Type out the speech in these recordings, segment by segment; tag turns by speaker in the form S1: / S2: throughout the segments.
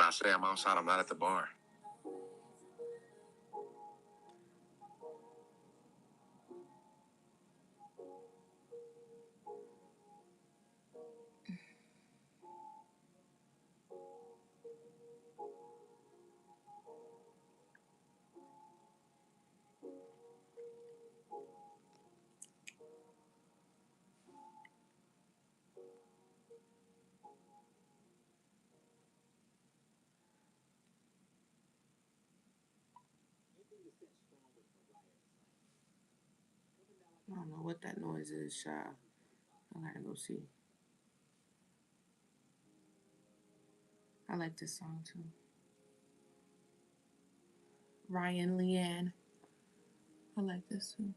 S1: I say I'm outside, I'm not at the bar.
S2: I don't know what that noise is, child. I gotta go see. I like this song too. Ryan Leanne. I like this too.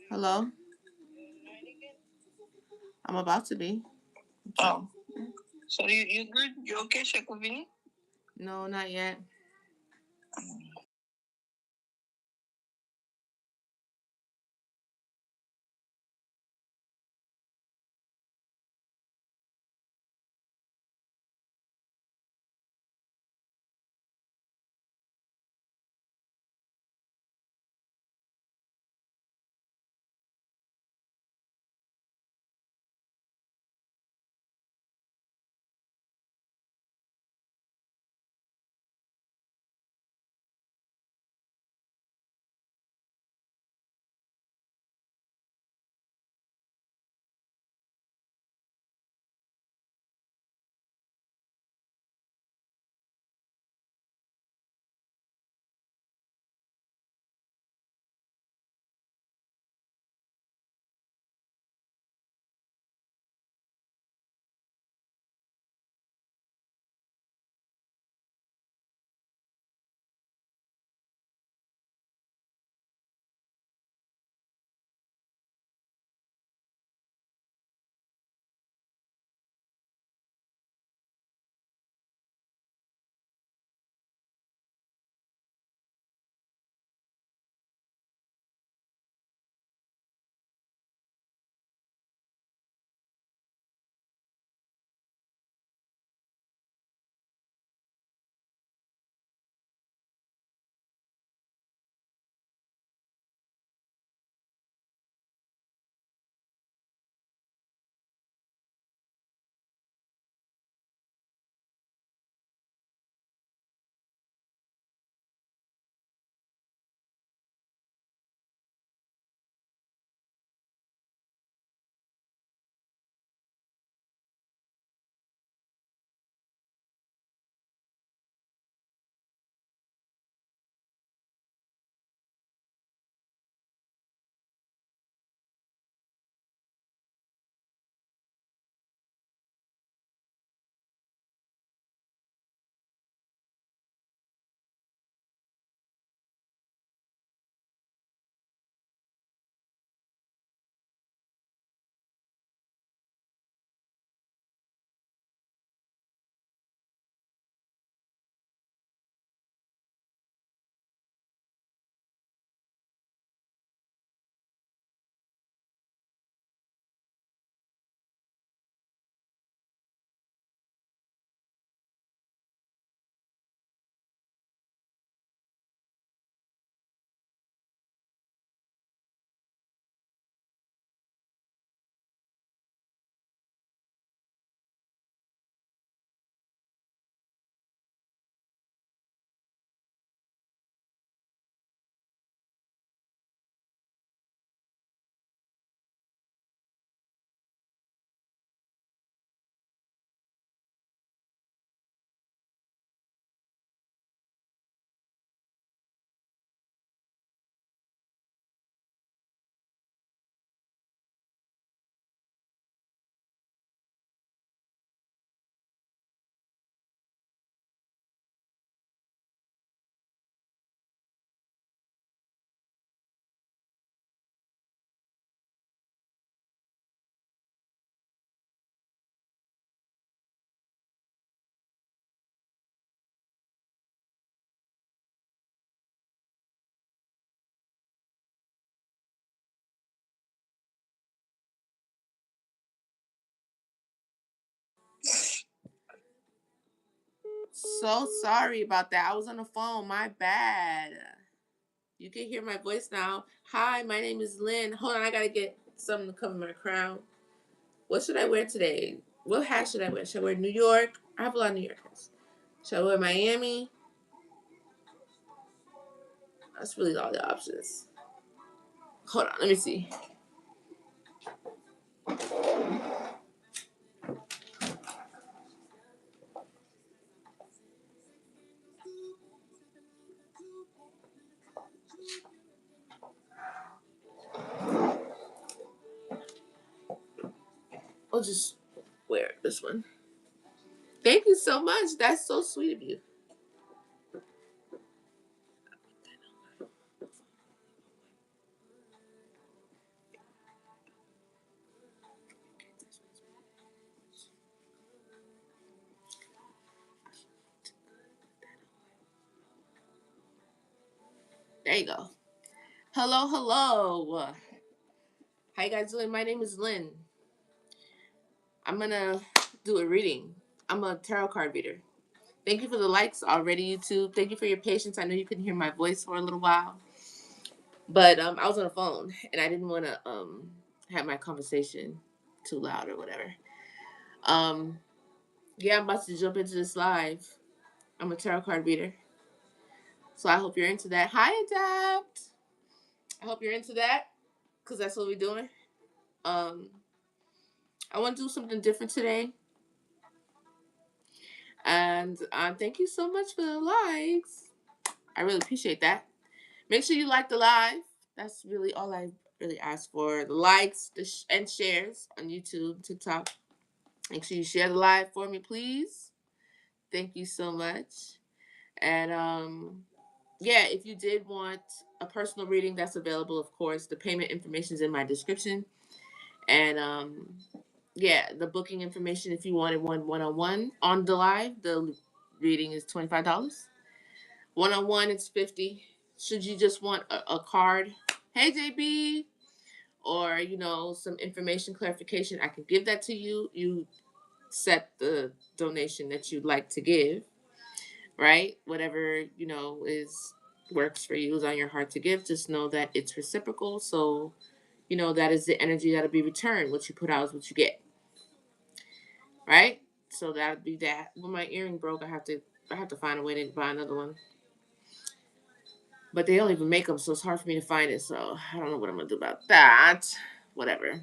S2: Hello? I'm about to be.
S3: Oh. So you good? You okay, Shekovini?
S2: No, not yet. So sorry about that. I was on the phone. My bad. You can hear my voice now. Hi, my name is Lynn. Hold on, I gotta get something to cover my crown. What should I wear today? What hat should I wear? Should I wear New York? I have a lot of New York hats. Should I wear Miami? That's really all the options. Hold on, let me see. I'll just wear this one. Thank you so much. That's so sweet of you. There you go. Hello, hello. How you guys doing? My name is Lynn. I'm gonna do a reading. I'm a tarot card reader. Thank you for the likes already, YouTube. Thank you for your patience. I know you couldn't hear my voice for a little while, but I was on the phone and I didn't want to have my conversation too loud or whatever. Um, yeah, I'm about to jump into this live. I'm a tarot card reader, so I hope you're into that. Hi, Adapt. I hope you're into that because that's what we're doing. Um, I want to do something different today. And thank you so much for the likes. I really appreciate that. Make sure you like the live. That's really all I really ask for. The likes and shares on YouTube, TikTok. Make sure you share the live for me, please. Thank you so much. And yeah, if you did want a personal reading, that's available, of course. The payment information is in my description. And yeah, the booking information, if you wanted one-on-one on the live, the reading is $25. One-on-one, it's 50. Should you just want a card, hey JB, or some information clarification, I can give that to you. You set the donation that you'd like to give, right? Whatever is works for you, is on your heart to give. Just know that it's reciprocal. So that is the energy that'll be returned. What you put out is what you get, right? So that'd be that. When my earring broke, I have to find a way to buy another one. But they don't even make them, so it's hard for me to find it. So I don't know what I'm gonna do about that. Whatever.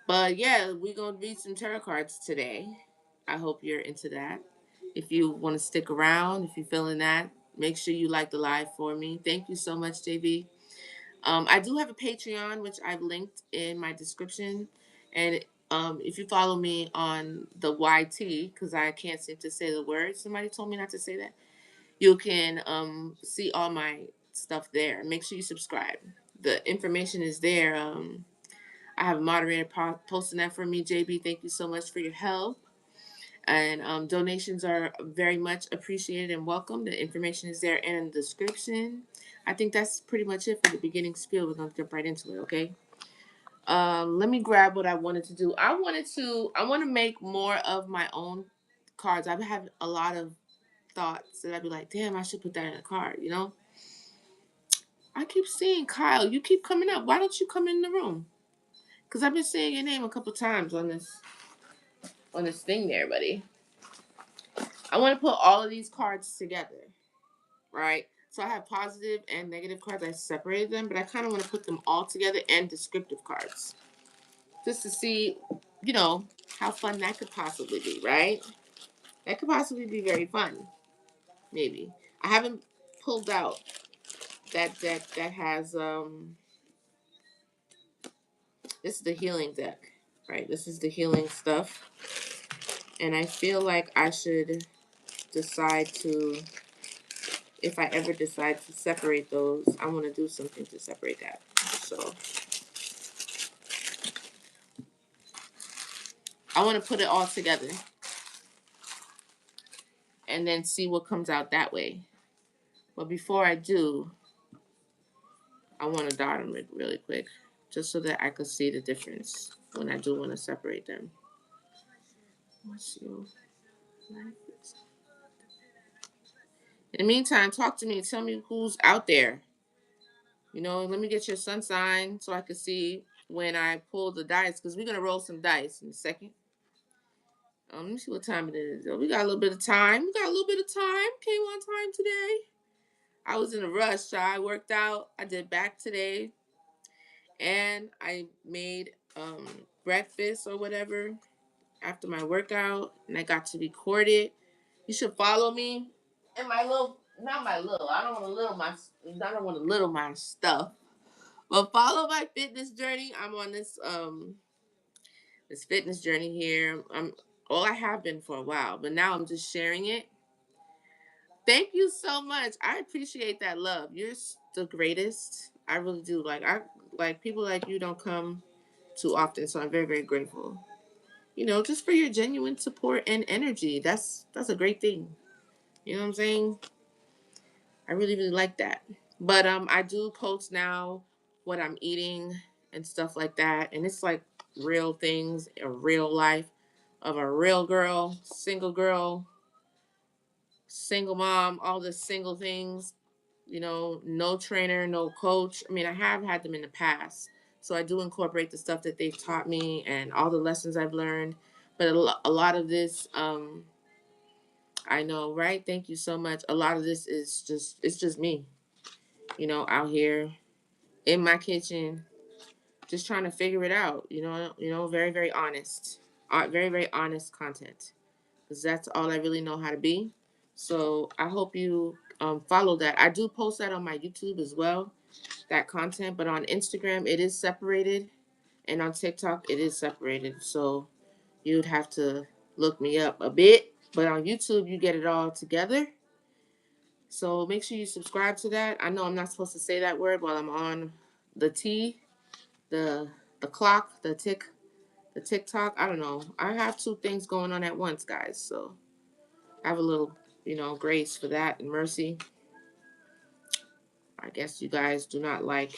S2: But yeah, we're gonna read some tarot cards today. I hope you're into that. If you want to stick around, if you're feeling that, make sure you like the live for me. Thank you so much, JB. I do have a Patreon, which I've linked in my description. And if you follow me on the YT, because I can't seem to say the word, somebody told me not to say that, you can see all my stuff there. Make sure you subscribe. The information is there. I have a moderator posting that for me. JB, thank you so much for your help. And donations are very much appreciated and welcome. The information is there in the description. I think that's pretty much it for the beginning spiel. We're gonna jump right into it, okay? Let me grab what I wanted to do. I want to make more of my own cards. I've had a lot of thoughts that I'd be like, damn, I should put that in a card. I keep seeing Kyle. You keep coming up. Why don't you come in the room? Because I've been saying your name a couple times on this thing there, buddy. I want to put all of these cards together, right? So I have positive and negative cards. I separated them, but I kind of want to put them all together and descriptive cards. Just to see, how fun that could possibly be, right? That could possibly be very fun. Maybe. I haven't pulled out that deck that has this is the healing deck, right? This is the healing stuff. And I feel like I should decide to, if I ever decide to separate those, I want to do something to separate that. So I want to put it all together and then see what comes out that way. But before I do, I want to dot them really quick just so that I can see the difference when I do want to separate them. What's your life In the meantime, talk to me. Tell me who's out there. Let me get your sun sign so I can see when I pull the dice because we're gonna roll some dice in a second. Let me see what time it is. Oh, we got a little bit of time. We got a little bit of time. Came on time today. I was in a rush, so I worked out. I did back today, and I made breakfast or whatever after my workout, and I got to record it. You should follow me and my little, not my little. I don't want to little my, I don't want to little my stuff, but follow my fitness journey. I'm on this fitness journey here. I have been for a while, but now I'm just sharing it. Thank you so much. I appreciate that love. You're the greatest. I really do. Like people like you don't come too often, so I'm very very grateful. Just for your genuine support and energy. That's a great thing. You know what I'm saying? I really really like that. But I do post now what I'm eating and stuff like that, and it's like real things, a real life of a real girl, single mom, all the single things. No trainer, no coach. I mean, I have had them in the past, so I do incorporate the stuff that they've taught me and all the lessons I've learned. But a lot of this, I know, right? Thank you so much. A lot of this is just me, out here in my kitchen, just trying to figure it out. Very very honest, very very honest content, because that's all I really know how to be. So I hope you follow that. I do post that on my YouTube as well, that content, but on Instagram it is separated, and on TikTok it is separated. So you'd have to look me up a bit, but on YouTube you get it all together. So make sure you subscribe to that. I know I'm not supposed to say that word while I'm on the T, the clock, the TikTok. I don't know. I have two things going on at once, guys. So I have a little, grace for that and mercy. I guess you guys do not like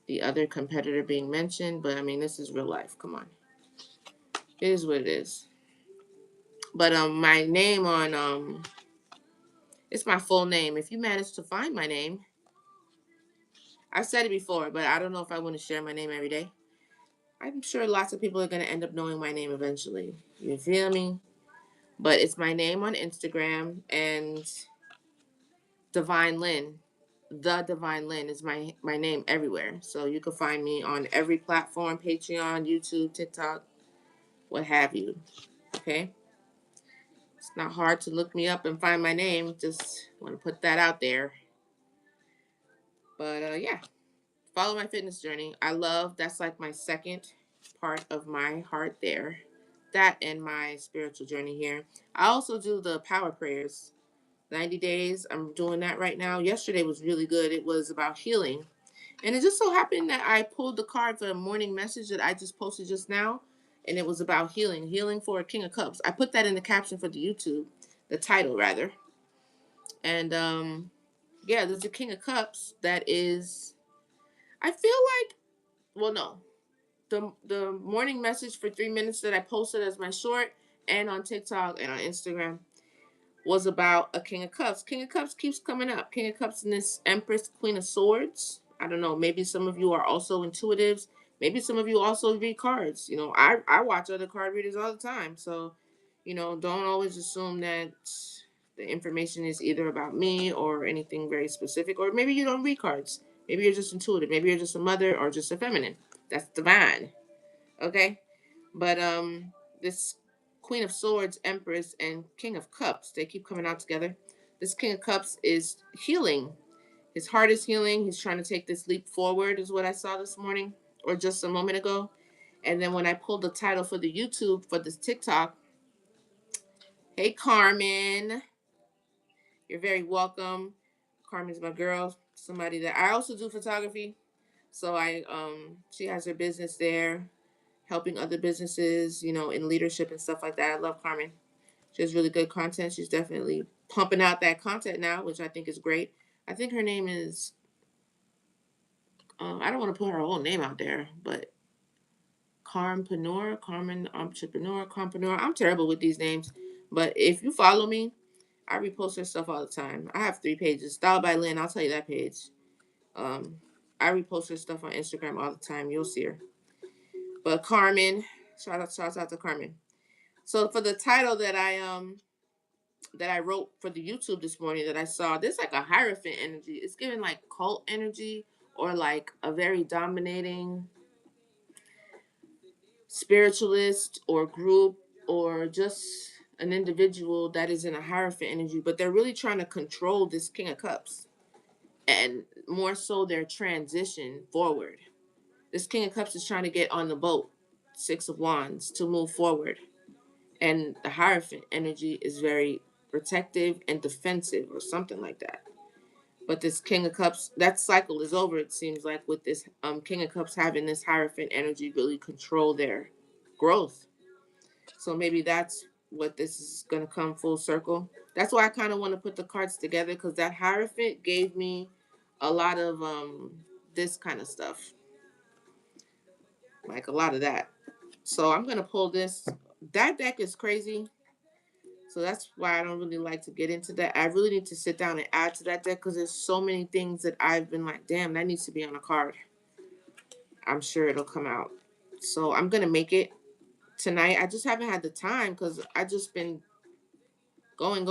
S2: the other competitor being mentioned, but I mean, this is real life. Come on. It is what it is. But my name on it's my full name. If you manage to find my name, I've said it before, but I don't know if I want to share my name every day. I'm sure lots of people are going to end up knowing my name eventually. You feel me? But it's my name on Instagram, and Divine Lynn. The Divine Lynn is my name everywhere. So you can find me on every platform, Patreon, YouTube, TikTok, what have you. Okay? It's not hard to look me up and find my name. Just want to put that out there. But yeah, follow my fitness journey. That's like my second part of my heart there. That and my spiritual journey here. I also do the power prayers. 90 days. I'm doing that right now. Yesterday was really good. It was about healing. And it just so happened that I pulled the card for a morning message that I just posted just now. And it was about healing. Healing for a King of Cups. I put that in the caption for the YouTube. The title, rather. And yeah, there's a King of Cups that is, I feel like, well, no. The morning message for 3 minutes that I posted as my short and on TikTok and on Instagram was about a King of Cups. King of Cups keeps coming up. King of Cups and this Empress, Queen of Swords. I don't know. Maybe some of you are also intuitives. Maybe some of you also read cards. I watch other card readers all the time. So, don't always assume that the information is either about me or anything very specific. Or maybe you don't read cards. Maybe you're just intuitive. Maybe you're just a mother or just a feminine. That's divine. Okay? But this Queen of Swords, Empress, and King of Cups, they keep coming out together. This King of Cups is healing. His heart is healing. He's trying to take this leap forward, is what I saw this morning or just a moment ago. And then when I pulled the title for the YouTube for this TikTok, hey Carmen, you're very welcome. Carmen's my girl, somebody that I also do photography. So she has her business there, helping other businesses, in leadership and stuff like that. I love Carmen. She has really good content. She's definitely pumping out that content now, which I think is great. I think her name is, I don't want to put her whole name out there, but Carmen Entrepreneur. I'm terrible with these names. But if you follow me, I repost her stuff all the time. I have 3 pages. Styled by Lynn, I'll tell you that page. Um, I repost her stuff on Instagram all the time. You'll see her. But Carmen, shout out to Carmen. So for the title that I wrote for the YouTube this morning that I saw, there's like a hierophant energy. It's giving like cult energy or like a very dominating spiritualist or group or just an individual that is in a hierophant energy, but they're really trying to control this King of Cups and more so their transition forward. This King of Cups is trying to get on the boat, Six of Wands, to move forward. And the Hierophant energy is very protective and defensive or something like that. But this King of Cups, that cycle is over, it seems like, with this King of Cups having this Hierophant energy really control their growth. So maybe that's what this is going to come full circle. That's why I kind of want to put the cards together, because that Hierophant gave me a lot of this kind of stuff. Like a lot of that. So I'm going to pull this. That deck is crazy. So that's why I don't really like to get into that. I really need to sit down and add to that deck because there's so many things that I've been like, damn, that needs to be on a card. I'm sure it'll come out. So I'm going to make it tonight. I just haven't had the time because I just been going.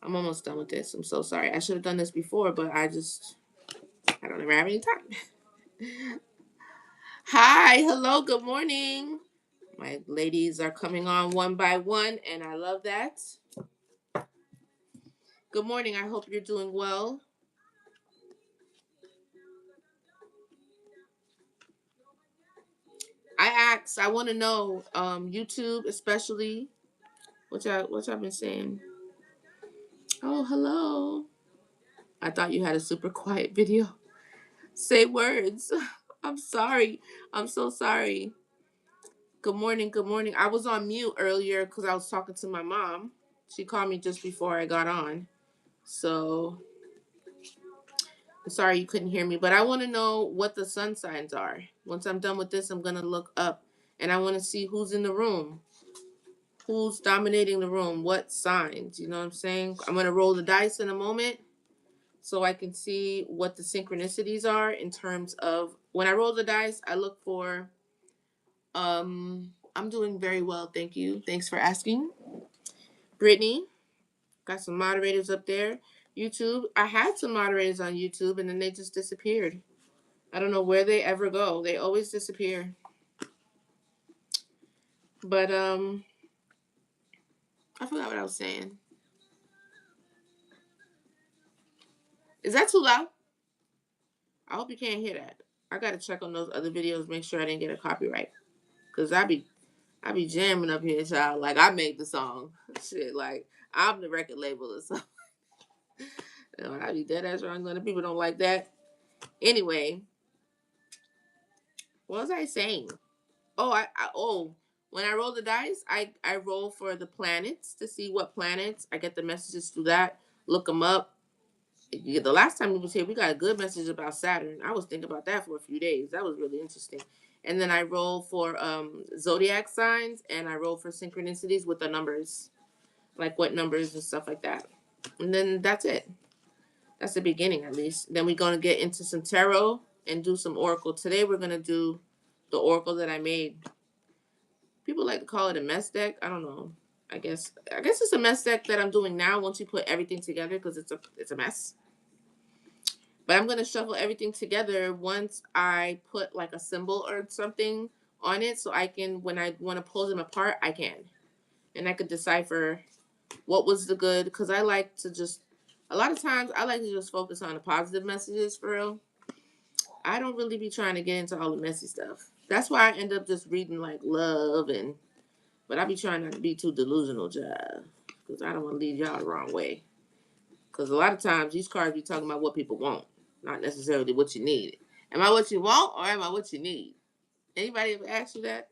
S2: I'm almost done with this. I'm so sorry. I should have done this before, but I don't ever have any time. Hi, hello, good morning. My ladies are coming on one by one, and I love that. Good morning. I hope you're doing well. I want to know, YouTube especially, what y'all been saying. Oh, hello. I thought you had a super quiet video. Say words. I'm sorry. I'm so sorry. Good morning. Good morning. I was on mute earlier because I was talking to my mom. She called me just before I got on. So I'm sorry you couldn't hear me, but I want to know what the sun signs are. Once I'm done with this, I'm going to look up and I want to see who's in the room. Who's dominating the room? What signs? You know what I'm saying? I'm going to roll the dice in a moment so I can see what the synchronicities are in terms of when I roll the dice, I look for I'm doing very well, thank you. Thanks for asking. Brittany, got some moderators up there. YouTube, I had some moderators on YouTube and then they just disappeared. I don't know where they ever go. They always disappear. But I forgot what I was saying. Is that too loud? I hope you can't hear that. I gotta check on those other videos, make sure I didn't get a copyright. Cause I be jamming up here, child. Like I made the song. Shit, like I'm the record label or something. You know, I be dead ass wrong. The people don't like that. Anyway, what was I saying? Oh, when I roll the dice, I roll for the planets to see what planets. I get the messages through that. Look them up. The last time we was here, we got a good message about Saturn. I was thinking about that for a few days. That was really interesting. And then I roll for zodiac signs, and I roll for synchronicities with the numbers, like what numbers and stuff like that. And then that's it. That's the beginning, at least. Then we're gonna get into some tarot and do some oracle. Today we're gonna do the oracle that I made. People like to call it a mess deck. I don't know. I guess it's a mess deck that I'm doing now. Once you put everything together, because it's a mess. But I'm gonna shuffle everything together once I put like a symbol or something on it, so I can, when I want to pull them apart, I can, and I could decipher what was the good. Because I like to just, a lot of times I like to just focus on the positive messages for real. I don't really be trying to get into all the messy stuff. That's why I end up just reading like love but I be trying not to be too delusional, child, because I don't want to lead y'all the wrong way. Because a lot of times these cards be talking about what people want, not necessarily what you need. Am I what you want or am I what you need? Anybody ever asked you that?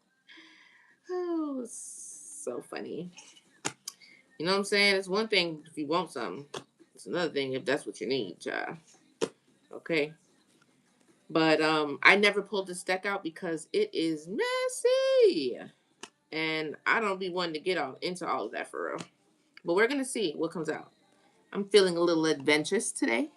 S2: Oh, it's so funny. You know what I'm saying? It's one thing if you want something. It's another thing if that's what you need, child. Okay. But I never pulled this deck out because it is messy. And I don't be wanting to get all into all of that for real. But we're gonna see what comes out. I'm feeling a little adventurous today.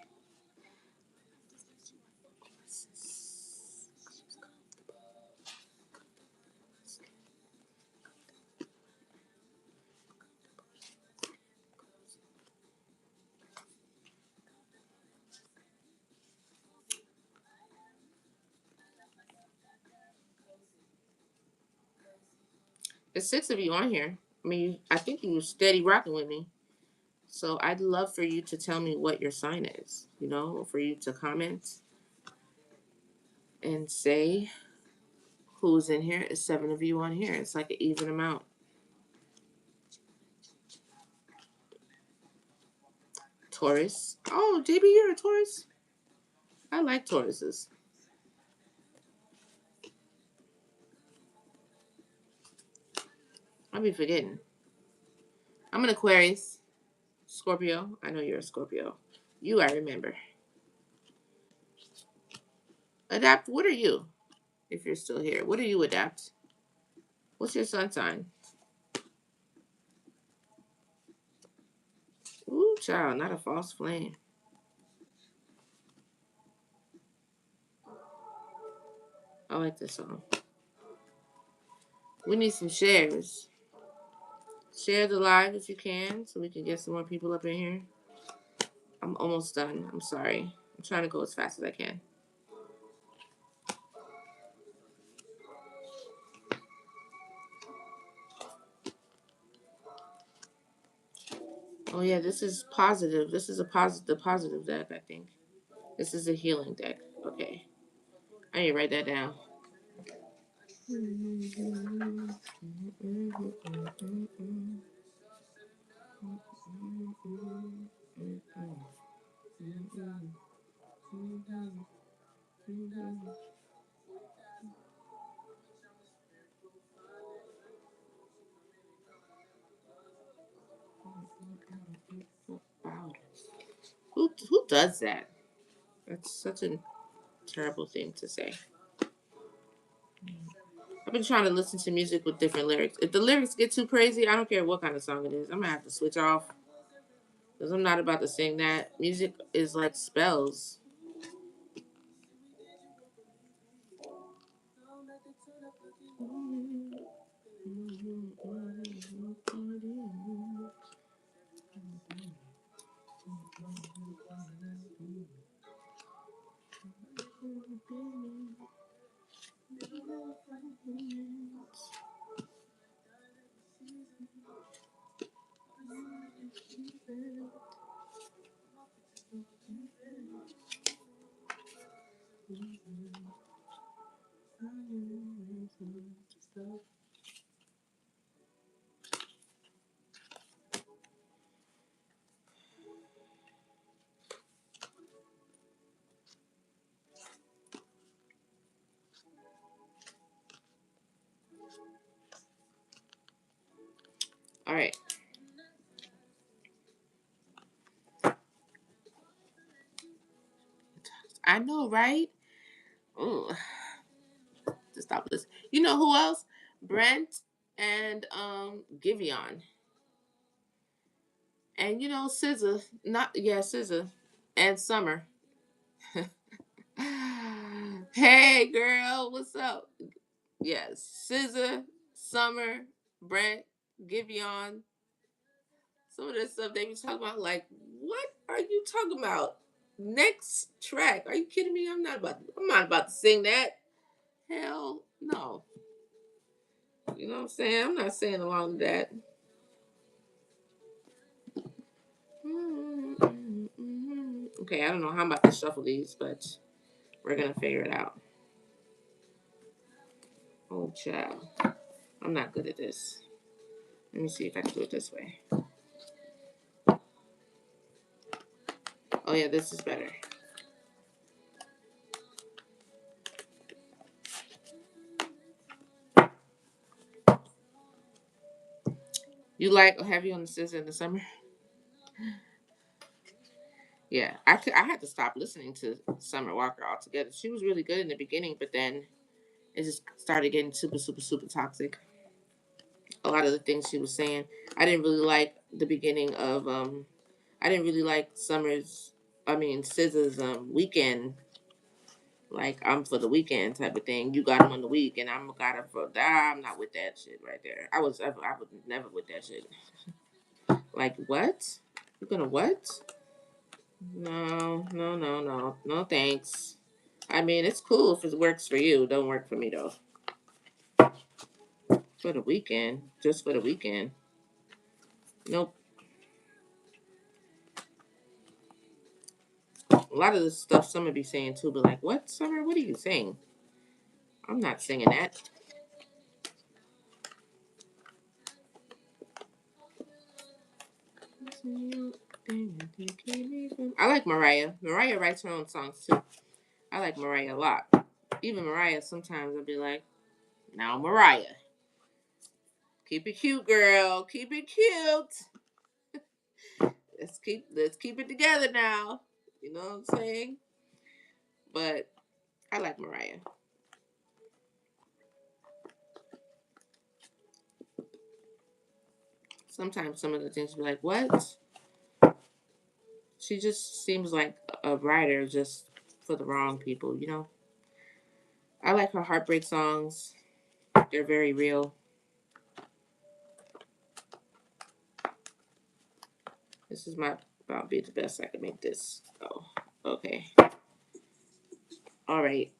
S2: There's 6 of you on here. I mean, I think you were steady rocking with me. So I'd love for you to tell me what your sign is, you know, for you to comment and say who's in here. It's 7 of you on here. It's like an even amount. Taurus. Oh, JB, you're a Taurus? I like Tauruses. I'll be forgetting. I'm an Aquarius. Scorpio. I know you're a Scorpio. You, I remember. Adapt, what are you? If you're still here, what are you, Adapt? What's your sun sign? Ooh, child, not a false flame. I like this song. We need some shares. Share the live if you can so we can get some more people up in here. I'm almost done. I'm sorry. I'm trying to go as fast as I can. Oh yeah, this is positive. This is a positive deck, I think. This is a healing deck. Okay. I need to write that down. Wow. Who does that? That's such a terrible thing to say. I've been trying to listen to music with different lyrics. If the lyrics get too crazy, I don't care what kind of song it is. I'm gonna have to switch off because I'm not about to sing that. Music is like spells. All right. I know, right? Ooh, to stop this. You know who else? Brent and Giveon. And you know SZA. SZA. And Summer. Hey girl, what's up? Yes. SZA, Summer, Brent, Giveon. Some of that stuff they be talking about, like, what are you talking about? Next track. Are you kidding me? I'm not about to sing that. Hell no. You know what I'm saying? I'm not saying along to that. Okay, I don't know how I'm about to shuffle these, but we're gonna figure it out. Oh child. I'm not good at this. Let me see if I can do it this way. Oh yeah, this is better. You like Heavy on the Scissor in the summer? Yeah, I had to stop listening to Summer Walker altogether. She was really good in the beginning, but then it just started getting super, super, super toxic. a lot of the things she was saying. I didn't really like the beginning of I didn't really like SZA's weekend. Like I'm for the weekend type of thing. You got him on the week, and I'm got him for that. I'm not with that shit right there. I was never with that shit. Like what? You gonna what? No, no, no, no, no. Thanks. I mean, it's cool if it works for you. Don't work for me though. For the weekend, just for the weekend. Nope. A lot of the stuff Summer be saying too, but like, what, Summer? What are you saying? I'm not singing that. I like Mariah. Mariah writes her own songs too. I like Mariah a lot. Even Mariah, sometimes I'll be like, now Mariah. Keep it cute, girl. Keep it cute. Let's keep it together now. You know what I'm saying? But I like Mariah. Sometimes some of the things be like, what? She just seems like a writer just for the wrong people, you know? I like her heartbreak songs. They're very real. This is my about be the best I can make this. Oh, okay. All right.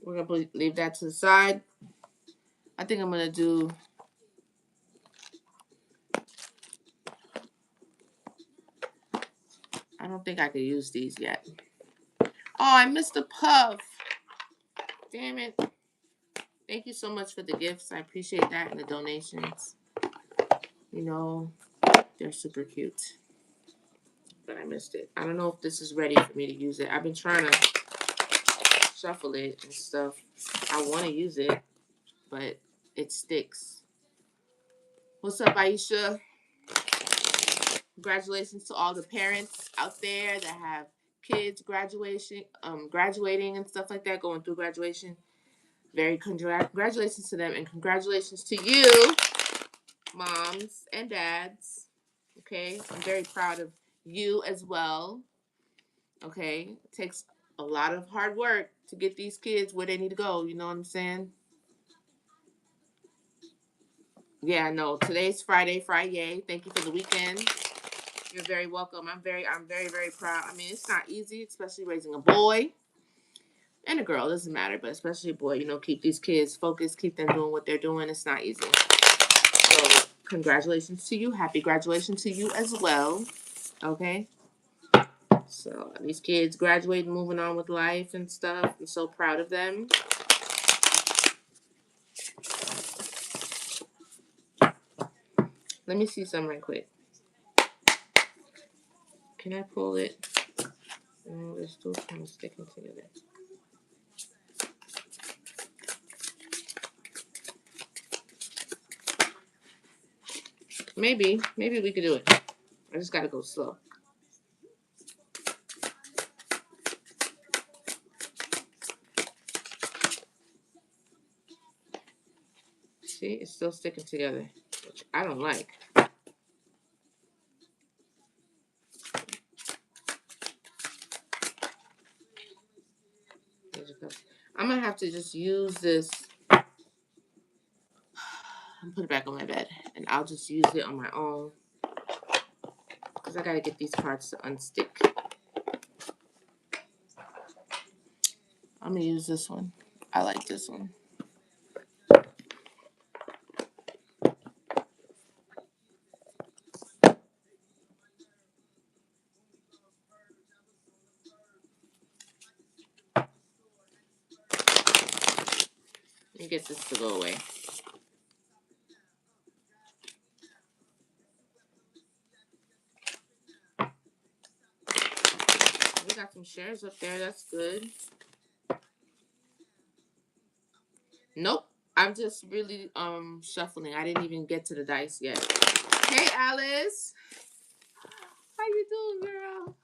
S2: We're gonna leave that to the side. I think I'm gonna do. I don't think I could use these yet. Oh, I missed the puff. Damn it. Thank you so much for the gifts. I appreciate that and the donations. You know, they're super cute. But I missed it. I don't know if this is ready for me to use it. I've been trying to shuffle it and stuff. I want to use it, but it sticks. What's up, Aisha? Congratulations to all the parents out there that have kids graduating and stuff like that, going through graduation. Very congratulations to them, and congratulations to you, moms and dads. Okay, I'm very proud of you as well. Okay, it takes a lot of hard work to get these kids where they need to go. You know what I'm saying? Yeah, no. Today's Friday. Thank you for the weekend. You're very welcome. I'm very, very proud. I mean, it's not easy, especially raising a boy and a girl. It doesn't matter, but especially a boy. You know, keep these kids focused, keep them doing what they're doing. It's not easy. So, congratulations to you. Happy graduation to you as well. Okay. So these kids graduating, moving on with life and stuff. I'm so proud of them. Let me see some right quick. Can I pull it? No, they're still kind of sticking together. Maybe we could do it. I just gotta go slow. See, it's still sticking together, which I don't like. I'm gonna have to just use this and put it back on my bed, and I'll just use it on my own because I gotta get these parts to unstick. I'm gonna use this one. I like this one. Let me get this to go away. We got some shares up there. That's good. Nope. I'm just really shuffling. I didn't even get to the dice yet. Hey Alice. How you doing, girl?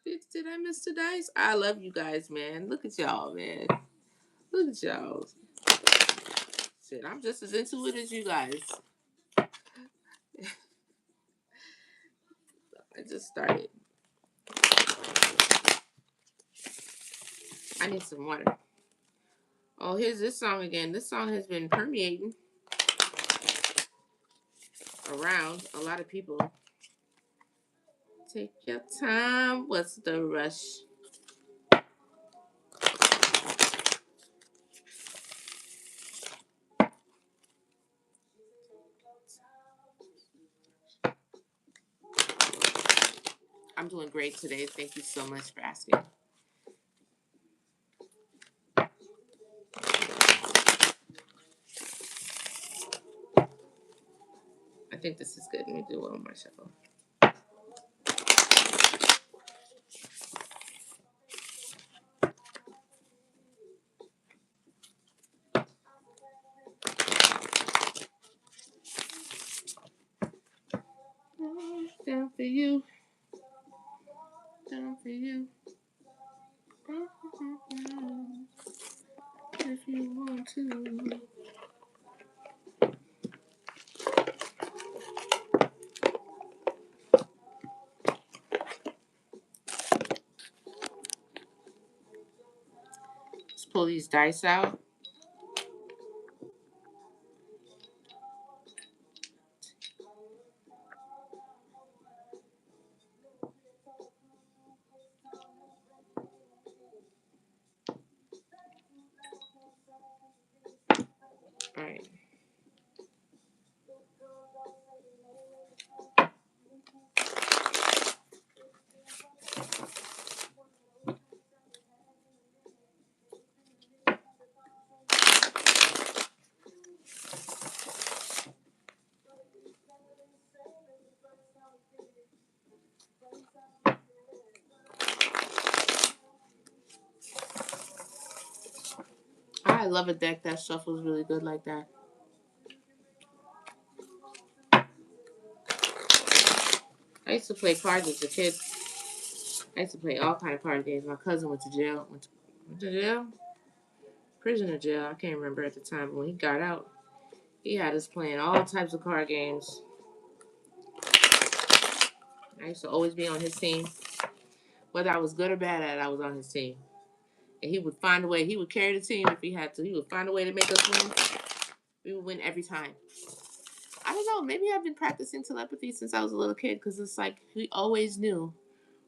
S2: Did I miss the dice? I love you guys, man. Look at y'all, man. Look at y'all. Shit, I'm just as into it as you guys. I just started. I need some water. Oh, here's this song again. This song has been permeating around a lot of people. Take your time. What's the rush? I'm doing great today. Thank you so much for asking. I think this is good. Let me do one more shuffle. Down for you. Down for you. If you want to. Let's pull these dice out. All right. I love a deck that shuffles really good like that. I used to play cards as a kid. I used to play all kind of card games. My cousin went to jail. Went to jail? Prison or jail? I can't remember at the time. But when he got out, he had us playing all types of card games. I used to always be on his team. Whether I was good or bad at it, I was on his team. And he would find a way. He would carry the team if he had to. He would find a way to make us win. We would win every time. I don't know. Maybe I've been practicing telepathy since I was a little kid because it's like he always knew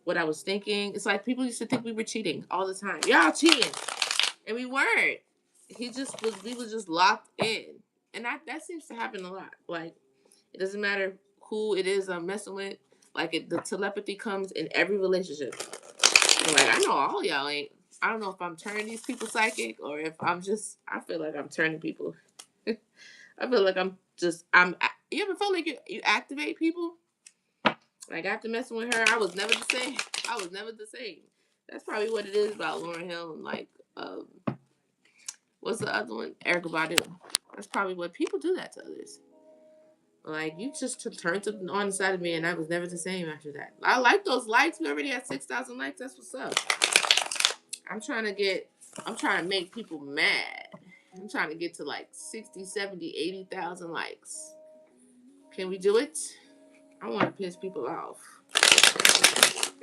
S2: what I was thinking. It's like people used to think we were cheating all the time. Y'all cheating. And we weren't. We was just locked in. And that seems to happen a lot. Like, it doesn't matter who it is I'm messing with. Like, the telepathy comes in every relationship. And like, I know all y'all ain't. I don't know if I'm turning these people psychic or if I feel like I'm turning people. I feel like you ever felt like you activate people? Like, after messing with her, I was never the same. I was never the same. That's probably what it is about Lauryn Hill and like, what's the other one? Erykah Badu. That's probably what people do that to others. Like, you just turned on the side of me and I was never the same after that. I like those likes. We already had 6,000 likes. That's what's up. I'm trying to make people mad. I'm trying to get to like 60, 70, 80,000 likes. Can we do it? I want to piss people off.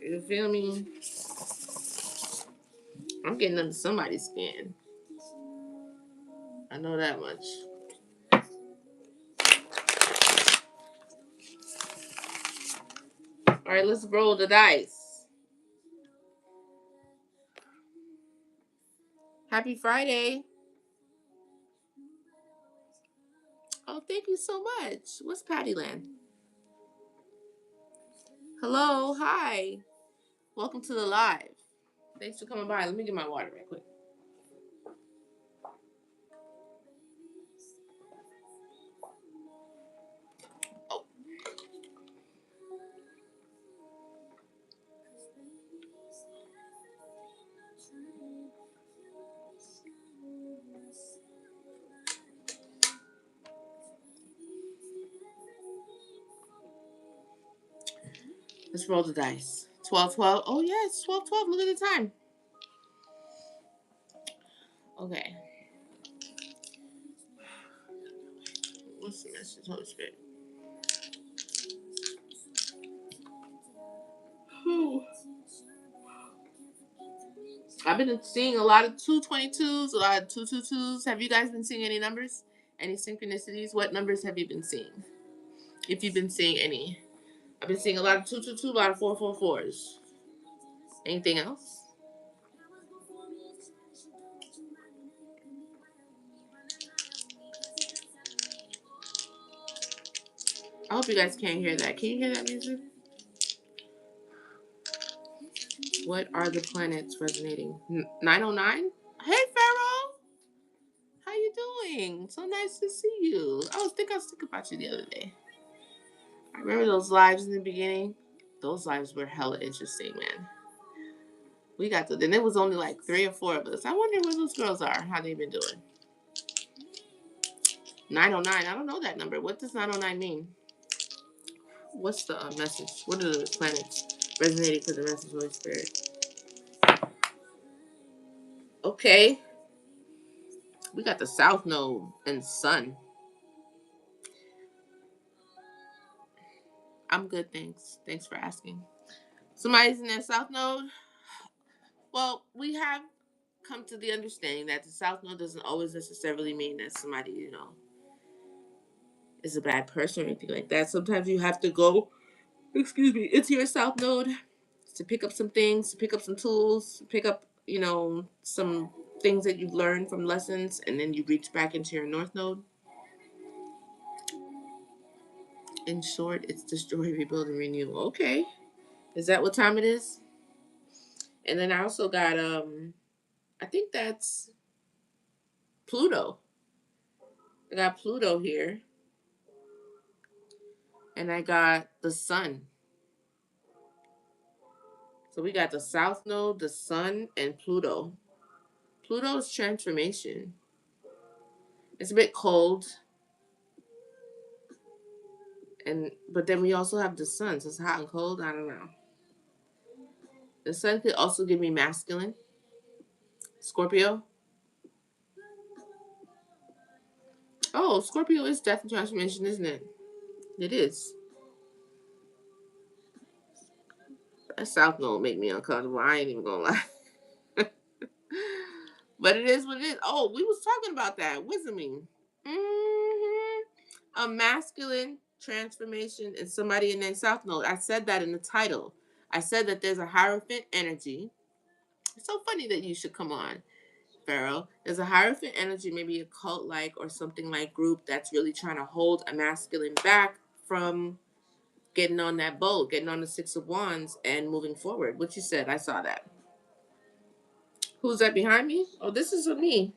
S2: You feel me? I'm getting under somebody's skin. I know that much. All right, let's roll the dice. Happy Friday. Oh, thank you so much. What's Pattyland? Hello, hi. Welcome to the live. Thanks for coming by. Let me get my water right quick. Oh. Let's roll the dice. 12-12. Oh, yeah, it's 12-12. Look at the time. Okay. What's the message, Holy Spirit? I've been seeing a lot of 222s, a lot of 222s. Have you guys been seeing any numbers? Any synchronicities? What numbers have you been seeing? If you've been seeing any. I've been seeing a lot of 222, a lot of 444s. Anything else? I hope you guys can't hear that. Can you hear that music? What are the planets resonating? 909? Hey, Pharaoh! How you doing? So nice to see you. I was thinking about you the other day. I remember those lives in the beginning. Those lives were hella interesting, man. We got to, then it was only like 3 or 4 of us. I wonder where those girls are, how they been doing. 909, I don't know that number. What does 909 mean? What's the message? What are the planets resonating for the message, Holy Spirit? Okay. We got the South Node and Sun. I'm good, thanks. Thanks for asking. Somebody's in that South Node? Well, we have come to the understanding that the South Node doesn't always necessarily mean that somebody, is a bad person or anything like that. Sometimes you have to go, into your South Node to pick up some things, to pick up some tools, pick up, some things that you've learned from lessons, and then you reach back into your North Node. In short, it's destroy, rebuild, and renew. Okay. Is that what time it is? And then I also got I think that's Pluto. I got Pluto here. And I got the Sun. So we got the South Node, the Sun, and Pluto. Pluto's transformation. It's a bit cold. But then we also have the Sun. So it's hot and cold. I don't know. The Sun could also give me masculine. Scorpio. Oh, Scorpio is death and transformation, isn't it? It is. That South Node make me uncomfortable. I ain't even gonna lie. But it is what it is. Oh, we was talking about that. What does it mean? A masculine transformation in somebody in their South Node. I said that in the title. I said that there's a hierophant energy. It's so funny that you should come on, Pharaoh. There's a hierophant energy, maybe a cult like or something like group that's really trying to hold a masculine back from getting on that boat, getting on the Six of Wands and moving forward. What you said, I saw that. Who's that behind me? Oh, this is me.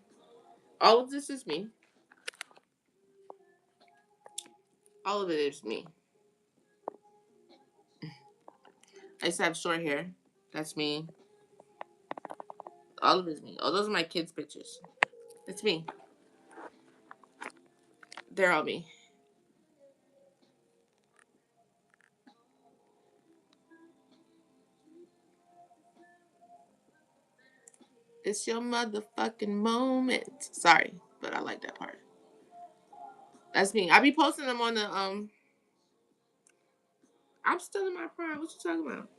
S2: All of this is me. All of it is me. I just have short hair. That's me. All of it is me. Oh, those are my kids' pictures. It's me. They're all me. It's your motherfucking moment. Sorry, but I like that part. That's me. I be posting them on the I'm still in my prime. What you talking about?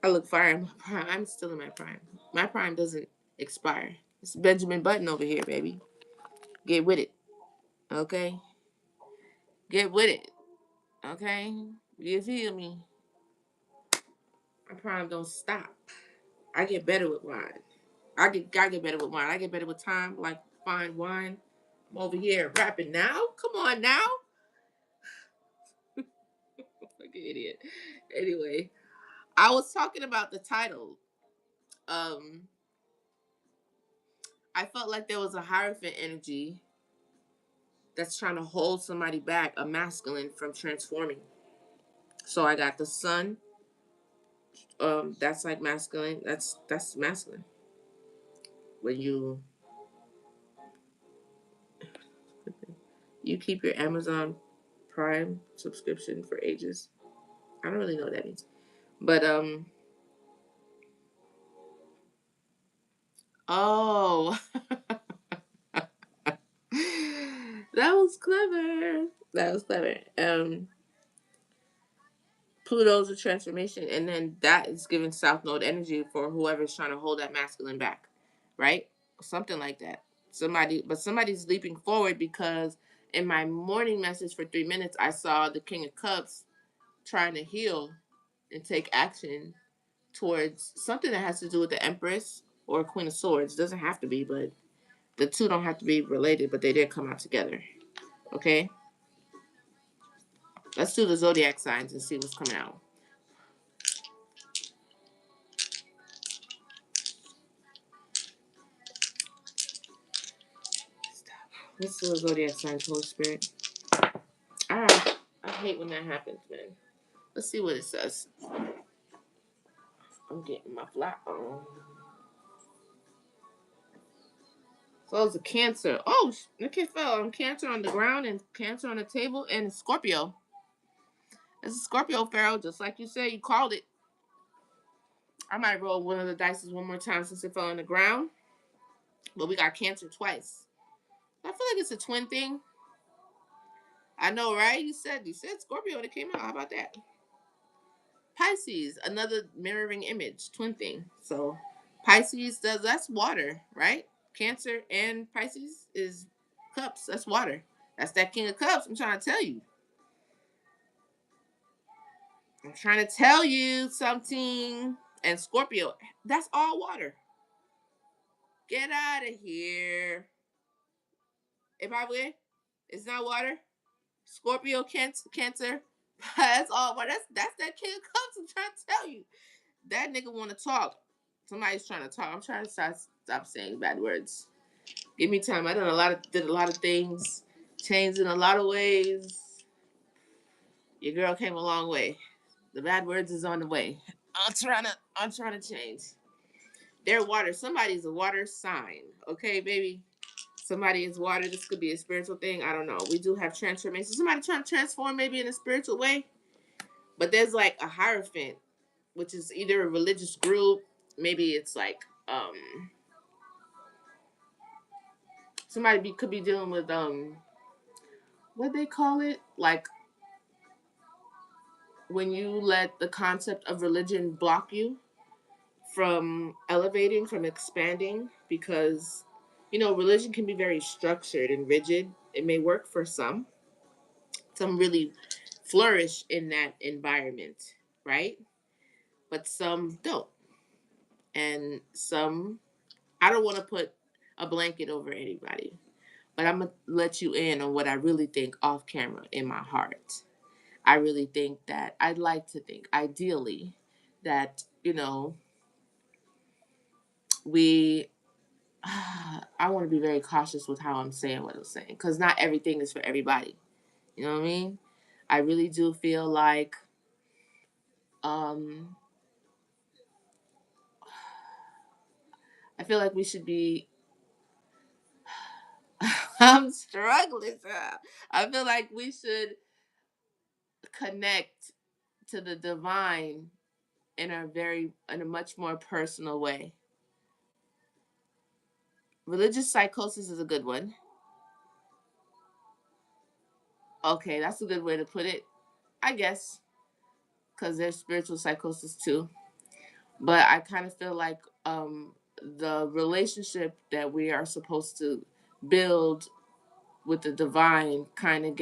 S2: I look fire in my prime. I'm still in my prime. My prime doesn't expire. It's Benjamin Button over here, baby. Get with it. Okay? Get with it. Okay? You feel me? My prime don't stop. I get better with wine. I get better with wine. I get better with time, like fine wine. I'm over here rapping now. Come on now. Like an idiot. Anyway, I was talking about the title. Um, I felt like there was a hierophant energy that's trying to hold somebody back, a masculine, from transforming. So I got the Sun. That's like masculine. That's masculine. When you keep your Amazon Prime subscription for ages. I don't really know what that means. But oh That was clever. That was clever. Pluto's a transformation, and then that is giving South Node energy for whoever's trying to hold that masculine back, right? Something like that. Somebody's leaping forward because in my morning message for 3 minutes, I saw the King of Cups trying to heal and take action towards something that has to do with the Empress or Queen of Swords. It doesn't have to be, but the two don't have to be related, but they did come out together. Okay? Let's do the zodiac signs and see what's coming out. Let's do the zodiac signs, Holy Spirit. Ah, I hate when that happens, man. Let's see what it says. I'm getting my flat on. So it's a Cancer. Oh, the kid fell on Cancer on the ground and Cancer on the table and Scorpio. It's a Scorpio, Pharaoh, just like you said. You called it. I might roll one of the dice one more time since it fell on the ground. But we got Cancer twice. I feel like it's a twin thing. I know, right? You said Scorpio when it came out. How about that? Pisces, another mirroring image, twin thing. So Pisces that's water, right? Cancer and Pisces is cups. That's water. That's that King of Cups. I'm trying to tell you. I'm trying to tell you something. And Scorpio, that's all water. Get out of here. If I win, it's not water. Scorpio, Cancer. That's all. That's that King of Cups. I'm trying to tell you. That nigga want to talk. Somebody's trying to talk. I'm trying to stop saying bad words. Give me time. I did a lot of things, changed in a lot of ways. Your girl came a long way. The bad words is on the way. I'm trying to change. They're water. Somebody's a water sign. Okay, baby. Somebody is water. This could be a spiritual thing. I don't know. We do have transformation. Somebody trying to transform maybe in a spiritual way. But there's like a hierophant, which is either a religious group. Maybe it's like somebody could be dealing with what they call it, like when you let the concept of religion block you from elevating, from expanding, because religion can be very structured and rigid. It may work for some really flourish in that environment, right? But some don't. And some, I don't want to put a blanket over anybody, but I'm going to let you in on what I really think off camera in my heart. I really think that I'd like to think, ideally, that, we, I want to be very cautious with how I'm saying what I'm saying, because not everything is for everybody. You know what I mean? I really do feel like, um, I feel like we should be, I'm struggling. I feel like we should connect to the divine in a much more personal way. Religious psychosis is a good one. Okay, that's a good way to put it, I guess, because there's spiritual psychosis too. But I kind of feel like the relationship that we are supposed to build with the divine kind of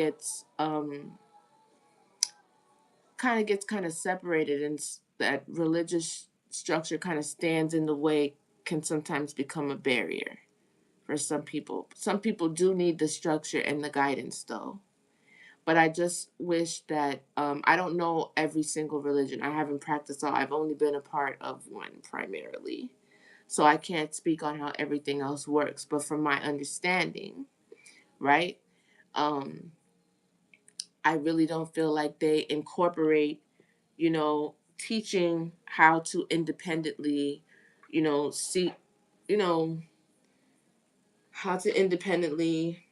S2: separated, and that religious structure kind of stands in the way, can sometimes become a barrier for some people. Some people do need the structure and the guidance though. But I just wish that I don't know every single religion. I haven't practiced all. I've only been a part of one primarily. So I can't speak on how everything else works. But from my understanding, right, um, I really don't feel like they incorporate, teaching how to independently, see, you know, how to independently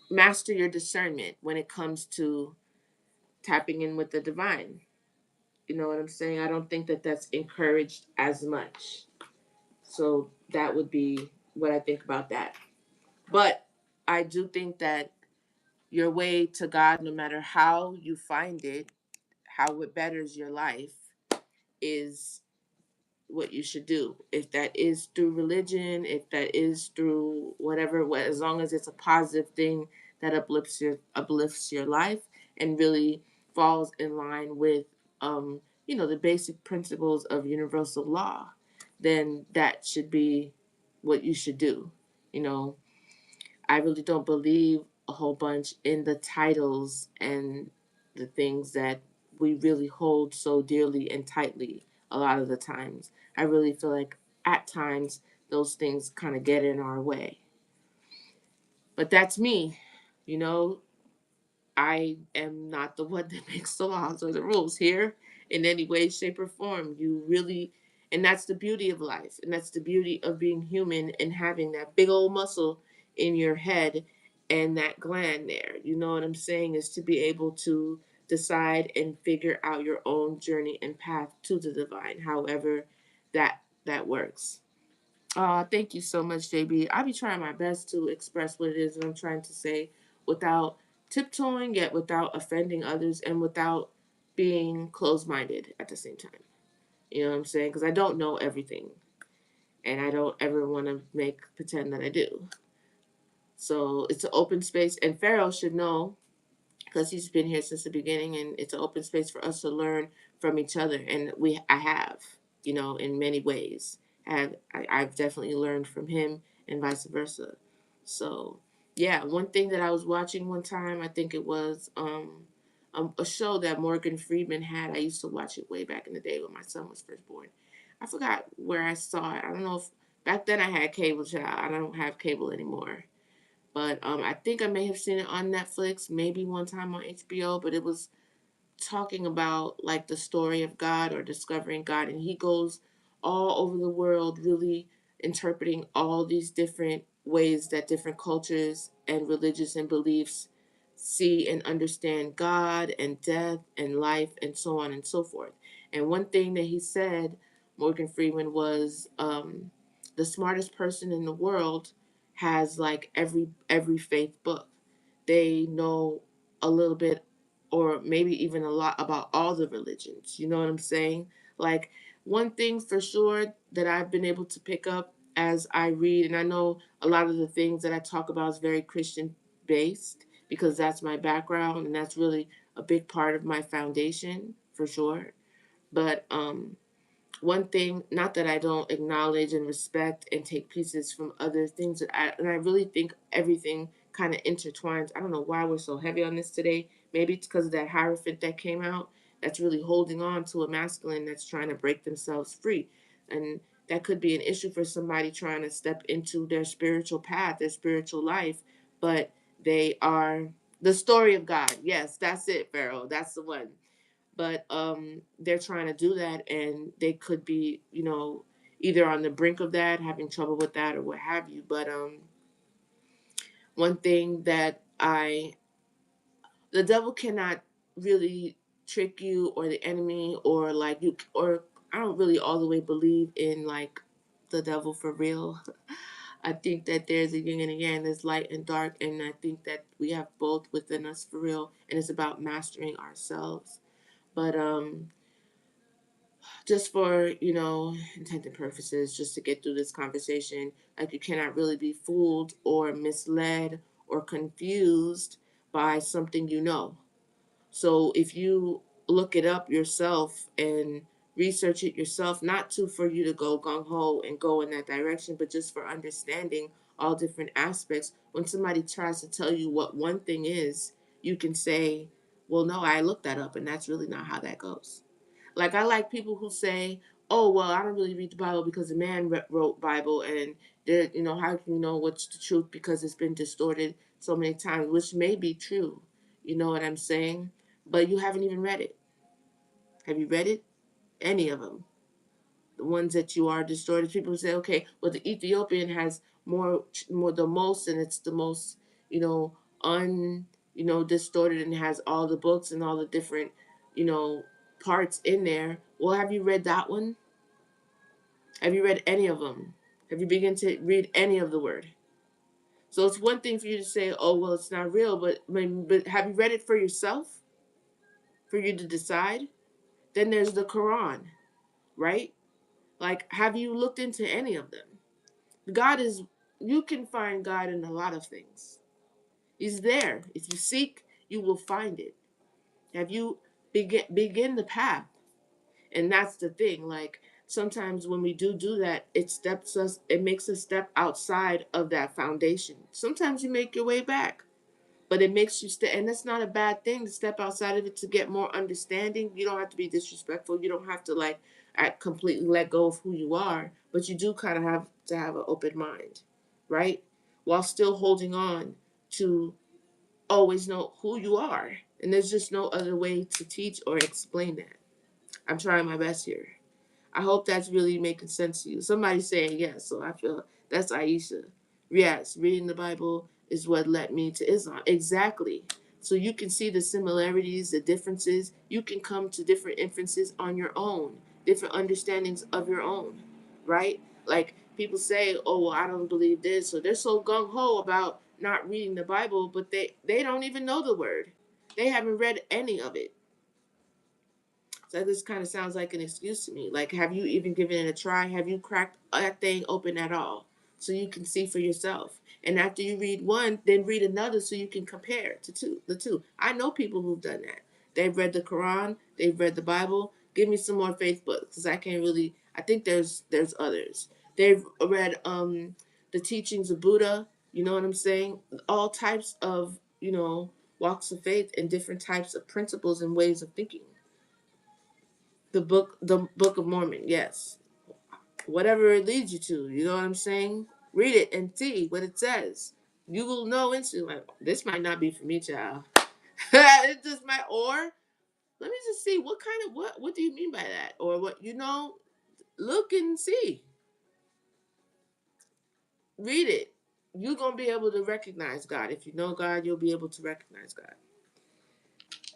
S2: master your discernment when it comes to tapping in with the divine. You know what I'm saying? I don't think that that's encouraged as much. So that would be what I think about that. But I do think that your way to God, no matter how you find it, how it betters your life, is what you should do. If that is through religion, if that is through whatever, as long as it's a positive thing that uplifts your life and really falls in line with the basic principles of universal law, then that should be what you should do. You know, I really don't believe a whole bunch in the titles and the things that we really hold so dearly and tightly a lot of the times. I really feel like at times those things kind of get in our way. But that's me. You know, I am not the one that makes the laws or the rules here in any way, shape, or form. You really, and that's the beauty of life. And that's the beauty of being human and having that big old muscle in your head and that gland there. You know what I'm saying? Is to be able to decide and figure out your own journey and path to the divine, however that works. Thank you so much, JB. I'll be trying my best to express what it is that I'm trying to say without tiptoeing, yet without offending others and without being closed minded at the same time. You know what I'm saying? Because I don't know everything and I don't ever want to make pretend that I do. So it's an open space, and Pharaoh should know because he's been here since the beginning, and it's an open space for us to learn from each other. And I have, in many ways, I've definitely learned from him, and vice versa. So, yeah, one thing that I was watching one time, I think it was a show that Morgan Freeman had. I used to watch it way back in the day when my son was first born. I forgot where I saw it. I don't know if back then I had cable. Child, I don't have cable anymore. But I think I may have seen it on Netflix, maybe one time on HBO, but it was talking about like the story of God or discovering God. And he goes all over the world, really interpreting all these different ways that different cultures and religions and beliefs see and understand God and death and life and so on and so forth. And one thing that he said, Morgan Freeman, was the smartest person in the world has like every faith book. They know a little bit or maybe even a lot about all the religions. You know what I'm saying? Like, one thing for sure that I've been able to pick up as I read, and I know a lot of the things that I talk about is very Christian based because that's my background and that's really a big part of my foundation for sure. But one thing, not that I don't acknowledge and respect and take pieces from other things and I really think everything kind of intertwines. I don't know why we're so heavy on this today. Maybe it's because of that hierophant that came out that's really holding on to a masculine that's trying to break themselves free. And that could be an issue for somebody trying to step into their spiritual path, their spiritual life, but they are the story of God. Yes, that's it, Pharaoh. That's the one. But they're trying to do that and they could be, either on the brink of that, having trouble with that or what have you. But one thing that the devil cannot really trick you, or the enemy, or like you, or I don't really all the way believe in like the devil for real. I think that there's a yin and a yang, there's light and dark, and I think that we have both within us for real, and it's about mastering ourselves. But just for intended purposes, just to get through this conversation, like, you cannot really be fooled or misled or confused by something. So if you look it up yourself and research it yourself, not to for you to go gung ho and go in that direction, but just for understanding all different aspects. When somebody tries to tell you what one thing is, you can say, well, no, I looked that up and that's really not how that goes. Like, I like people who say, "Oh, well, I don't really read the Bible because a man wrote Bible, and how can you know what's the truth because it's been distorted so many times," which may be true. You know what I'm saying? But you haven't even read it. Have you read it? Any of them? The ones that you are distorted. People say, "Okay, well, the Ethiopian has more the most, and it's the most, you know, un, distorted, and has all the books and all the different, you know, parts in there." Well, have you read that one? Have you read any of them? Have you begun to read any of the word? So it's one thing for you to say, "Oh, well, it's not real," but have you read it for yourself for you to decide? Then there's the Quran, right? Like, have you looked into any of them? God is, you can find God in a lot of things. He's there. If you seek, you will find it. Have you begin the path? And that's the thing. Like, sometimes when we do that, it makes us step outside of that foundation. Sometimes you make your way back, but it makes you step, and that's not a bad thing to step outside of it to get more understanding. You don't have to be disrespectful. You don't have to like act completely let go of who you are, but you do kind of have to have an open mind, right? While still holding on to always know who you are. And there's just no other way to teach or explain that. I'm trying my best here. I hope that's really making sense to you. Somebody's saying yes, so I feel that's Aisha. Yes, reading the Bible is what led me to Islam. Exactly. So you can see the similarities, the differences. You can come to different inferences on your own, different understandings of your own, right? Like people say, "Oh, well, I don't believe this," so they're so gung ho about not reading the Bible, but they don't even know the word. They haven't read any of it. So this kind of sounds like an excuse to me. Like, have you even given it a try? Have you cracked that thing open at all? So you can see for yourself. And after you read one, then read another so you can compare the two. I know people who've done that. They've read the Quran, they've read the Bible. Give me some more faith books because I can't really. I think there's others. They've read the teachings of Buddha. You know what I'm saying? All types of walks of faith and different types of principles and ways of thinking. The Book of Mormon, yes. Whatever it leads you to, you know what I'm saying? Read it and see what it says. You will know instantly, like, this might not be for me, child. It just might, or let me just see what kind of what do you mean by that? Or what look and see. Read it. You're gonna be able to recognize God. If you know God, you'll be able to recognize God.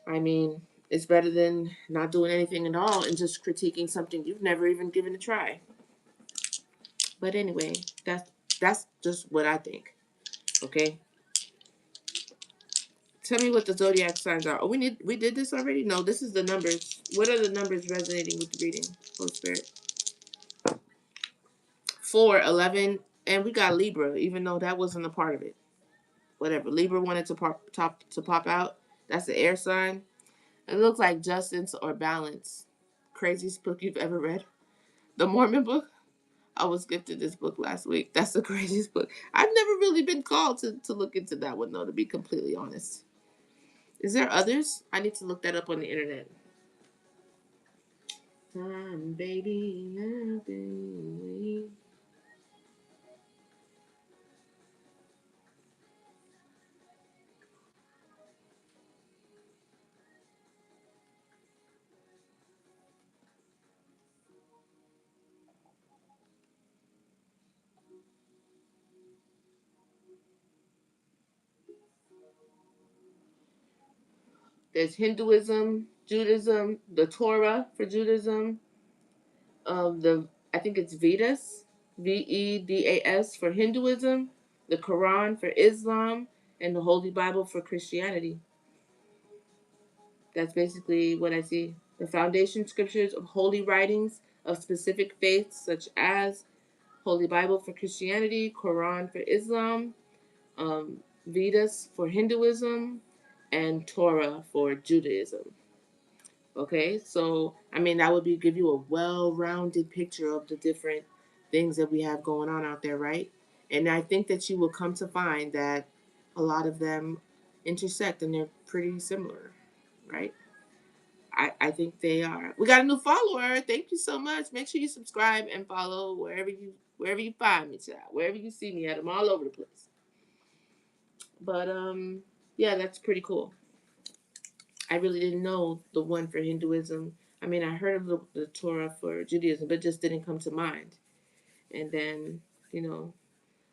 S2: I mean, it's better than not doing anything at all and just critiquing something you've never even given a try. But anyway, that's just what I think. Okay. Tell me what the zodiac signs are. Oh, we did this already? No, this is the numbers. What are the numbers resonating with the reading? Holy Spirit. 4, 11, and we got Libra, even though that wasn't a part of it. Whatever. Libra wanted to pop out. That's the air sign. It looks like justice or balance. Craziest book you've ever read. The Mormon book. I was gifted this book last week. That's the craziest book. I've never really been called to look into that one, though, to be completely honest. Is there others? I need to look that up on the internet. Time, baby, baby. There's Hinduism, Judaism, the Torah for Judaism, the I think it's Vedas, Vedas for Hinduism, the Quran for Islam, and the Holy Bible for Christianity. That's basically what I see. The foundation scriptures of holy writings of specific faiths, such as Holy Bible for Christianity, Quran for Islam, Vedas for Hinduism, and Torah for Judaism. Okay, so I mean that would give you a well-rounded picture of the different things that we have going on out there, right? And I think that you will come to find that a lot of them intersect and they're pretty similar, right? I think they are. We got a new follower. Thank you so much. Make sure you subscribe and follow wherever you find me, child. Wherever you see me at, I'm all over the place. But yeah, that's pretty cool. I really didn't know the one for Hinduism. I mean, I heard of the Torah for Judaism, but it just didn't come to mind. And then, you know,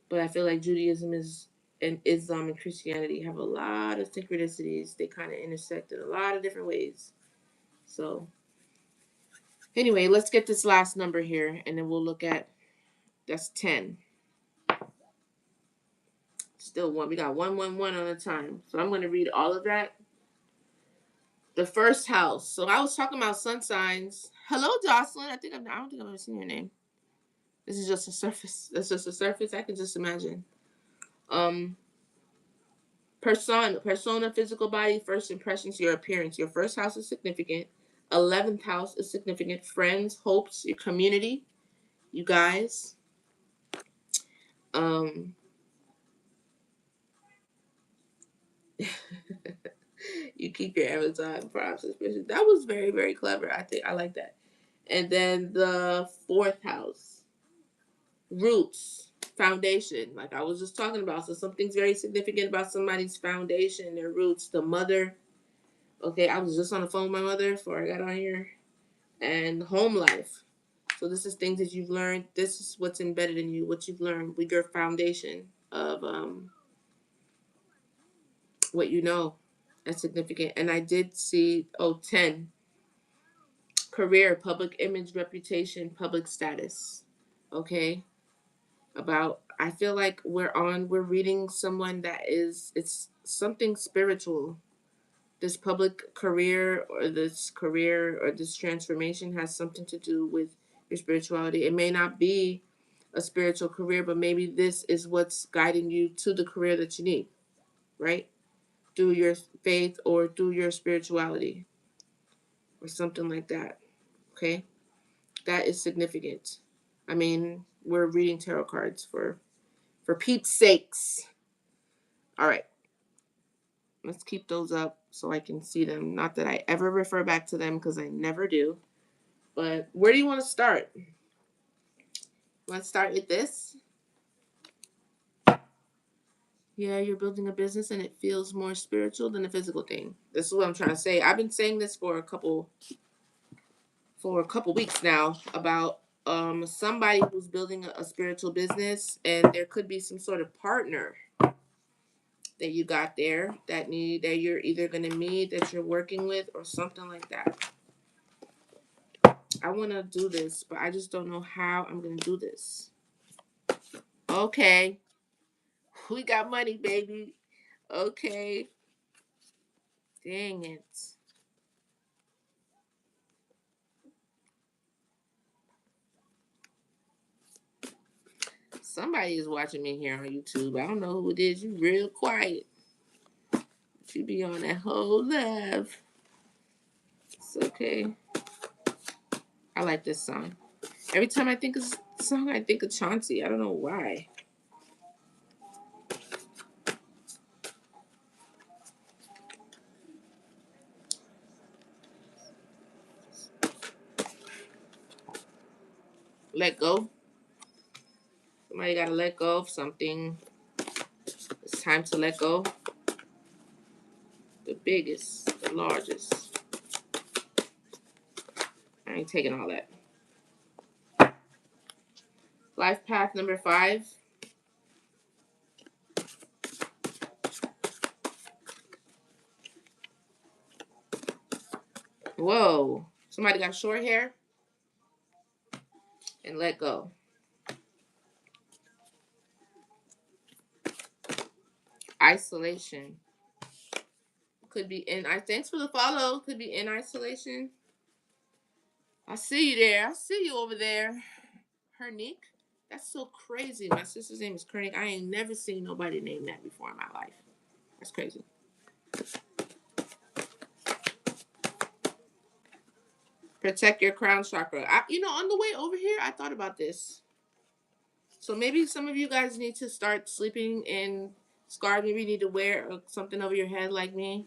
S2: but I feel like Judaism is and Islam and Christianity have a lot of synchronicities. They kind of intersect in a lot of different ways. So, anyway, let's get this last number here, and then we'll look at that's 10. Still one. We got 111 on the time. So I'm going to read all of that. The first house. So I was talking about sun signs. Hello, Jocelyn. I don't think I've ever seen your name. This is just a surface. That's just a surface. I can just imagine. Um, persona, physical body, first impressions, your appearance. Your first house is significant. 11th house is significant. Friends, hopes, your community, you guys. Um, you keep your Amazon Prime subscription. That was very, very clever. I think I like that. And then the fourth house, roots, foundation. Like I was just talking about. So something's very significant about somebody's foundation, their roots, the mother. Okay, I was just on the phone with my mother before I got on here. And home life. So this is things that you've learned. This is what's embedded in you, what you've learned with your foundation of what you know. That's significant. And I did see 10. Career, public image, reputation, public status. Okay. I feel like we're reading someone that it's something spiritual. This public career or this transformation has something to do with your spirituality. It may not be a spiritual career, but maybe this is what's guiding you to the career that you need, right? Through your faith or through your spirituality or something like that. Okay? That is significant. I mean, we're reading tarot cards for Pete's sakes. All right. Let's keep those up so I can see them. Not that I ever refer back to them because I never do. But where do you want to start? Let's start with this. Yeah, you're building a business and it feels more spiritual than a physical thing. This is what I'm trying to say. I've been saying this for a couple weeks now about somebody who's building a spiritual business, and there could be some sort of partner that you got there that you're either going to meet, that you're working with, or something like that. I want to do this, but I just don't know how I'm going to do this. Okay. We got money, baby. Okay. Dang it. Somebody is watching me here on YouTube. I don't know who it is. You real quiet. You be on that whole live. It's okay. I like this song. Every time I think of this song, I think of Chauncey. I don't know why. Let go. Somebody got to let go of something. It's time to let go. The biggest, the largest. I ain't taking all that. Life path number 5. Whoa. Somebody got short hair. And let go. Isolation. Could be in. Thanks for the follow. Could be in isolation. I see you there. I see you over there. Hernique. That's so crazy. My sister's name is Kernick. I ain't never seen nobody name that before in my life. That's crazy. Protect your crown chakra. On the way over here, I thought about this. So maybe some of you guys need to start sleeping in scarves. Maybe you need to wear something over your head like me.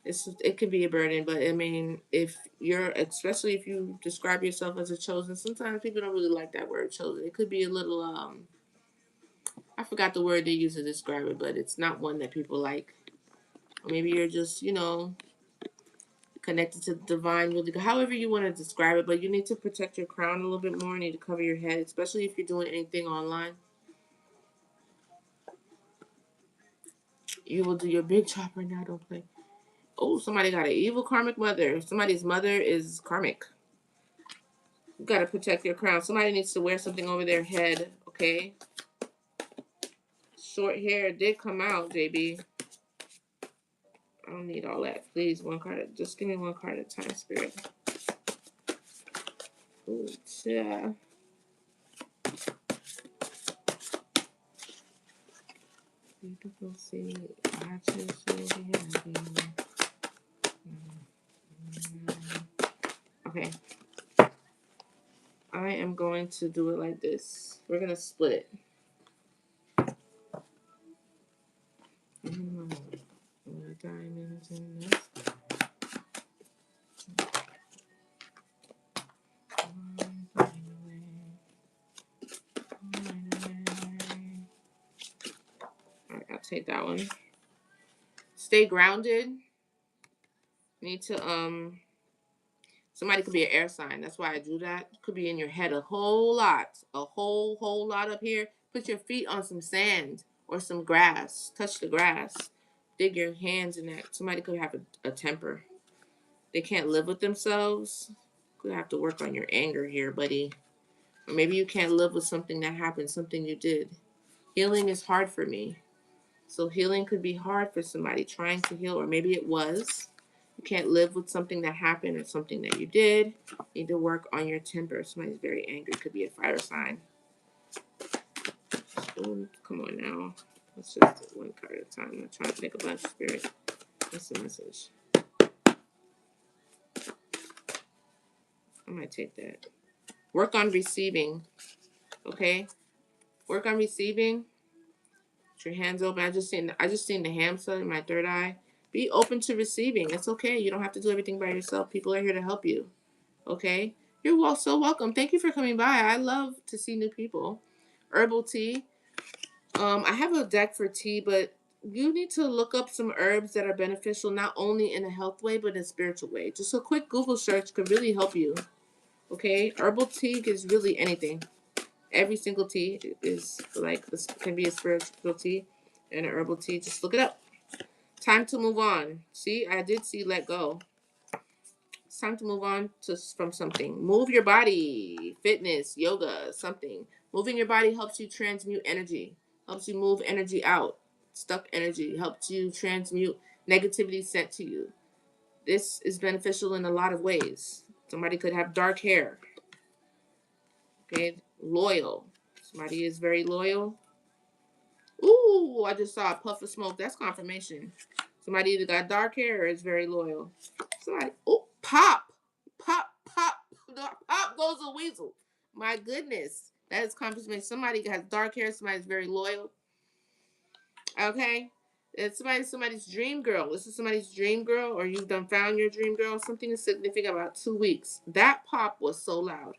S2: It can be a burden, but I mean, especially if you describe yourself as a chosen, sometimes people don't really like that word chosen. It could be a little, I forgot the word they use to describe it, but it's not one that people like. Or maybe you're just, connected to the divine, however you want to describe it, but you need to protect your crown a little bit more. You need to cover your head, especially if you're doing anything online. You will do your big chopper now, don't play. Oh, somebody got an evil karmic mother. Somebody's mother is karmic. You got to protect your crown. Somebody needs to wear something over their head, okay? short hair did come out, JB. I don't need all that. Please, one card. Just give me one card at a time, Spirit. Ooh, yeah. Beautiful sea. I just will be happy. Okay. I am going to do it like this. We're going to split it. Diamonds in the sky. Alright, I'll take that one. Stay grounded. Need to somebody could be an air sign. That's why I drew that. Could be in your head a whole lot. A whole lot up here. Put your feet on some sand or some grass. Touch the grass. Dig your hands in that. Somebody could have a temper. They can't live with themselves. Could have to work on your anger here, buddy. Or maybe you can't live with something that happened, something you did. Healing is hard for me. So healing could be hard for somebody trying to heal, or maybe it was. You can't live with something that happened or something that you did. You need to work on your temper. Somebody's very angry. Could be a fire sign. Ooh, come on now. Let's just do one card at a time. I'm not trying to take a bunch, Spirit. What's the message? I might take that. Work on receiving. Okay? Work on receiving. Put your hands open. I just seen the hamster in my third eye. Be open to receiving. It's okay. You don't have to do everything by yourself. People are here to help you. Okay? You're so welcome. Thank you for coming by. I love to see new people. Herbal tea. I have a deck for tea, but you need to look up some herbs that are beneficial, not only in a health way, but in a spiritual way. Just a quick Google search could really help you. Okay? Herbal tea is really anything. Every single tea is like, this can be a spiritual tea and an herbal tea. Just look it up. Time to move on. See, I did see let go. It's time to move on from something. Move your body. Fitness, yoga, something. Moving your body helps you transmute energy. Helps you move energy out. Stuck energy. Helps you transmute negativity sent to you. This is beneficial in a lot of ways. Somebody could have dark hair. Okay, loyal. Somebody is very loyal. Ooh, I just saw a puff of smoke. That's confirmation. Somebody either got dark hair or is very loyal. Somebody, pop. Pop goes a weasel. My goodness. That is confirmation. Somebody has dark hair. Somebody's very loyal. Okay? It's somebody's dream girl. This is somebody's dream girl, or you've done found your dream girl. Something is significant about 2 weeks. That pop was so loud.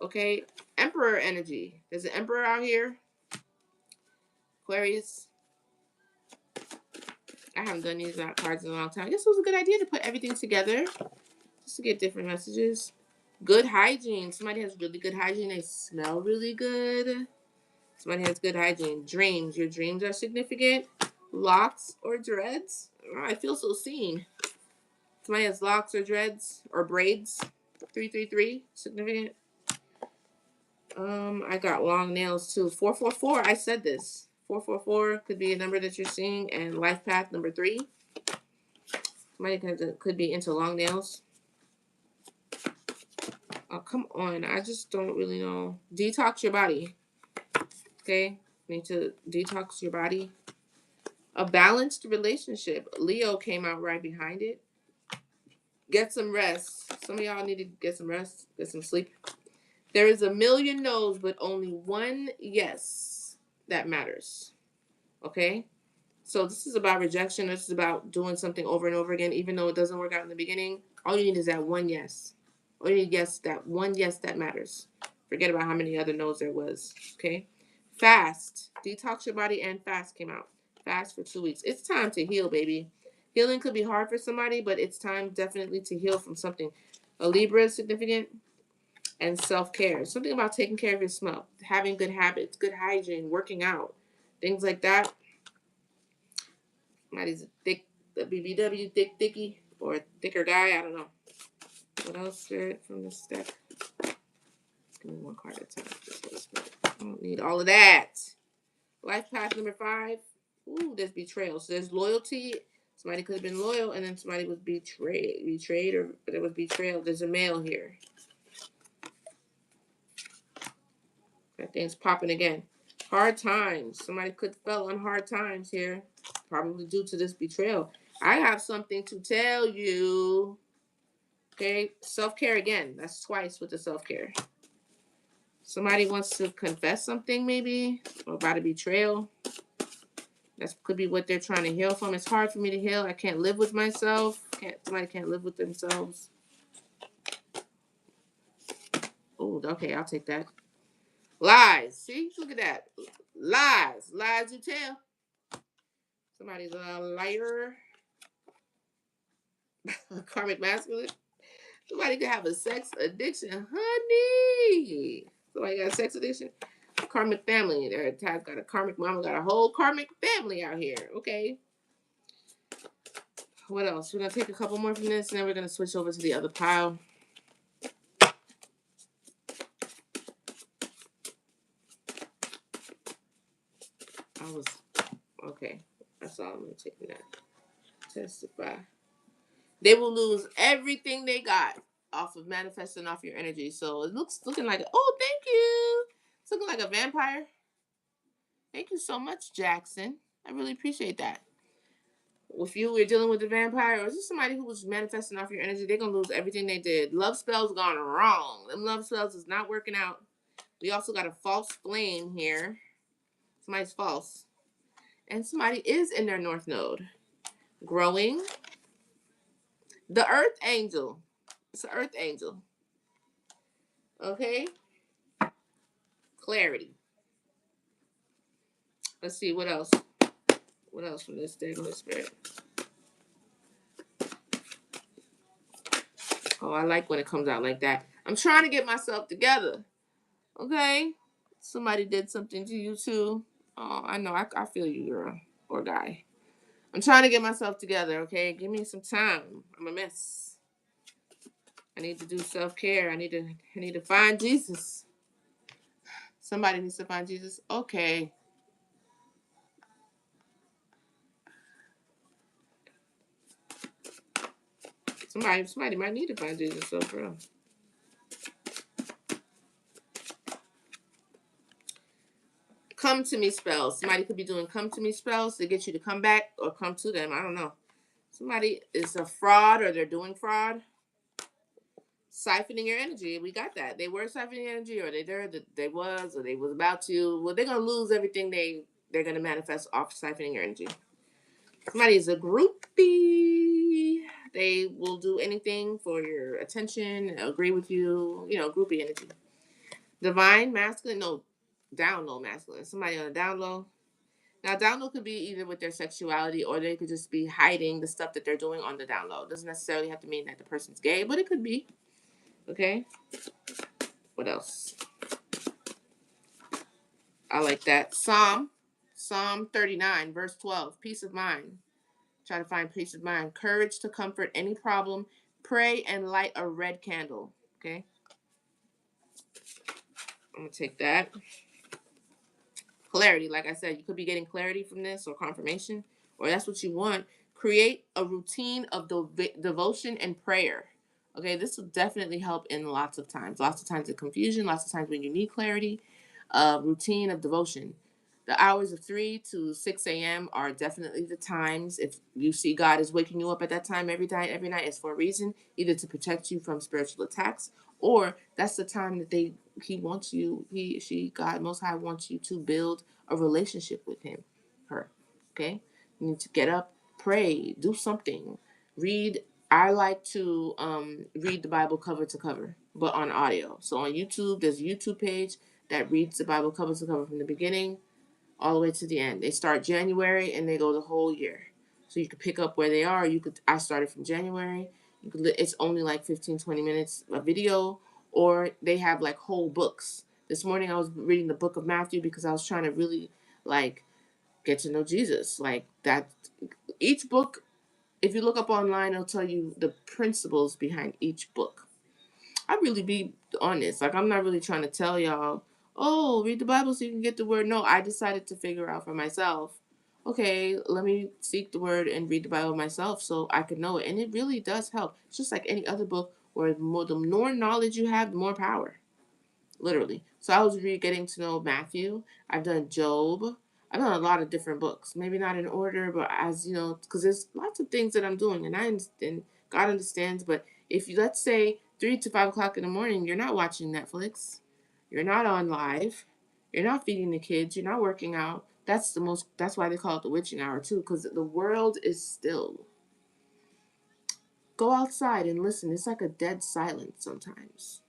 S2: Okay? Emperor energy. There's an emperor out here. Aquarius. I haven't done these cards in a long time. I guess it was a good idea to put everything together just to get different messages. Good hygiene. Somebody has really good hygiene. They smell really good. Somebody has good hygiene. Dreams. Your dreams are significant. Locks or dreads. Oh, I feel so seen. Somebody has locks or dreads or braids. 333. Significant. I got long nails too. 444. I said this. 444 could be a number that you're seeing, and life path number 3. Somebody could be into long nails. Oh, come on. I just don't really know. Detox your body. Okay? Need to detox your body. A balanced relationship. Leo came out right behind it. Get some rest. Some of y'all need to get some rest. Get some sleep. There is a million no's, but only one yes that matters. Okay? So this is about rejection. This is about doing something over and over again, even though it doesn't work out in the beginning. All you need is that one yes. All you need is that one yes that matters. Forget about how many other no's there was. Okay? Fast. Detox your body and fast came out. Fast for 2 weeks. It's time to heal, baby. Healing could be hard for somebody, but it's time definitely to heal from something. A Libra is significant. And self-care. Something about taking care of your smell. Having good habits, good hygiene, working out. Things like that. Somebody's a thick, a BBW, thicky, or a thicker guy. I don't know. What else, Spirit, from this deck? Give me one card at a time. I don't need all of that. Life path number 5. Ooh, there's betrayal. So there's loyalty. Somebody could have been loyal, and then somebody was betrayed, or there was betrayal. There's a male here. That thing's popping again. Hard times. Somebody could fell on hard times here, probably due to this betrayal. I have something to tell you. Okay, self-care again. That's twice with the self-care. Somebody wants to confess something, maybe, or about a betrayal. That could be what they're trying to heal from. It's hard for me to heal. I can't live with myself. Somebody can't live with themselves. Oh, okay, I'll take that. Lies. See, look at that. Lies. Lies you tell. Somebody's a liar. Karmic masculine. Somebody could have a sex addiction, honey. Somebody got a sex addiction. Karmic family. Their got a karmic mama, got a whole karmic family out here. Okay. What else? We're gonna take a couple more from this, and then we're gonna switch over to the other pile. Okay. That's all I'm gonna take that. Testify. They will lose everything they got off of manifesting off your energy. So it looking like thank you. It's looking like a vampire. Thank you so much, Jackson. I really appreciate that. If you were dealing with a vampire, or is this somebody who was manifesting off your energy, they're gonna lose everything they did. Love spells gone wrong. Them love spells is not working out. We also got a false flame here. Somebody's false. And somebody is in their north node. Growing. The earth angel. It's an earth angel. Okay. Clarity. Let's see, what else? What else from this day, Holy Spirit? Oh, I like when it comes out like that. I'm trying to get myself together. Okay? Somebody did something to you too. Oh, I know. I feel you, girl or guy. I'm trying to get myself together, okay? Give me some time. I'm a mess. I need to do self-care. I need to find Jesus. Somebody needs to find Jesus. Okay. Somebody might need to find Jesus, so for real. Come to me spells. Somebody could be doing come to me spells to get you to come back or come to them. I don't know. Somebody is a fraud or they're doing fraud. Siphoning your energy. We got that. They were siphoning energy, or they was about to. Well, they're gonna lose everything they're gonna manifest off siphoning your energy. Somebody is a groupie. They will do anything for your attention, agree with you. You know, groupie energy. Divine masculine, no, down low masculine. Somebody on a down low. Now, down low could be either with their sexuality, or they could just be hiding the stuff that they're doing on the down low. It doesn't necessarily have to mean that the person's gay, but it could be. Okay. What else? I like that. Psalm 39, verse 12. Peace of mind. Try to find peace of mind. Courage to comfort any problem. Pray and light a red candle. Okay. I'm going to take that. Clarity. Like I said, you could be getting clarity from this or confirmation, or that's what you want. Create a routine of devotion and prayer. Okay. This will definitely help in lots of times. Lots of times of confusion. Lots of times when you need clarity. Routine of devotion. The hours of 3 to 6 a.m. are definitely the times. If you see God is waking you up at that time every night, it's for a reason, either to protect you from spiritual attacks, or that's the time that He wants you, God, Most High wants you to build a relationship with Him, her. Okay, you need to get up, pray, do something, read. I like to read the Bible cover to cover, but on audio. So on YouTube, there's a YouTube page that reads the Bible cover to cover from the beginning all the way to the end. They start January and they go the whole year. So you could pick up where they are. I started from January. It's only like 15, 20 minutes a video, or they have like whole books. This morning I was reading the book of Matthew because I was trying to really like get to know Jesus. Like that, each book, if you look up online, it'll tell you the principles behind each book. I really be honest. Like, I'm not really trying to tell y'all, oh, read the Bible so you can get the word. No, I decided to figure out for myself. Okay, let me seek the word and read the Bible myself so I could know it. And it really does help. It's just like any other book where the more knowledge you have, the more power. Literally. So I was really getting to know Matthew. I've done Job. I've done a lot of different books. Maybe not in order, but as you know, because there's lots of things that I'm doing, and I understand. God understands. But if you, let's say, 3 to 5 o'clock in the morning, you're not watching Netflix, you're not on live, you're not feeding the kids, you're not working out. That's the most. That's why they call it the witching hour too, because the world is still. Go outside and listen. It's like a dead silence sometimes.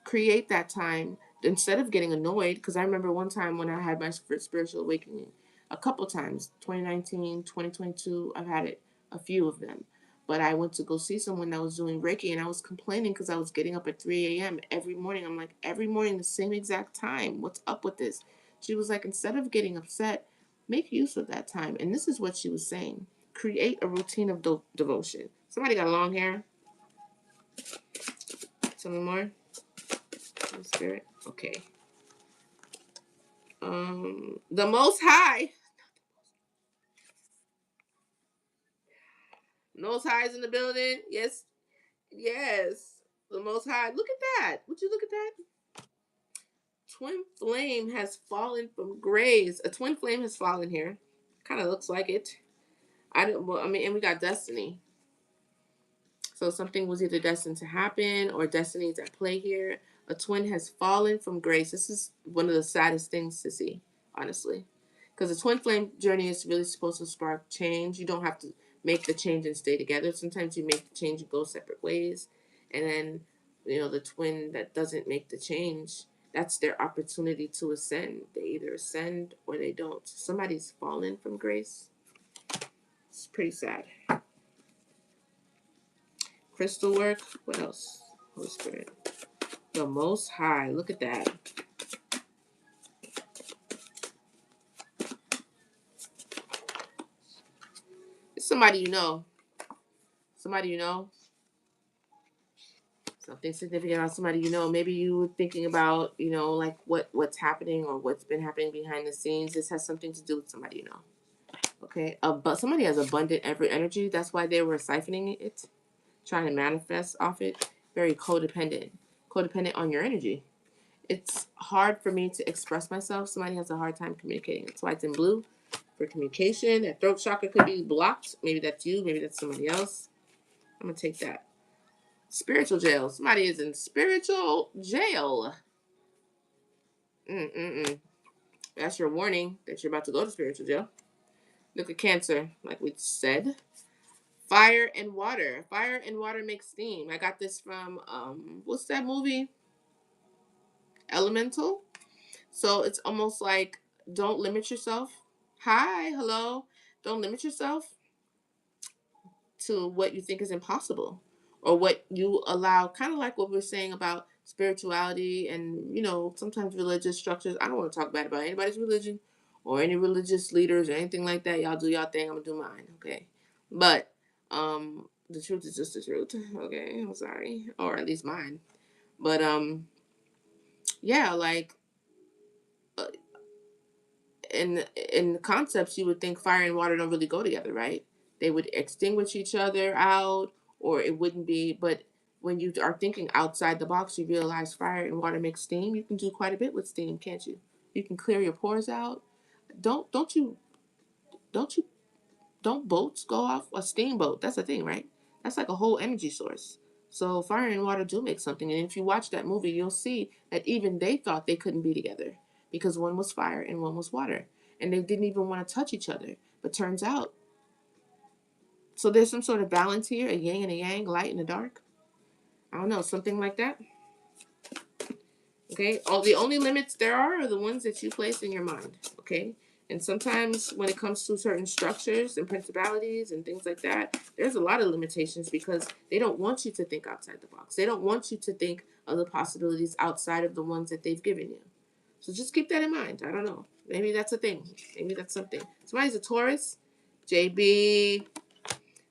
S2: Create that time instead of getting annoyed, because I remember one time when I had my first spiritual awakening, a couple times, 2019, 2022, I've had it, a few of them. But I went to go see someone that was doing Reiki, and I was complaining because I was getting up at 3 a.m. every morning. I'm like, every morning the same exact time, what's up with this? She was like, instead of getting upset, make use of that time. And this is what she was saying: create a routine of devotion. Somebody got long hair? Tell me more. Holy Spirit. Okay. The Most High. Most High is in the building. Yes, yes. The Most High. Look at that. Would you look at that? Twin flame has fallen from grace. A twin flame has fallen here. Kind of looks like it. I don't. Well, I mean, and we got destiny. So something was either destined to happen or destiny is at play here. A twin has fallen from grace. This is one of the saddest things to see, honestly. Because the twin flame journey is really supposed to spark change. You don't have to make the change and stay together. Sometimes you make the change and go separate ways. And then, the twin that doesn't make the change, that's their opportunity to ascend. They either ascend or they don't. Somebody's fallen from grace. It's pretty sad. Crystal work. What else? Holy Spirit. The Most High. Look at that. It's somebody you know. Somebody you know. Something significant about somebody you know. Maybe you were thinking about, like what's happening or what's been happening behind the scenes. This has something to do with somebody you know. Okay. But somebody has abundant every energy. That's why they were siphoning it, trying to manifest off it. Very codependent. Codependent on your energy. It's hard for me to express myself. Somebody has a hard time communicating. That's why it's in blue for communication. That throat chakra could be blocked. Maybe that's you. Maybe that's somebody else. I'm going to take that. Spiritual jail. Somebody is in spiritual jail. Mm-mm-mm. That's your warning that you're about to go to spiritual jail. Look at Cancer, like we said. Fire and water. Fire and water make steam. I got this from, what's that movie? Elemental. So it's almost like, don't limit yourself. Hi, hello. Don't limit yourself to what you think is impossible or what you allow, kind of like what we're saying about spirituality and, sometimes religious structures. I don't want to talk bad about anybody's religion or any religious leaders or anything like that. Y'all do y'all thing. I'm going to do mine. Okay. But the truth is just the truth. Okay. I'm sorry. Or at least mine. But yeah, like in concepts, you would think fire and water don't really go together, right? They would extinguish each other out, or it wouldn't be. But when you are thinking outside the box, you realize fire and water make steam. You can do quite a bit with steam, can't you? You can clear your pores out. Don't you don't you don't boats go off a steamboat? That's a thing, right? That's like a whole energy source. So fire and water do make something. And if you watch that movie, you'll see that even they thought they couldn't be together because one was fire and one was water. And they didn't even want to touch each other. But turns out, so there's some sort of balance here, a yin and a yang, light and a dark. I don't know, something like that. Okay, all the only limits there are the ones that you place in your mind. Okay, and sometimes when it comes to certain structures and principalities and things like that, there's a lot of limitations because they don't want you to think outside the box. They don't want you to think of the possibilities outside of the ones that they've given you. So just keep that in mind. I don't know. Maybe that's a thing. Maybe that's something. Somebody's a Taurus. JB.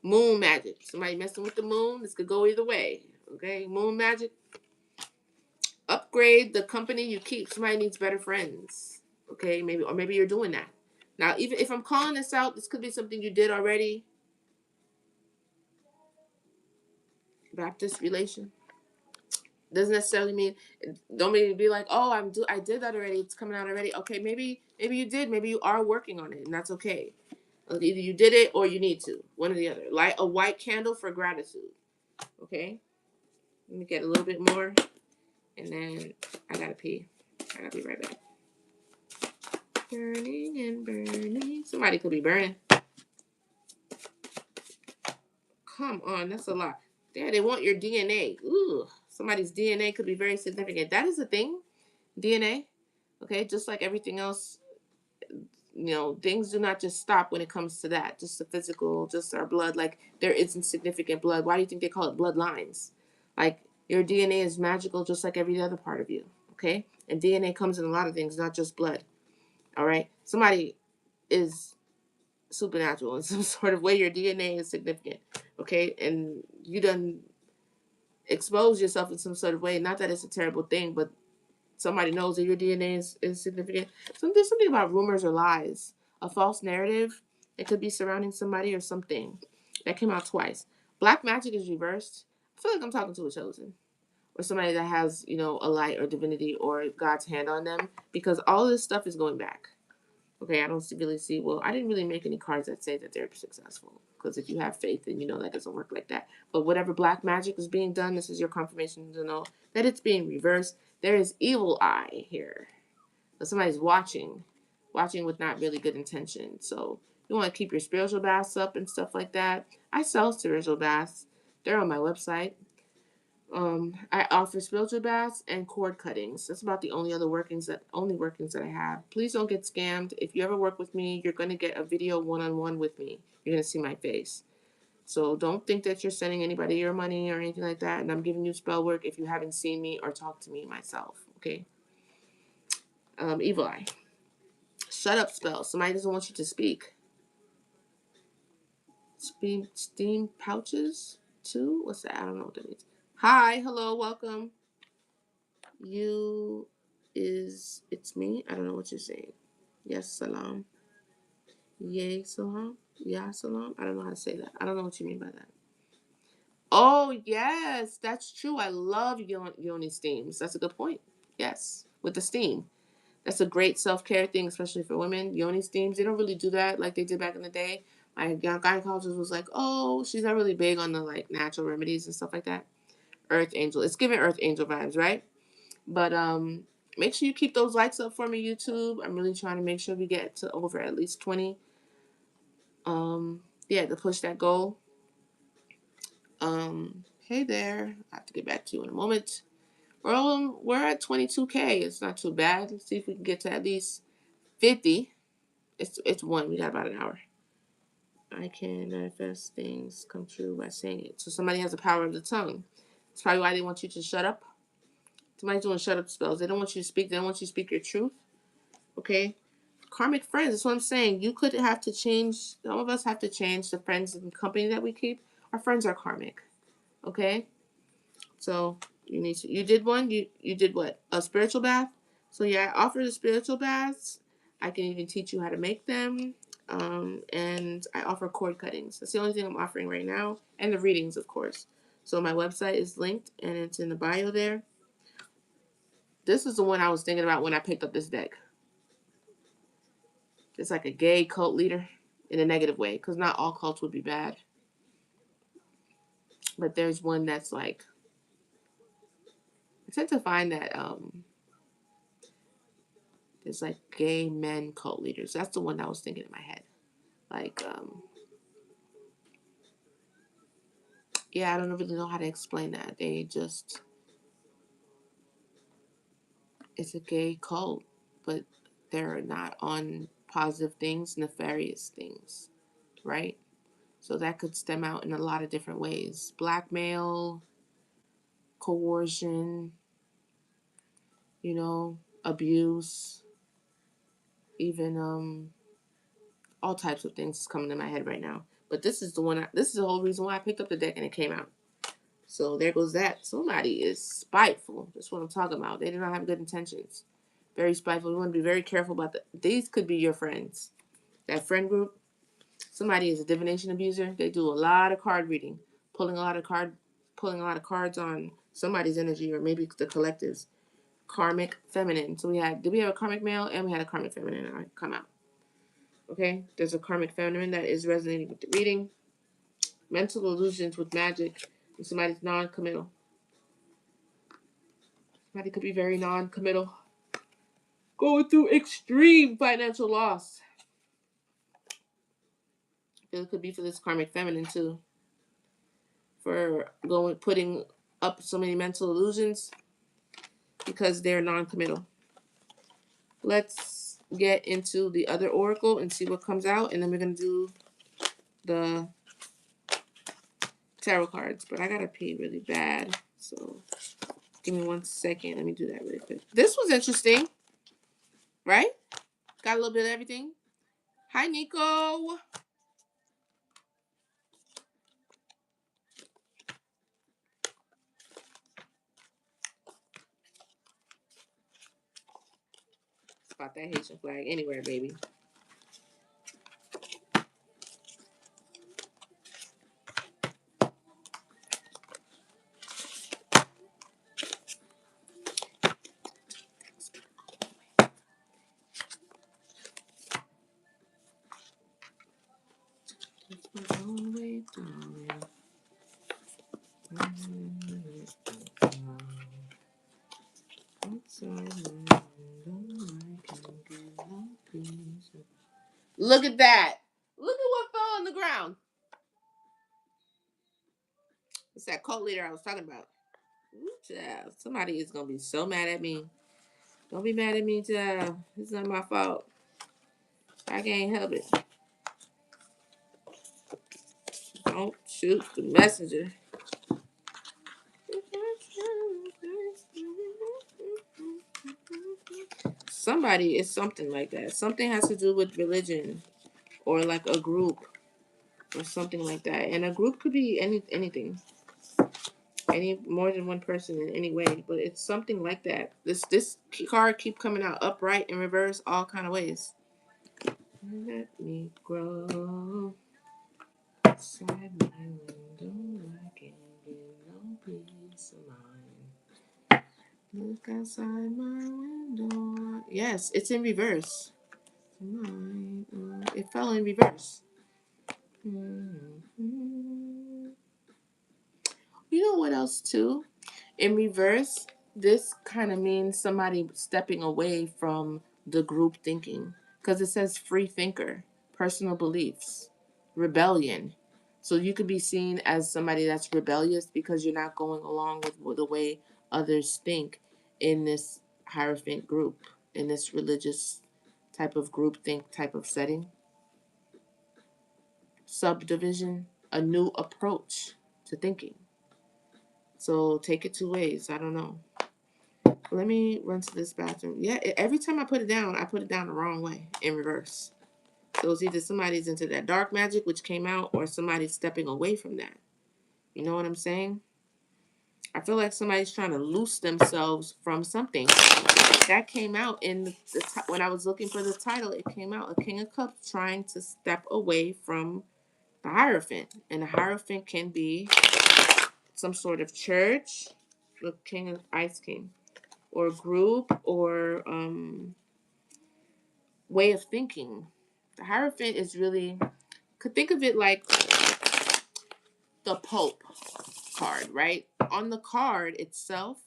S2: Moon magic. Somebody messing with the moon. This could go either way. Okay. Moon magic. Upgrade the company you keep. Somebody needs better friends. Okay, maybe you're doing that. Now, even if I'm calling this out, this could be something you did already. Baptist relation doesn't necessarily mean, don't be like, oh, I did that already. It's coming out already. Okay, maybe you did. Maybe you are working on it, and that's okay. Either you did it or you need to. One or the other. Light a white candle for gratitude. Okay. Let me get a little bit more, and then I gotta pee. I gotta be right back. Burning and burning. Somebody could be burning. Come on, that's a lot. Yeah, they want your DNA. Ooh, somebody's DNA could be very significant. That is a thing. DNA. Okay, just like everything else, things do not just stop when it comes to that. Just the physical, just our blood. Like there isn't significant blood. Why do you think they call it bloodlines? Like your DNA is magical, just like every other part of you. Okay, and DNA comes in a lot of things, not just blood. All right, somebody is supernatural in some sort of way. Your DNA is significant. Okay, and you done expose yourself in some sort of way. Not that it's a terrible thing, but somebody knows that your DNA is significant. So there's something about rumors or lies, a false narrative. It could be surrounding somebody or something. That came out twice. Black magic is reversed. I feel like I'm talking to a chosen or somebody that has, a light or divinity or God's hand on them, because all this stuff is going back. Okay, I don't really see. Well, I didn't really make any cards that say that they're successful, because if you have faith, then you know that doesn't work like that. But whatever black magic is being done, this is your confirmation to know that it's being reversed. There is evil eye here. So somebody's watching with not really good intention. So you want to keep your spiritual baths up and stuff like that. I sell spiritual baths. They're on my website. I offer spiritual baths and cord cuttings. That's about the only workings that I have. Please don't get scammed. If you ever work with me, you're gonna get a video one-on-one with me. You're gonna see my face. So don't think that you're sending anybody your money or anything like that, and I'm giving you spell work if you haven't seen me or talked to me myself. Okay. Evil eye. Shut up spell. Somebody doesn't want you to speak. Steam pouches too? What's that? I don't know what that means. Hi, hello, welcome. It's me. I don't know what you're saying. Yes, salam. Yay, salam. Yeah, salam. I don't know how to say that. I don't know what you mean by that. Oh, yes, that's true. I love yoni steams. That's a good point. Yes, with the steam. That's a great self-care thing, especially for women. Yoni steams, they don't really do that like they did back in the day. My gynecologist was like, oh, she's not really big on the natural remedies and stuff like that. Earth angel. It's giving earth angel vibes, right? But make sure you keep those likes up for me, YouTube. I'm really trying to make sure we get to over at least 20. Yeah, to push that goal. Hey there. I have to get back to you in a moment. We're at 22K. It's not too bad. Let's see if we can get to at least 50. It's one. We got about an hour. I can manifest things come true by saying it. So somebody has the power of the tongue. That's probably why they want you to shut up. Somebody's doing shut up spells. They don't want you to speak. They don't want you to speak your truth. Okay? Karmic friends. That's what I'm saying. You could have to change. Some of us have to change the friends and company that we keep. Our friends are karmic. Okay? So you did one. You did what? A spiritual bath. So yeah, I offer the spiritual baths. I can even teach you how to make them. And I offer cord cuttings. That's the only thing I'm offering right now, and the readings, of course. So my website is linked, and it's in the bio there. This is the one I was thinking about when I picked up this deck. It's like a gay cult leader in a negative way, because not all cults would be bad. But there's one that's like, I tend to find that there's like gay men cult leaders. That's the one that I was thinking in my head. Like, yeah, I don't really know how to explain that. It's a gay cult, but they're not on positive things, nefarious things, right? So that could stem out in a lot of different ways. Blackmail, coercion, abuse, even all types of things is coming in my head right now. But this is the one. This is the whole reason why I picked up the deck and it came out. So there goes that. Somebody is spiteful. That's what I'm talking about. They do not have good intentions. Very spiteful. You want to be very careful about that. These could be your friends. That friend group. Somebody is a divination abuser. They do a lot of card reading, pulling a lot of cards on somebody's energy, or maybe the collective's karmic feminine. So did we have a karmic male and we had a karmic feminine come out? Okay, there's a karmic feminine that is resonating with the reading. Mental illusions with magic. And somebody's non-committal. Somebody could be very non-committal. Going through extreme financial loss. It could be for this karmic feminine too. For putting up so many mental illusions because they're non-committal. Let's get into the other oracle and see what comes out, and then we're gonna do the tarot cards. But I gotta pee really bad, so give me 1 second. Let me do that really quick. This was interesting, right? Got a little bit of everything. Hi, Nico. Spot that Haitian flag anywhere, baby. Look at that. Look at what fell on the ground. It's that cult leader I was talking about. Child, somebody is going to be so mad at me. Don't be mad at me, child. It's not my fault. I can't help it. Don't shoot the messenger. Somebody is something like that. Something has to do with religion or like a group or something like that. And a group could be anything. Any more than one person in any way, but it's something like that. This card keep coming out upright in reverse, all kind of ways. Let me grow outside my window. I can't get no peace of mind. Look outside my window. Yes, it's in reverse. It fell in reverse. You know what else too? In reverse, this kind of means somebody stepping away from the group thinking, because it says free thinker, personal beliefs, rebellion. So you could be seen as somebody that's rebellious because you're not going along with the way others think in this hierophant group, in this religious type of group think type of setting. Subdivision, a new approach to thinking. So take it two ways. I don't know. Let me run to this bathroom. Yeah, every time I put it down the wrong way in reverse. So it's either somebody's into that dark magic, which came out, or somebody's stepping away from that. You know what I'm saying? I feel like somebody's trying to loose themselves from something. That came out in when I was looking for the title. It came out, a King of Cups trying to step away from the Hierophant. And the Hierophant can be some sort of church, the King of Ice King, or group, or way of thinking. The Hierophant is really, could think of it like the Pope card, right? On the card itself,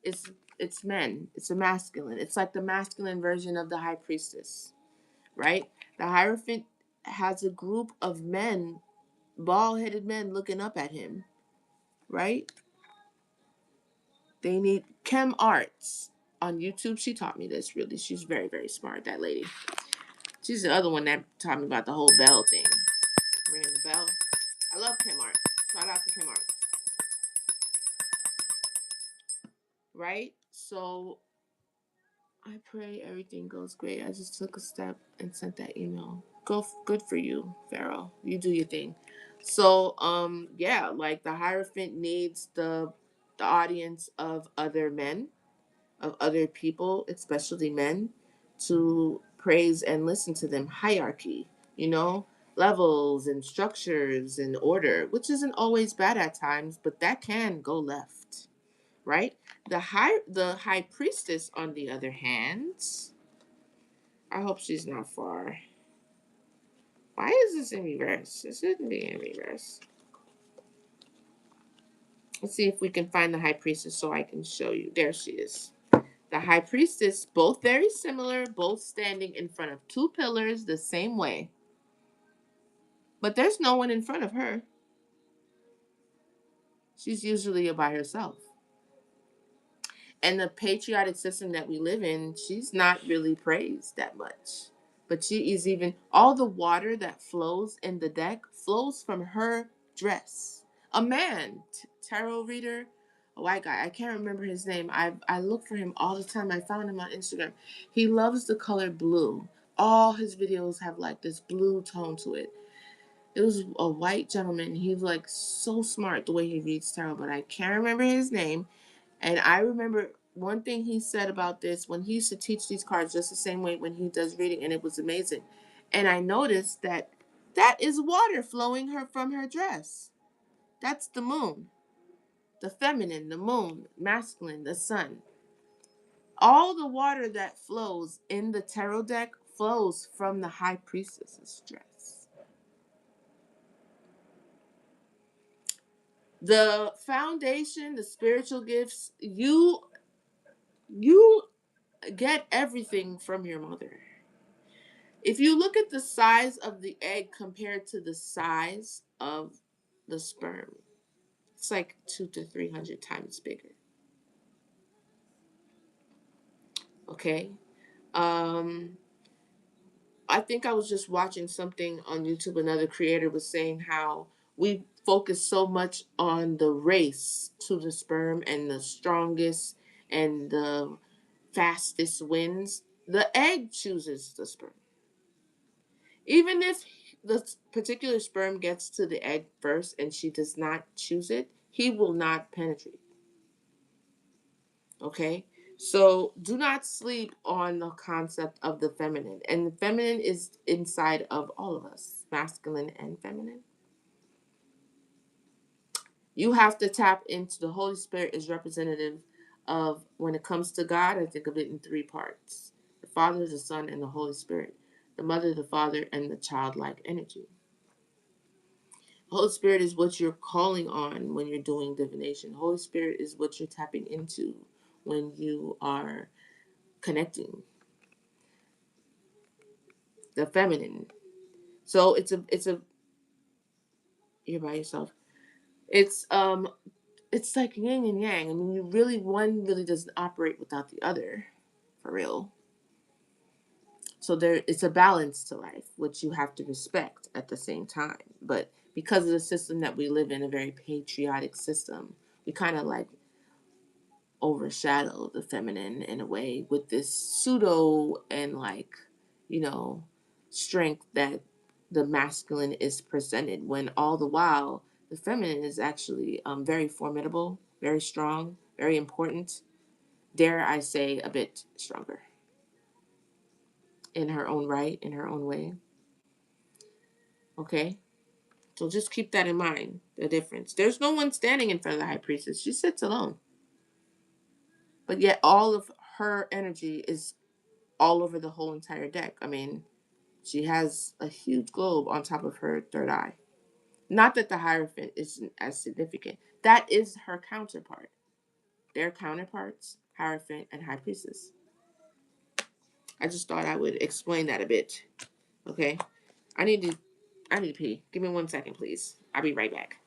S2: it's men. It's a masculine. It's like the masculine version of the High Priestess, right? The Hierophant has a group of men, bald-headed men looking up at him, right? They need Chem Arts on YouTube. She taught me this, really. She's very, very smart, that lady. She's the other one that taught me about the whole bell thing. Ringing the bell. I love Chem Arts. Shout out to Chem Arts. Right? So I pray everything goes great. I just took a step and sent that email. Good for you, Pharaoh. You do your thing. So yeah, like the hierophant needs the audience of other men, of other people, especially men, to praise and listen to them. Hierarchy, you know, levels and structures and order, which isn't always bad at times, but that can go left, right? The high priestess, on the other hand, I hope she's not far. Why is this in reverse? It shouldn't be in reverse. Let's see if we can find the high priestess so I can show you. There she is. The high priestess, both very similar, both standing in front of two pillars the same way. But there's no one in front of her. She's usually by herself. And the patriotic system that we live in, she's not really praised that much. But she is even, all the water that flows in the deck flows from her dress. A man, tarot reader, a white guy, I can't remember his name. I look for him all the time. I found him on Instagram. He loves the color blue. All his videos have like this blue tone to it. It was a white gentleman. He's like so smart the way he reads tarot, but I can't remember his name. And I remember one thing he said about this when he used to teach these cards just the same way when he does reading, and it was amazing. And I noticed that that is water flowing her from her dress. That's the moon, the feminine, the moon, masculine, the sun. All the water that flows in the tarot deck flows from the high priestess's dress. The foundation, the spiritual gifts, you get everything from your mother. If you look at the size of the egg compared to the size of the sperm, it's like 200 to 300 times bigger. Okay. Um, I think I was just watching something on YouTube. Another creator was saying how we focus so much on the race to the sperm and the strongest and the fastest wins. The egg chooses the sperm. Even if the particular sperm gets to the egg first and she does not choose it, he will not penetrate. Okay? So do not sleep on the concept of the feminine. And the feminine is inside of all of us, masculine and feminine. You have to tap into the Holy Spirit is representative of when it comes to God. I think of it in three parts: the Father, the Son, and the Holy Spirit. The mother, the father, and the childlike energy. Holy Spirit is what you're calling on when you're doing divination. Holy Spirit is what you're tapping into when you are connecting the feminine. So it's a you're by yourself. It's like yin and yang. I mean, you really one really doesn't operate without the other, for real. So there it's a balance to life, which you have to respect at the same time. But because of the system that we live in, a very patriotic system, we kind of like overshadow the feminine in a way with this pseudo and like, you know, strength that the masculine is presented when all the while the feminine is actually very formidable, very strong, very important, dare I say a bit stronger in her own right, in her own way. Okay, so just keep that in mind, the difference. There's no one standing in front of the high priestess. She sits alone, but yet all of her energy is all over the whole entire deck. I mean, she has a huge globe on top of her third eye. Not that the Hierophant isn't as significant. That is her counterpart. Their counterparts, Hierophant and High Priestess. I just thought I would explain that a bit. Okay? I need to I need to pee. Give me 1 second, please. I'll be right back.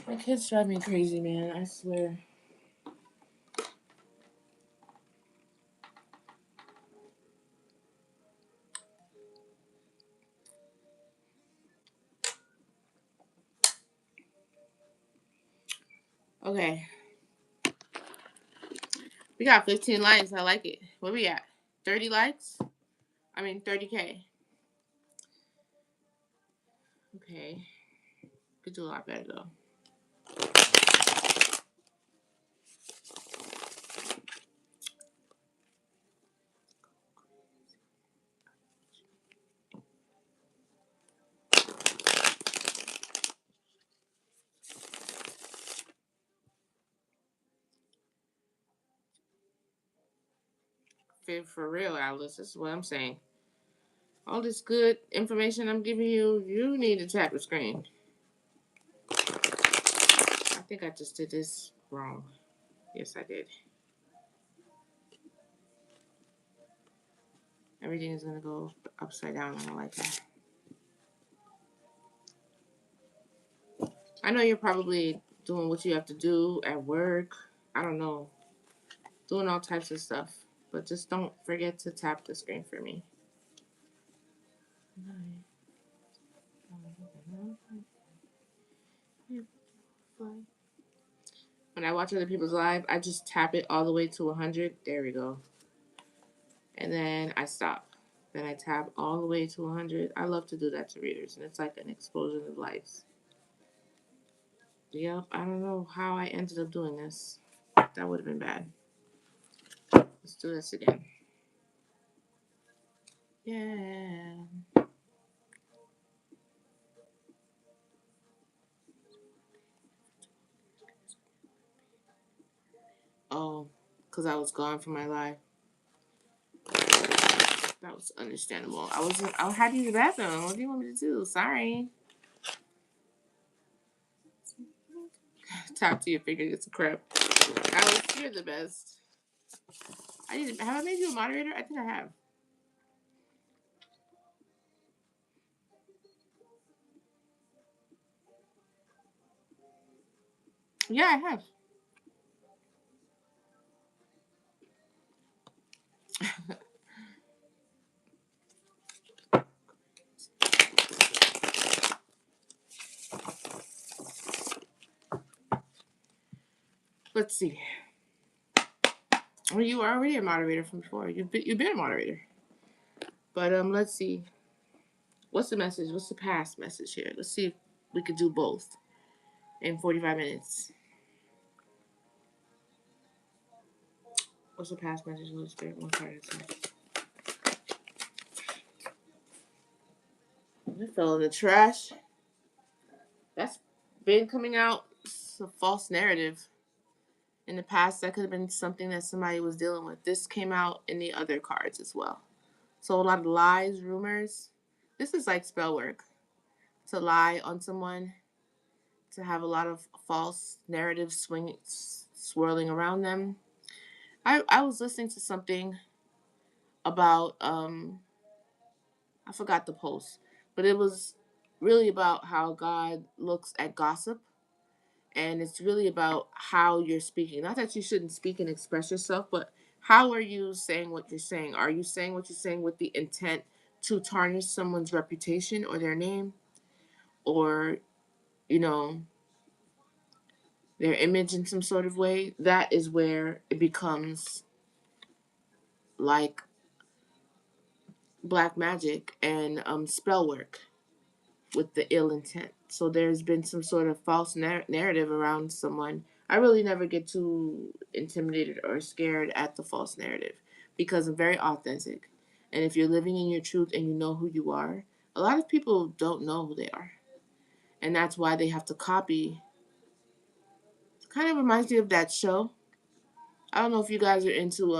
S2: My kids drive me crazy, man. I swear. Okay. We got 15 likes. I like it. Where we at? 30 likes? I mean, 30K. Okay. Could do a lot better, though. For real, Alice. This is what I'm saying. All this good information I'm giving you, you need to tap the screen. I think I just did this wrong. Yes, I did. Everything is gonna go upside down. I don't like that. I know you're probably doing what you have to do at work. I don't know. Doing all types of stuff. But just don't forget to tap the screen for me. When I watch other people's live, I just tap it all the way to 100. There we go. And then I stop. Then I tap all the way to 100. I love to do that to readers, and it's like an explosion of lights. Yep, I don't know how I ended up doing this. That would have been bad. Let's do this again. Yeah. Oh, because I was gone from my life. That was understandable. I had to use the bathroom. What do you want me to do? Sorry. Talk to your finger. It's a crap. You're the best. Have I made you a moderator? I think I have. Yeah, I have. Let's see. Well, you were already a moderator from before. You've been a moderator. But let's see. What's the message? What's the past message here? Let's see if we could do both in 45 minutes. What's the past message? Holy Spirit, one card at a time. It fell in the trash. That's been coming out. It's a false narrative. In the past, that could have been something that somebody was dealing with. This came out in the other cards as well. So a lot of lies, rumors. This is like spell work. To lie on someone, to have a lot of false narratives swirling around them. I was listening to something about I forgot the post, but it was really about how God looks at gossip, and it's really about how you're speaking. Not that you shouldn't speak and express yourself, but how are you saying what you're saying? Are you saying what you're saying with the intent to tarnish someone's reputation or their name, or you know, their image in some sort of way? That is where it becomes like black magic and spell work with the ill intent. So there's been some sort of false narrative around someone. I really never get too intimidated or scared at the false narrative because I'm very authentic. And if you're living in your truth and you know who you are, a lot of people don't know who they are. And that's why they have to copy. It kind of reminds me of that show. I don't know if you guys are into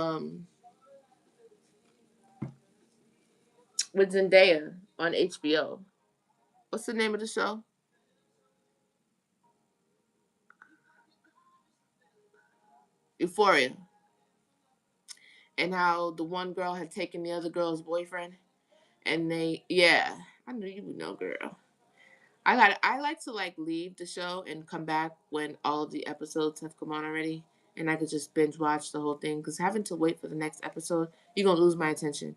S2: with Zendaya on HBO. What's the name of the show? Euphoria. And how the one girl had taken the other girl's boyfriend, and I knew you would know, girl. I like to like leave the show and come back when all of the episodes have come on already, and I could just binge watch the whole thing, because having to wait for the next episode, you're gonna lose my attention.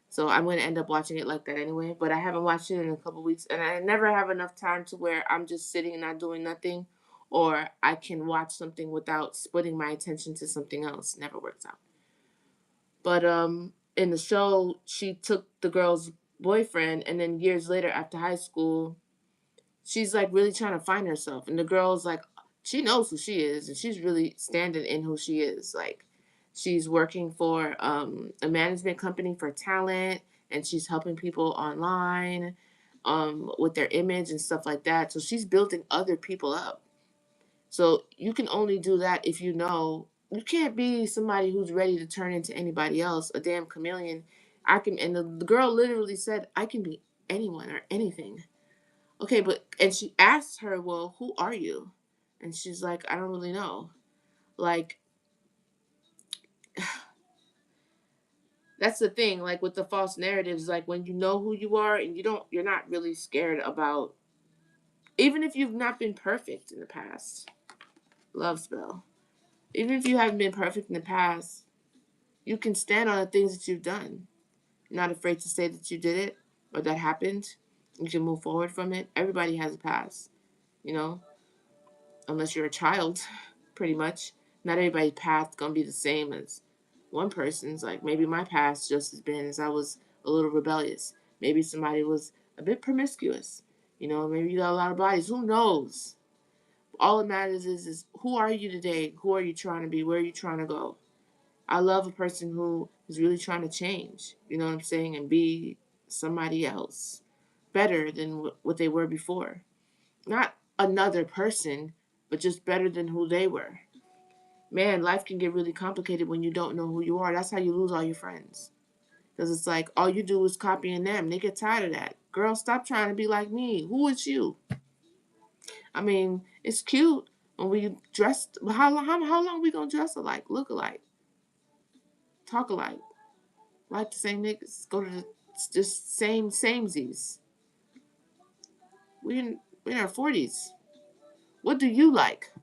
S2: So I'm gonna end up watching it like that anyway. But I haven't watched it in a couple weeks, and I never have enough time to where I'm just sitting and not doing nothing, or I can watch something without splitting my attention to something else. Never works out. But in the show, she took the girl's boyfriend, and then years later, after high school, she's like really trying to find herself, and the girl's like, she knows who she is, and she's really standing in who she is. Like, she's working for a management company for talent, and she's helping people online with their image and stuff like that. So she's building other people up. So you can only do that if you know you can't be somebody who's ready to turn into anybody else, a damn chameleon, I can, and the girl literally said, I can be anyone or anything. Okay, but, and she asked her, well, who are you? And she's like, I don't really know. Like, that's the thing, like with the false narratives, like when you know who you are and you're not really scared about, even if you've not been perfect in the past, love spell. Even if you haven't been perfect in the past, you can stand on the things that you've done. You're not afraid to say that you did it or that happened. You can move forward from it. Everybody has a past, you know, unless you're a child, pretty much. Not everybody's path gonna be the same as one person's. Like maybe my past just has been as I was a little rebellious. Maybe somebody was a bit promiscuous. You know, maybe you got a lot of bodies. Who knows? All that matters is who are you today? Who are you trying to be? Where are you trying to go? I love a person who is really trying to change. You know what I'm saying? And be somebody else better than what they were before. Not another person, but just better than who they were. Man, life can get really complicated when you don't know who you are. That's how you lose all your friends. Because it's like all you do is copying them. They get tired of that. Girl, stop trying to be like me. Who is you? I mean, it's cute when we dress. How long we gonna dress alike, look alike, talk alike, like the same niggas, go to the just same samesies. We in our 40s. What do you like?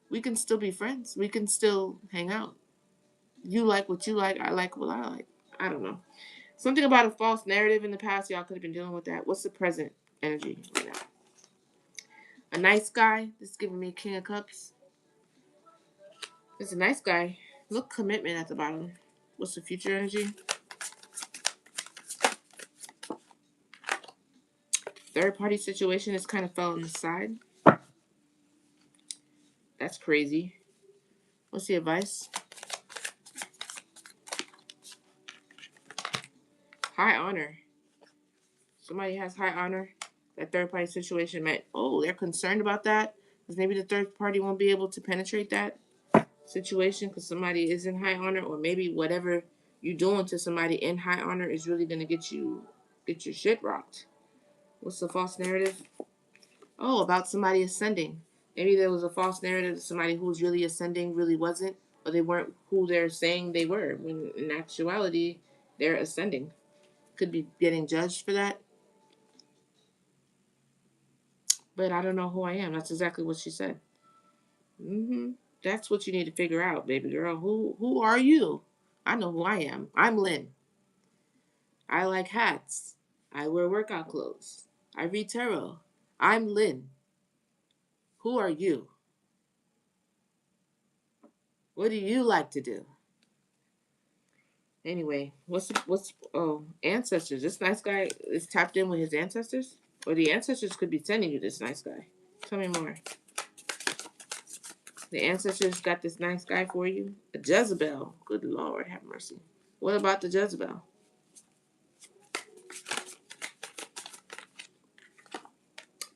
S2: We can still be friends. We can still hang out. You like what you like. I like what I like. I don't know. Something about a false narrative in the past. Y'all could have been dealing with that. What's the present energy right now? A nice guy. This is giving me King of Cups. It's a nice guy. Look, commitment at the bottom. What's the future energy? Third party situation is kind of fell on the side. That's crazy. What's the advice? High honor. Somebody has high honor. That third party situation meant, oh, they're concerned about that because maybe the third party won't be able to penetrate that situation because somebody is in high honor, or maybe whatever you're doing to somebody in high honor is really gonna get your shit rocked. What's the false narrative? Oh, about somebody ascending. Maybe there was a false narrative that somebody who was really ascending really wasn't, or they weren't who they're saying they were, when in actuality they're ascending. Could be getting judged for that. But I don't know who I am. That's exactly what she said. That's what you need to figure out, baby girl. Who are you? I know who I am. I'm Lynn. I like hats. I wear workout clothes. I read tarot. I'm Lynn. Who are you? What do you like to do? Anyway, what's ancestors? This nice guy is tapped in with his ancestors, or the ancestors could be sending you this nice guy. Tell me more. The ancestors got this nice guy for you. A Jezebel. Good Lord, have mercy. What about the Jezebel?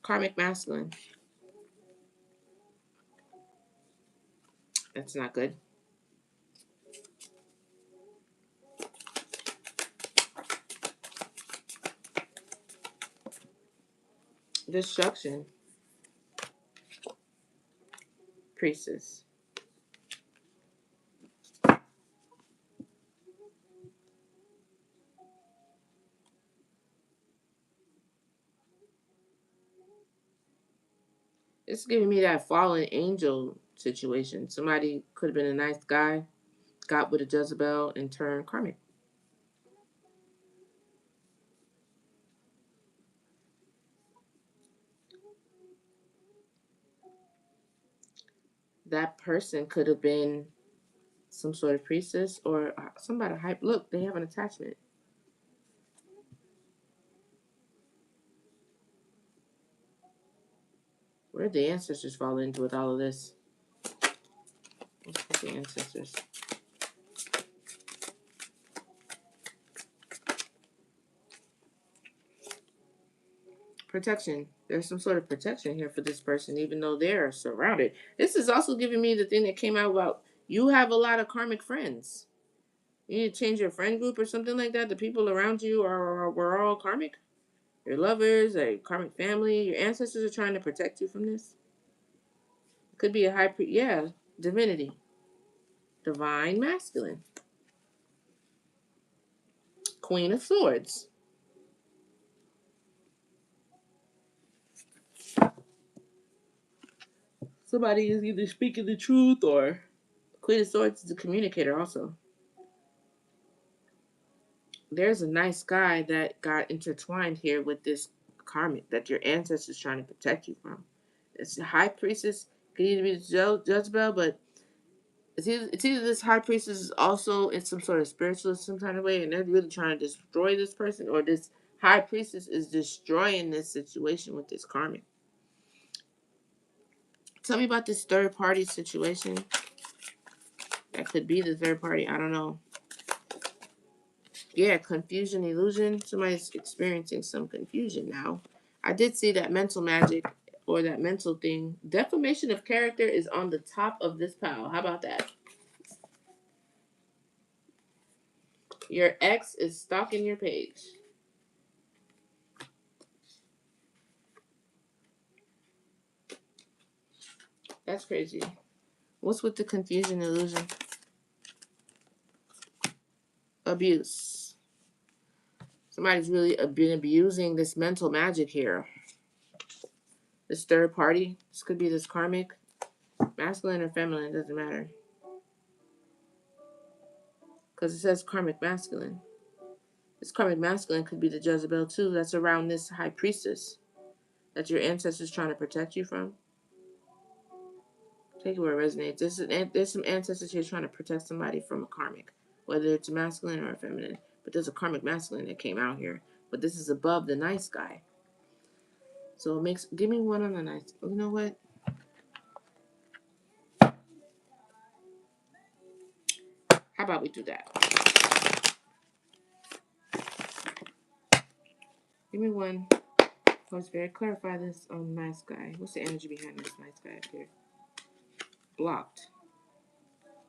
S2: Karmic masculine. That's not good. Destruction. Priestess. It's giving me that fallen angel situation. Somebody could have been a nice guy, got with a Jezebel, and turned karmic. That person could have been some sort of priestess or somebody hype. Look, they have an attachment. Where did the ancestors fall into with all of this? Let's put the ancestors. Protection. There's some sort of protection here for this person, even though they're surrounded. This is also giving me the thing that came out about you have a lot of karmic friends. You need to change your friend group or something like that. The people around you were all karmic. Your lovers, a karmic family, your ancestors are trying to protect you from this. Could be a yeah, divinity, divine masculine, Queen of Swords. Somebody is either speaking the truth or Queen of Swords is a communicator also. There's a nice guy that got intertwined here with this karmic that your ancestors trying to protect you from. It's the high priestess. Could either be Jezebel, but it's either this high priestess is also in some sort of spiritualist some kind of way, and they're really trying to destroy this person, or this high priestess is destroying this situation with this karmic. Tell me about this third party situation. That could be the third party. I don't know. Yeah, confusion, illusion. Somebody's experiencing some confusion now. I did see that mental magic or that mental thing. Defamation of character is on the top of this pile. How about that? Your ex is stalking your page. That's crazy. What's with the confusion, illusion? Abuse. Somebody's really been abusing this mental magic here. This third party. This could be this karmic. Masculine or feminine, doesn't matter. Because it says karmic masculine. This karmic masculine could be the Jezebel too. That's around this high priestess that your ancestors trying to protect you from. Take it where it resonates. There's some ancestors here trying to protect somebody from a karmic, whether it's a masculine or a feminine. But there's a karmic masculine that came out here. But this is above the nice guy. So it makes. Give me one on the nice. You know what? How about we do that? Give me one. Holy Spirit, clarify this on the nice guy. What's the energy behind this nice guy up here? Blocked.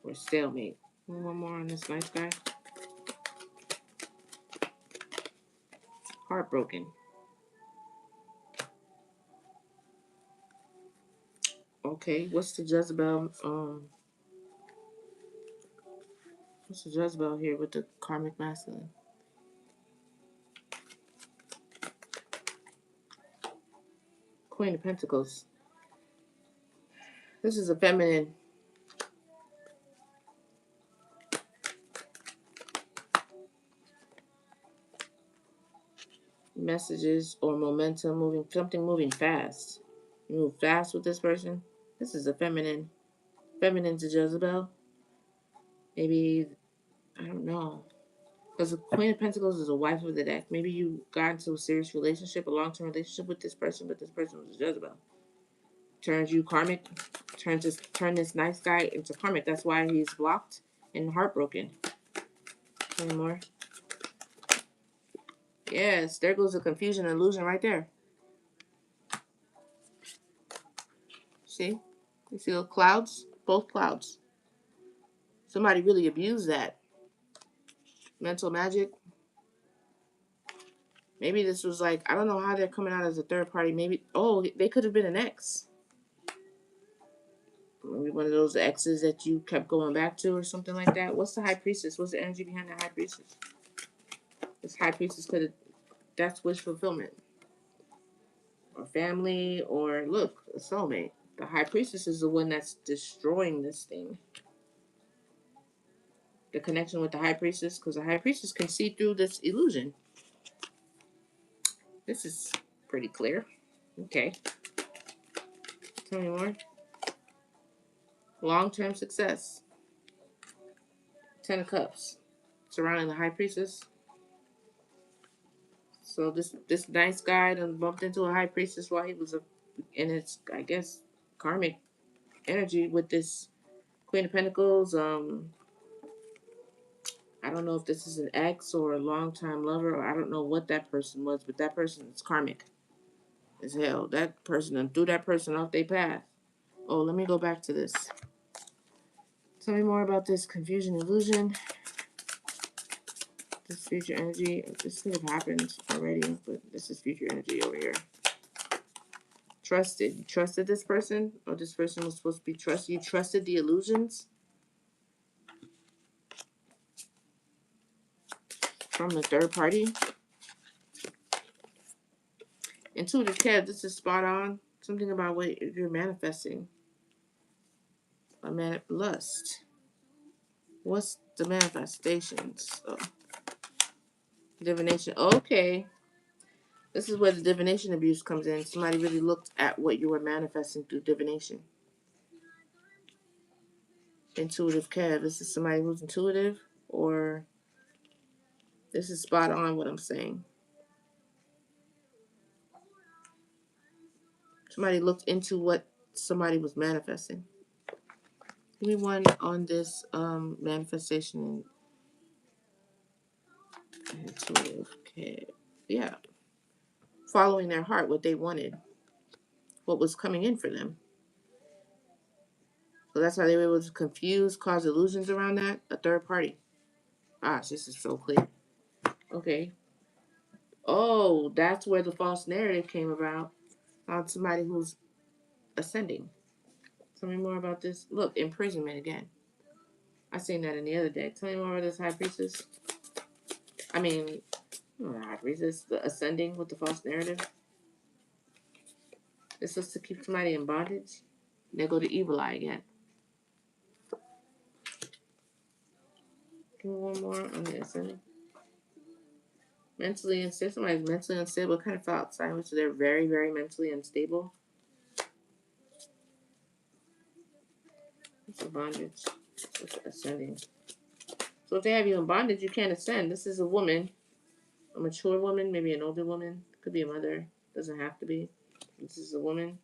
S2: Or stalemate. One more on this nice guy. Heartbroken. Okay, what's the Jezebel? What's the Jezebel here with the karmic masculine? Queen of Pentacles. This is a feminine. Messages or momentum, moving fast. You move fast with this person. This is a feminine. Feminine to Jezebel. Maybe, I don't know. Because the Queen of Pentacles is a wife of the deck. Maybe you got into a serious relationship, a long-term relationship with this person, but this person was a Jezebel. Turns you karmic. Turn this nice guy into karmic. That's why he's blocked and heartbroken. Any more? Yes, there goes the confusion and illusion right there. See? You see those clouds? Both clouds. Somebody really abused that. Mental magic. Maybe this was like, I don't know how they're coming out as a third party. Maybe, they could have been an ex. Maybe one of those exes that you kept going back to or something like that. What's the high priestess? What's the energy behind the high priestess? This high priestess could have, that's wish fulfillment. Or family, or look, a soulmate. The high priestess is the one that's destroying this thing. The connection with the high priestess, because the high priestess can see through this illusion. This is pretty clear. Okay. Tell me more. Long-term success. 10 of Cups. Surrounding the high priestess. So this nice guy done bumped into a high priestess while he was in its, I guess, karmic energy with this Queen of Pentacles. I don't know if this is an ex or a long-time lover, or I don't know what that person was, but that person is karmic as hell. That person done threw that person off their path. Oh, let me go back to this. Tell me more about this confusion illusion. This future energy, this could have happened already, but this is future energy over here. Trusted. You trusted this person, or this person was supposed to be trusted. You trusted the illusions from the third party. Intuitive care, this is spot on. Something about what you're manifesting. Lust. What's the manifestations? Oh. Divination. Okay. This is where the divination abuse comes in. Somebody really looked at what you were manifesting through divination. Intuitive care. This is somebody who's intuitive, or this is spot on what I'm saying. Somebody looked into what somebody was manifesting. Give me one on this manifestation and intuitive care. Yeah. Following their heart, what they wanted, what was coming in for them. So that's how they were able to confuse, cause illusions around that. A third party. Gosh, this is so clear. Okay. Oh, that's where the false narrative came about. On somebody who's ascending. Tell me more about this. Look, imprisonment again. I seen that in the other day. Tell me more about this high priestess. I mean, high priestess, the ascending with the false narrative. This is to keep somebody in bondage. They go to evil eye again. Give me one more on the ascending. Mentally unstable. Somebody's mentally unstable. What kind of thought sign? So they're very, very mentally unstable. It's a bondage. It's ascending. So if they have you in bondage, you can't ascend. This is a woman, a mature woman, maybe an older woman. Could be a mother. Doesn't have to be. This is a woman.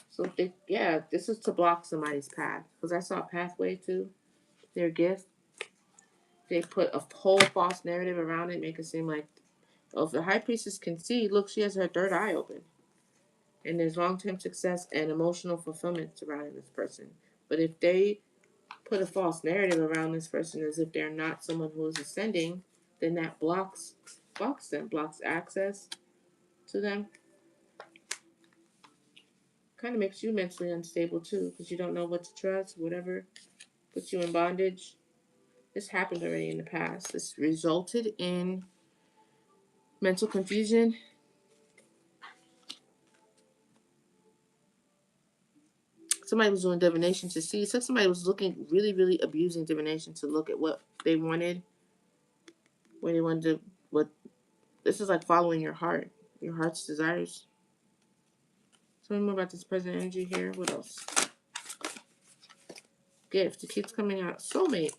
S2: So if they, yeah, this is to block somebody's path. Because I saw a pathway to their gift. They put a whole false narrative around it, make it seem like, oh, if the high priestess can see, look, she has her third eye open. And there's long-term success and emotional fulfillment surrounding this person. But if they put a false narrative around this person as if they're not someone who is ascending, then that blocks them, blocks access to them. Kind of makes you mentally unstable too, because you don't know what to trust, whatever puts you in bondage. This happened already in the past. This resulted in mental confusion. Somebody was doing divination to see. So somebody was looking, really, really abusing divination to look at what they wanted, where they wanted to, what, this is like following your heart's desires. Tell me more about this present energy here. What else? Gift. It keeps coming out. Soulmate.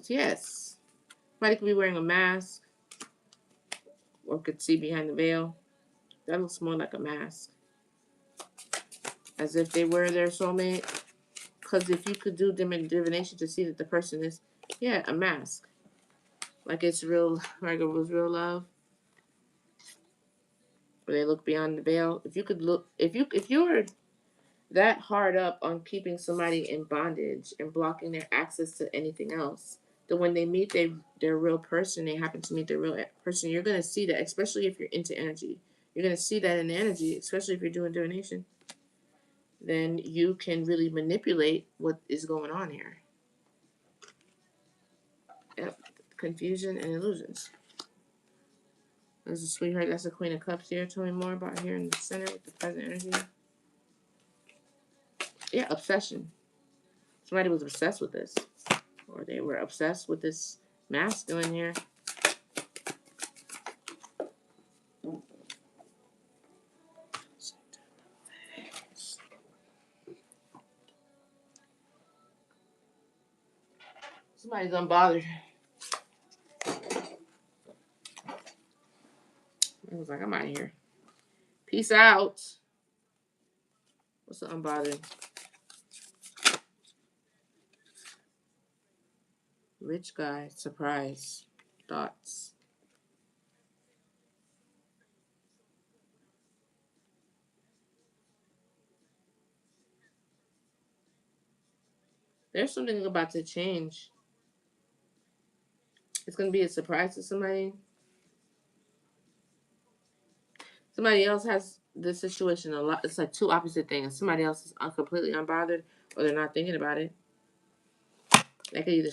S2: Yes. Somebody could be wearing a mask or could see behind the veil. That looks more like a mask. As if they were their soulmate. Because if you could do divination to see that the person is, yeah, a mask. Like it's real, like it was real love. Where they look beyond the veil. If you could look, if you're that hard up on keeping somebody in bondage and blocking their access to anything else, then when they meet their real person, they happen to meet their real person, you're going to see that, especially if you're into energy. You're going to see that in the energy, especially if you're doing divination. Then you can really manipulate what is going on here. Yep. Confusion and illusions. There's a sweetheart. That's the Queen of Cups here. Tell me more about here in the center with the present energy. Yeah, obsession. Somebody was obsessed with this. Or they were obsessed with this masculine here. Somebody's unbothered. I was like, I'm out of here. Peace out. What's the unbothered? Rich guy. Surprise. Thoughts. There's something about to change. It's going to be a surprise to somebody. Somebody else has this situation a lot. It's like two opposite things. Somebody else is completely unbothered, or they're not thinking about it. That could either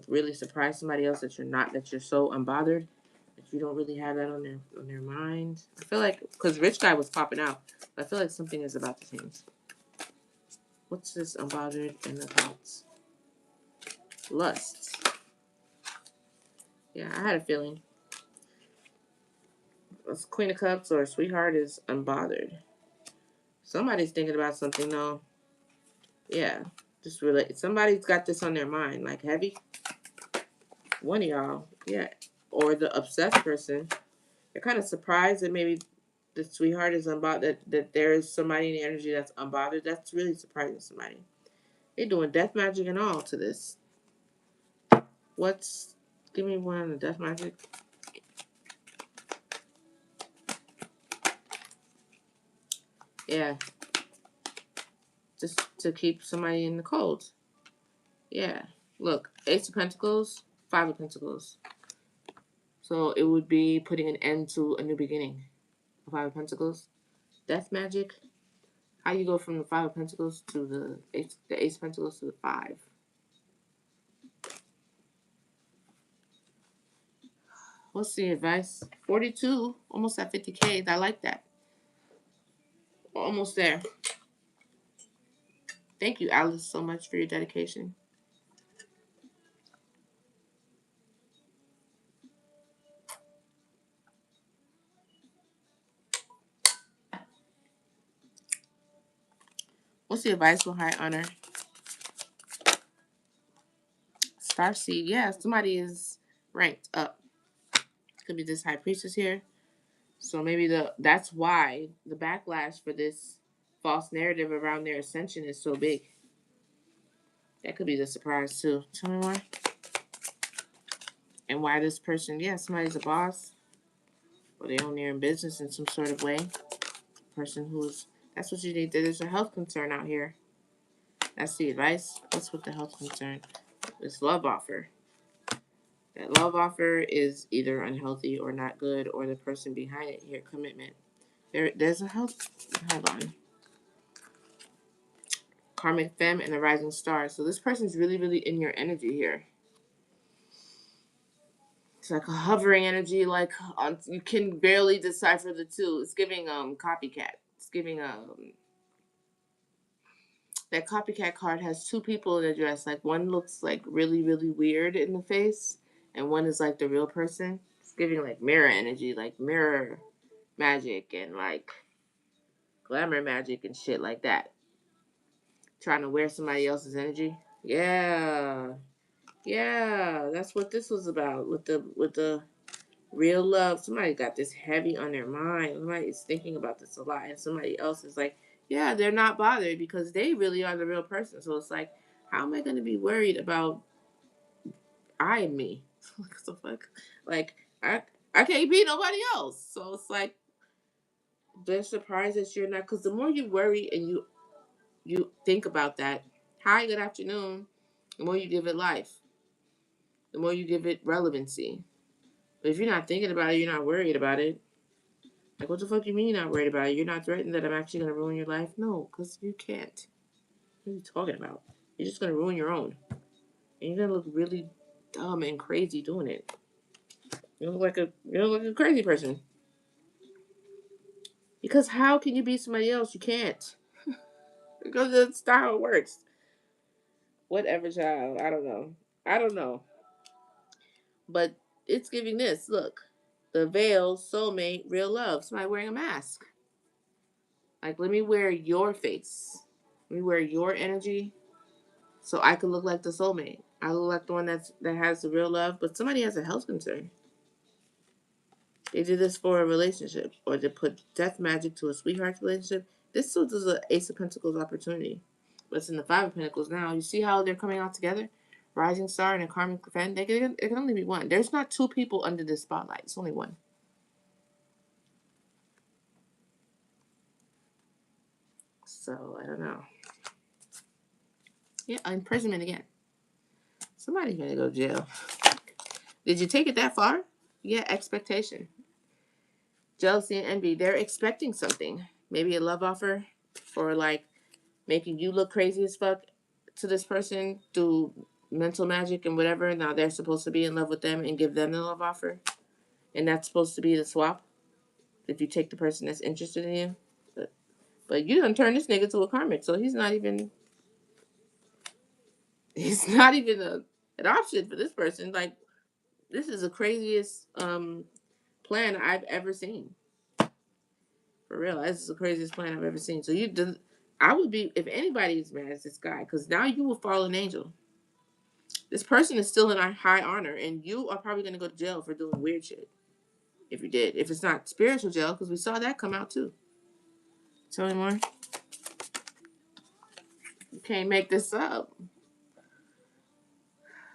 S2: really surprise somebody else that you're not, that you're so unbothered that you don't really have that on their mind. I feel like because rich guy was popping out, I feel like something is about to change. What's this unbothered and the thoughts? Lusts. Yeah, I had a feeling. A Queen of Cups or a sweetheart is unbothered. Somebody's thinking about something though. Yeah, just relate. Somebody's got this on their mind, like heavy. One of y'all, yeah, or the obsessed person. They're kind of surprised that maybe the sweetheart is unbothered. That there is somebody in the energy that's unbothered. That's really surprising somebody. They're doing death magic and all to this. What's? Give me one on the death magic. Yeah, just to keep somebody in the cold. Yeah. Look, Ace of Pentacles, Five of Pentacles. So it would be putting an end to a new beginning. Five of Pentacles. Death magic. How you go from the Five of Pentacles to the Ace of Pentacles to the Five. What's the advice? 42, almost at 50K. I like that. Almost there. Thank you, Alice, so much for your dedication. What's the advice for high honor? Starseed. Yeah, somebody is ranked up. Could be this high priestess here. So maybe that's why the backlash for this false narrative around their ascension is so big. That could be the surprise too. Tell me more. And why this person, yeah, somebody's a boss. Or they own their own business in some sort of way. Person who's, that's what you need. There's a health concern out here. That's the advice. What's with the health concern? This love offer. That love offer is either unhealthy or not good, or the person behind it here, commitment. There's a health. Hold on. Karmic Femme and the Rising Star. So this person's really, really in your energy here. It's like a hovering energy, like you can barely decipher the two. It's giving copycat. It's giving that copycat card has two people in a dress. Like one looks like really, really weird in the face, and one is like the real person. It's giving like mirror energy, like mirror magic and like glamour magic and shit like that. Trying to wear somebody else's energy. Yeah. Yeah, that's what this was about with the real love. Somebody got this heavy on their mind. Somebody is thinking about this a lot, and somebody else is like, yeah, they're not bothered because they really are the real person. So it's like, how am I going to be worried about I and me? What the fuck? Like I can't be nobody else. So it's like they're surprised that you're not. Because the more you worry and you think about that, hi, good afternoon. The more you give it life, the more you give it relevancy. But if you're not thinking about it, you're not worried about it. Like, what the fuck you mean you're not worried about it? You're not threatened that I'm actually going to ruin your life? No, because you can't. What are you talking about? You're just going to ruin your own. And you're going to look really dumb and crazy doing it. You look like a crazy person. Because how can you be somebody else? You can't. Because that's not how it works. Whatever, child. I don't know. I don't know. But it's giving this. Look. The veil, soulmate, real love. Somebody wearing a mask. Like, let me wear your face. Let me wear your energy so I could look like the soulmate. I look like the one that has the real love, but somebody has a health concern. They did this for a relationship, or to put death magic to a sweetheart relationship. This is an Ace of Pentacles opportunity. But it's in the Five of Pentacles now. You see how they're coming out together? Rising Star and a Karmic Friend. It can only be one. There's not two people under this spotlight. It's only one. So, I don't know. Yeah, imprisonment again. Somebody's gonna go to jail. Did you take it that far? Yeah, expectation. Jealousy and envy. They're expecting something. Maybe a love offer, or like making you look crazy as fuck to this person through mental magic and whatever. Now they're supposed to be in love with them and give them the love offer. And that's supposed to be the swap if you take the person that's interested in you. But you done turn this nigga to a karmic, so he's not even an option for this person. Like, this is the craziest plan I've ever seen. For real, this is the craziest plan I've ever seen. So I would be, if anybody's mad, it's this guy, because now you will fall an angel. This person is still in a high honor, and you are probably going to go to jail for doing weird shit. If you did. If it's not spiritual jail, because we saw that come out too. Tell me more. You can't make this up.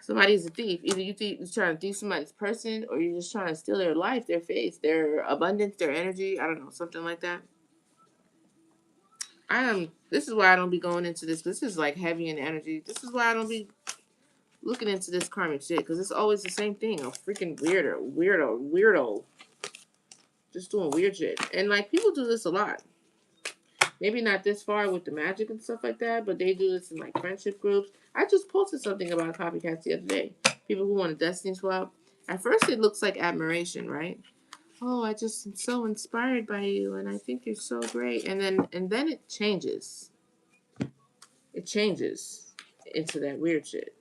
S2: Somebody's a thief. Either you're trying to thief somebody's person, or you're just trying to steal their life, their face, their abundance, their energy. I don't know, something like that. This is why I don't be going into this. This is like heavy in energy. This is why I don't be looking into this karmic shit, because it's always the same thing. A freaking weirdo. Just doing weird shit. And like, people do this a lot. Maybe not this far with the magic and stuff like that, but they do this in like friendship groups. I just posted something about copycats the other day. People who want a destiny swap. At first it looks like admiration, right? Oh, I just am so inspired by you and I think you're so great. And then it changes. It changes into that weird shit.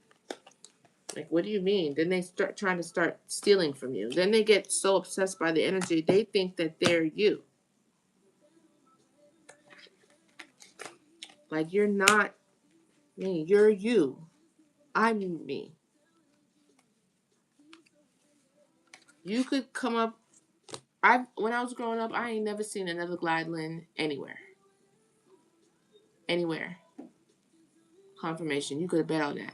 S2: Like, what do you mean? Then they start trying to start stealing from you. Then they get so obsessed by the energy, they think that they're you. Like, you're not me. You're you. I'm me. You could come up. When I was growing up, I ain't never seen another Gladlin anywhere. Anywhere. Confirmation. You could have bet on that.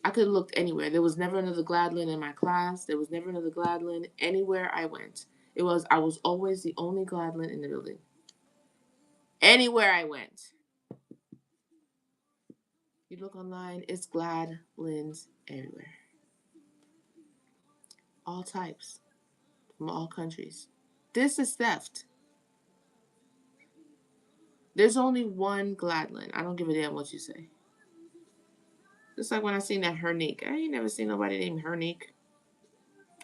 S2: I could have looked anywhere. There was never another Gladlin in my class. There was never another Gladlin anywhere I went. I was always the only Gladlin in the building. Anywhere I went. You look online, it's Gladlins everywhere. All types. From all countries. This is theft. There's only one Gladlin. I don't give a damn what you say. Just like when I seen that Hernique. I ain't never seen nobody named Hernique.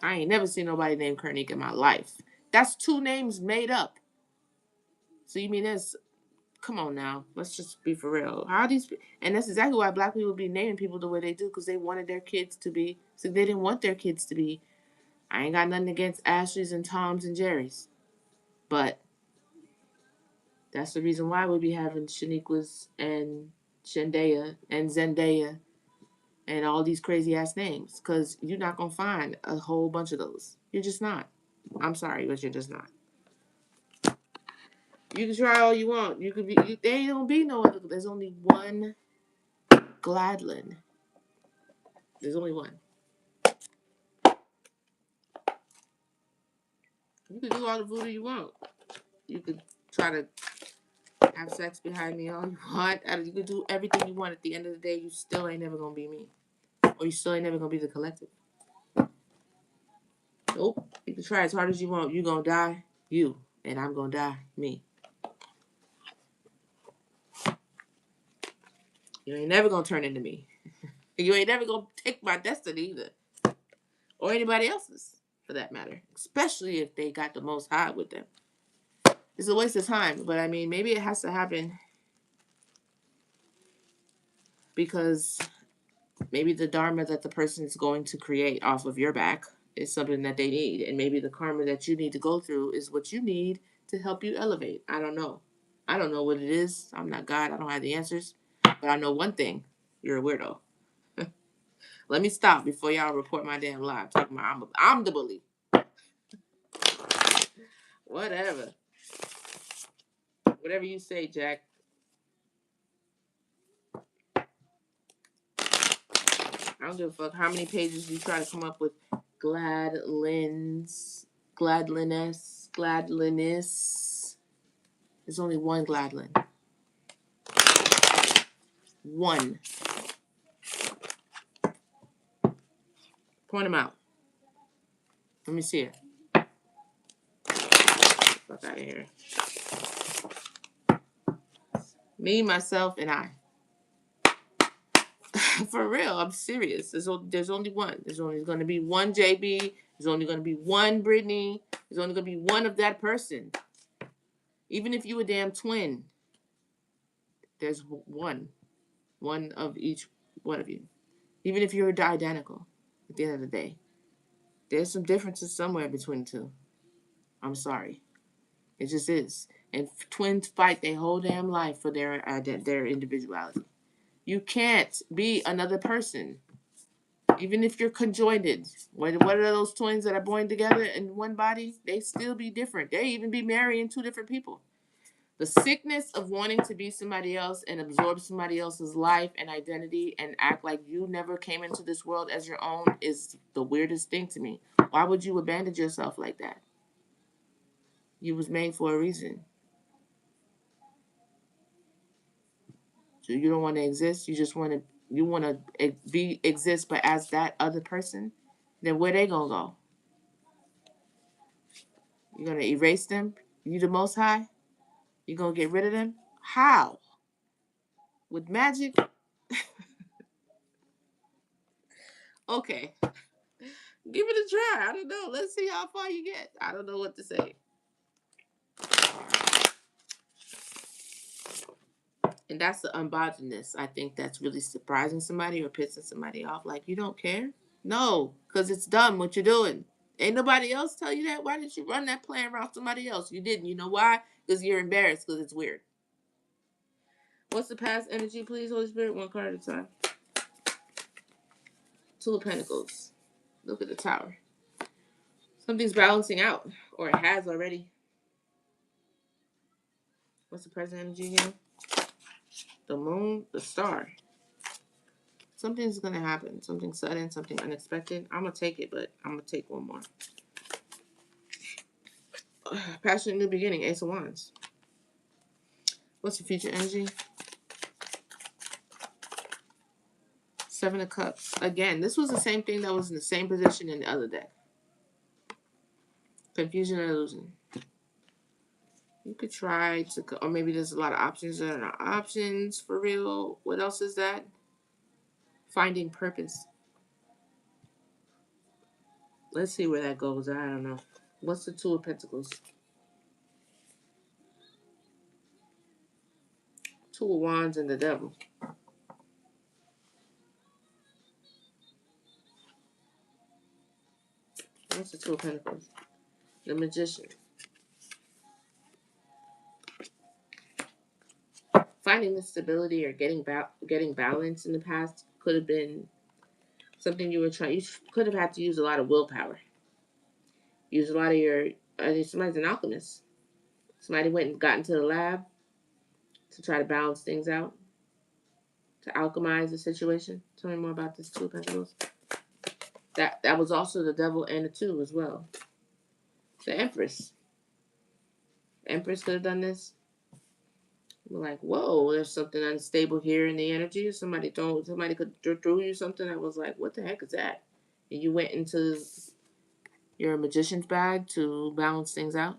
S2: I ain't never seen nobody named Hernique in my life. That's two names made up. So you mean there's... Come on now. Let's just be for real. And that's exactly why black people be naming people the way they do, because they wanted their kids to be... So they didn't want their kids to be... I ain't got nothing against Ashleys and Toms and Jerrys. But that's the reason why we be having Shaniquas and Shendaya and Zendaya and all these crazy ass names, because you're not gonna find a whole bunch of those. You're just not. I'm sorry, but you're just not. You can try all you want. You could be. There don't be no other. There's only one Gladlin. There's only one. You can do all the voodoo you want. You could try to have sex behind me all you want. You could do everything you want. At the end of the day, you still ain't never gonna be me, or you still ain't never gonna be the collective. Nope. You can try as hard as you want. You gonna die, you, and I'm gonna die, me. You ain't never gonna turn into me. You ain't never gonna take my destiny either, or anybody else's, for that matter. Especially if they got the Most High with them. It's a waste of time, but I mean, maybe it has to happen because maybe the dharma that the person is going to create off of your back is something that they need, and maybe the karma that you need to go through is what you need to help you elevate. I don't know. I don't know what it is. I'm not God. I don't have the answers, but I know one thing: you're a weirdo. Let me stop before y'all report my damn lie. I'm talking about I'm the bully. Whatever. Whatever you say, Jack. I don't give a fuck how many pages you try to come up with. Gladliness. There's only one Gladlin. One. Point them out. Let me see it. Fuck out of here. Me, myself, and I. For real, I'm serious. There's only one. There's only going to be one JB. There's only going to be one Brittany. There's only going to be one of that person. Even if you a damn twin, there's one. One of each one of you. Even if you're identical, at the end of the day, there's some differences somewhere between the two. I'm sorry. It just is. And twins fight their whole damn life for their individuality. You can't be another person. Even if you're conjoined. What are those twins that are born together in one body? They still be different. They even be marrying two different people. The sickness of wanting to be somebody else and absorb somebody else's life and identity and act like you never came into this world as your own is the weirdest thing to me. Why would you abandon yourself like that? You was made for a reason. So you don't want to exist. You want to exist, but as that other person. Then where they gonna go? You gonna erase them? You the Most High? You gonna get rid of them? How? With magic? Okay. Give it a try. I don't know. Let's see how far you get. I don't know what to say. And that's the unbotheredness. I think that's really surprising somebody or pissing somebody off. Like, you don't care? No, because it's dumb what you're doing. Ain't nobody else tell you that? Why did you run that plan around somebody else? You didn't. You know why? Because you're embarrassed because it's weird. What's the past energy, please, Holy Spirit? One card at a time. Two of Pentacles. Look at the Tower. Something's balancing out, or it has already. What's the present energy here? The Moon, the Star. Something's going to happen. Something sudden, something unexpected. I'm going to take it, but I'm going to take one more. Passionate new beginning, Ace of Wands. What's the future energy? Seven of Cups. Again, this was the same thing that was in the same position in the other deck. Confusion and illusion. You could try to, or maybe there's a lot of options that are not options for real. What else is that? Finding purpose. Let's see where that goes. I don't know. What's the Two of Pentacles? Two of Wands and the Devil. What's the Two of Pentacles? The Magician. Finding the stability or getting balance in the past could have been something you were trying. You could have had to use a lot of willpower. Use a lot of your. Somebody's an alchemist. Somebody went and got into the lab to try to balance things out, to alchemize the situation. Tell me more about this Two of Pentacles. That was also the Devil and the Two as well. The Empress. Empress could have done this. We're like, whoa, there's something unstable here in the energy. Somebody could throw you something that was like, what the heck is that? And you went into your magician's bag to balance things out.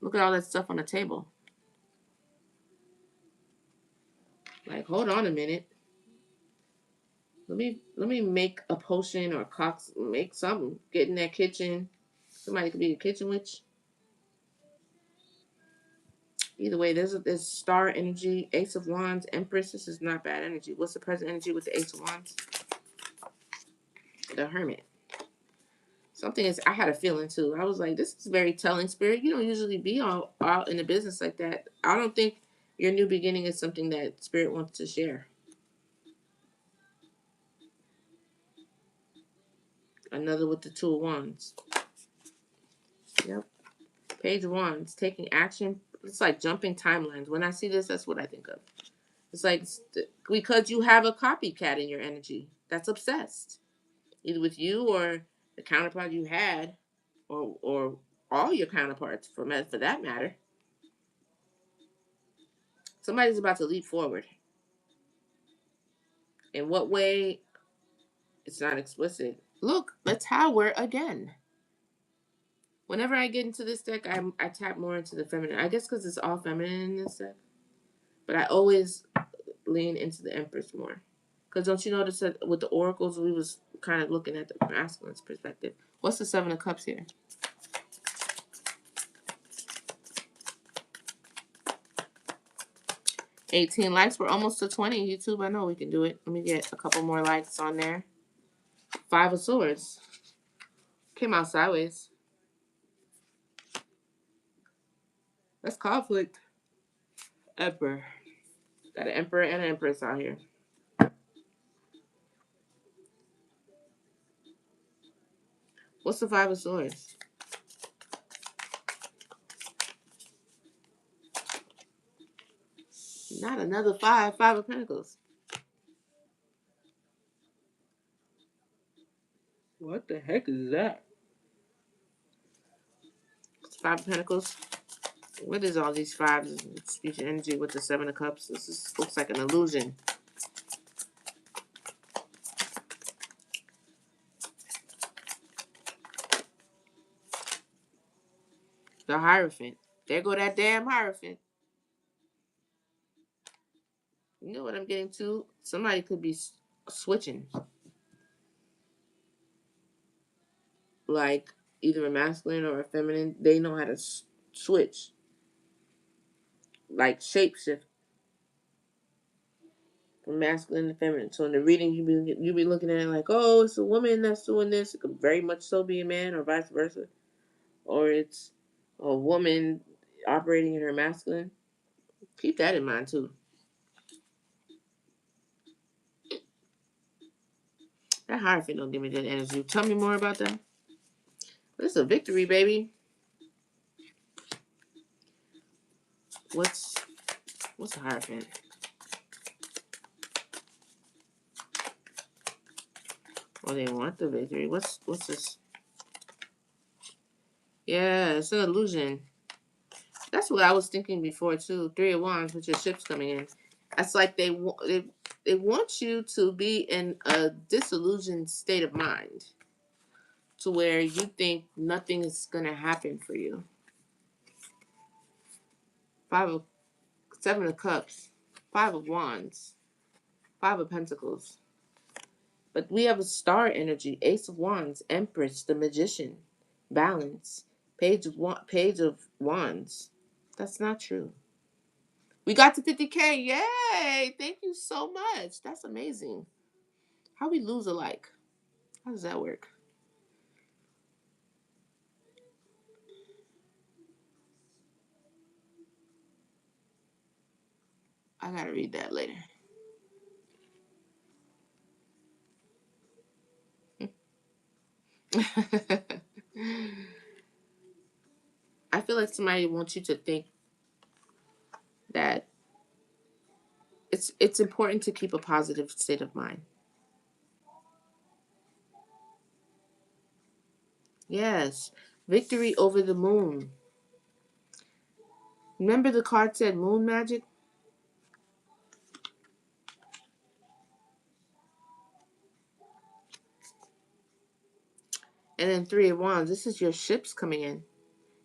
S2: Look at all that stuff on the table. Like, hold on a minute. Let me make a potion or make something. Get in that kitchen. Somebody could be a kitchen witch. Either way, there's star energy, Ace of Wands, Empress. This is not bad energy. What's the present energy with the Ace of Wands? The Hermit. Something is, I had a feeling too. I was like, this is very telling, Spirit. You don't usually be all out in the business like that. I don't think your new beginning is something that Spirit wants to share. Another with the Two of Wands. Yep. Page of Wands. Taking action. It's like jumping timelines. When I see this, that's what I think of. It's like because you have a copycat in your energy that's obsessed. Either with you or the counterpart you had, or all your counterparts for that matter. Somebody's about to leap forward. In what way? It's not explicit. Look, let's Tower again. Whenever I get into this deck, I tap more into the feminine. I guess because it's all feminine in this deck. But I always lean into the Empress more. Because don't you notice that with the oracles, we was kind of looking at the masculine's perspective. What's the Seven of Cups here? 18 likes. We're almost to 20. YouTube, I know we can do it. Let me get a couple more likes on there. Five of Swords. Came out sideways. That's conflict. Emperor. Got an Emperor and an Empress out here. What's the Five of Swords? Not another five. Five of Pentacles. What the heck is that? Five of Pentacles. What is all these fives? Speech and energy with the Seven of Cups. This looks like an illusion. The Hierophant. There go that damn Hierophant. You know what I'm getting to? Somebody could be switching. Like either a masculine or a feminine. They know how to switch. Like shapeshift from masculine to feminine. So in the reading, you be looking at it like, oh, it's a woman that's doing this. It could very much so be a man, or vice versa, or it's a woman operating in her masculine. Keep that in mind too. That Hierophant don't give me that energy. Tell me more about that. This is a victory, baby. What's a Hierophant? Oh, they want the victory. What's this? Yeah, it's an illusion. That's what I was thinking before too. Three of Wands with your ships coming in. It's like they want you to be in a disillusioned state of mind, to where you think nothing is gonna happen for you. Seven of Cups, Five of Wands, Five of Pentacles. But we have a star energy, Ace of Wands, Empress, the Magician, Balance, Page of Wands. That's not true. We got to 50K. Yay! Thank you so much. That's amazing. How we lose alike? How does that work? I gotta read that later. I feel like somebody wants you to think that it's important to keep a positive state of mind. Yes. Victory over the moon. Remember the card said moon magic? And then Three of Wands. This is your ships coming in.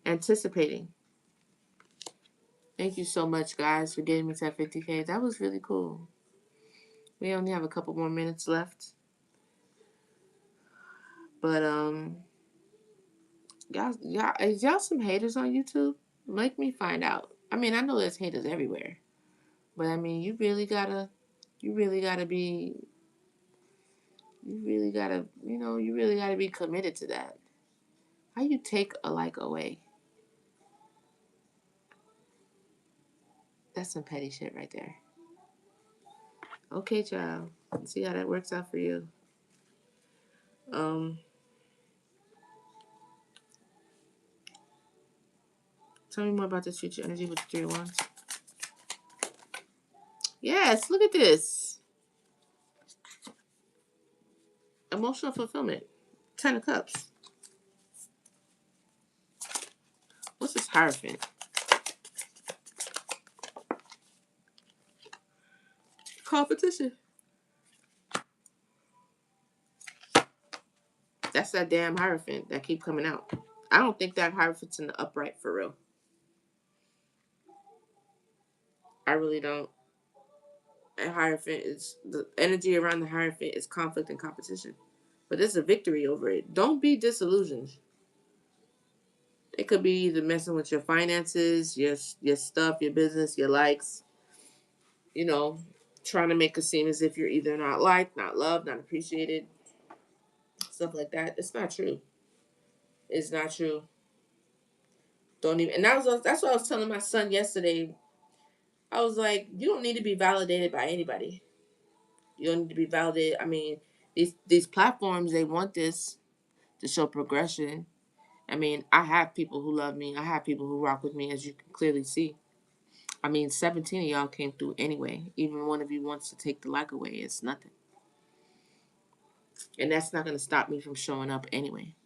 S2: Anticipating. Thank you so much, guys, for getting me to 50K. That was really cool. We only have a couple more minutes left. But is y'all some haters on YouTube? Make me find out. I mean, I know there's haters everywhere, but I mean, you really gotta be committed to that. How you take a like away? That's some petty shit right there. Okay, child. Let's see how that works out for you. Tell me more about this future energy with the Three of Wands. Yes, look at this. Emotional fulfillment. 10 of Cups. What's this Hierophant? Competition. That's that damn hierophant that keep coming out. I don't think that hierophant's in the upright for real. I really don't. A hierophant is the energy around the hierophant is conflict and competition, but there's a victory over it. Don't be disillusioned. It could be either messing with your finances, your stuff, your business, your likes. You know, trying to make it seem as if you're either not liked, not loved, not appreciated, stuff like that. It's not true. It's not true. Don't even. And that's what I was telling my son yesterday. I was like, you don't need to be validated by anybody. You don't need to be validated. I mean, these platforms, they want this to show progression. I mean, I have people who love me. I have people who rock with me, as you can clearly see. I mean, 17 of y'all came through anyway. Even one of you wants to take the like away. It's nothing. And that's not going to stop me from showing up anyway.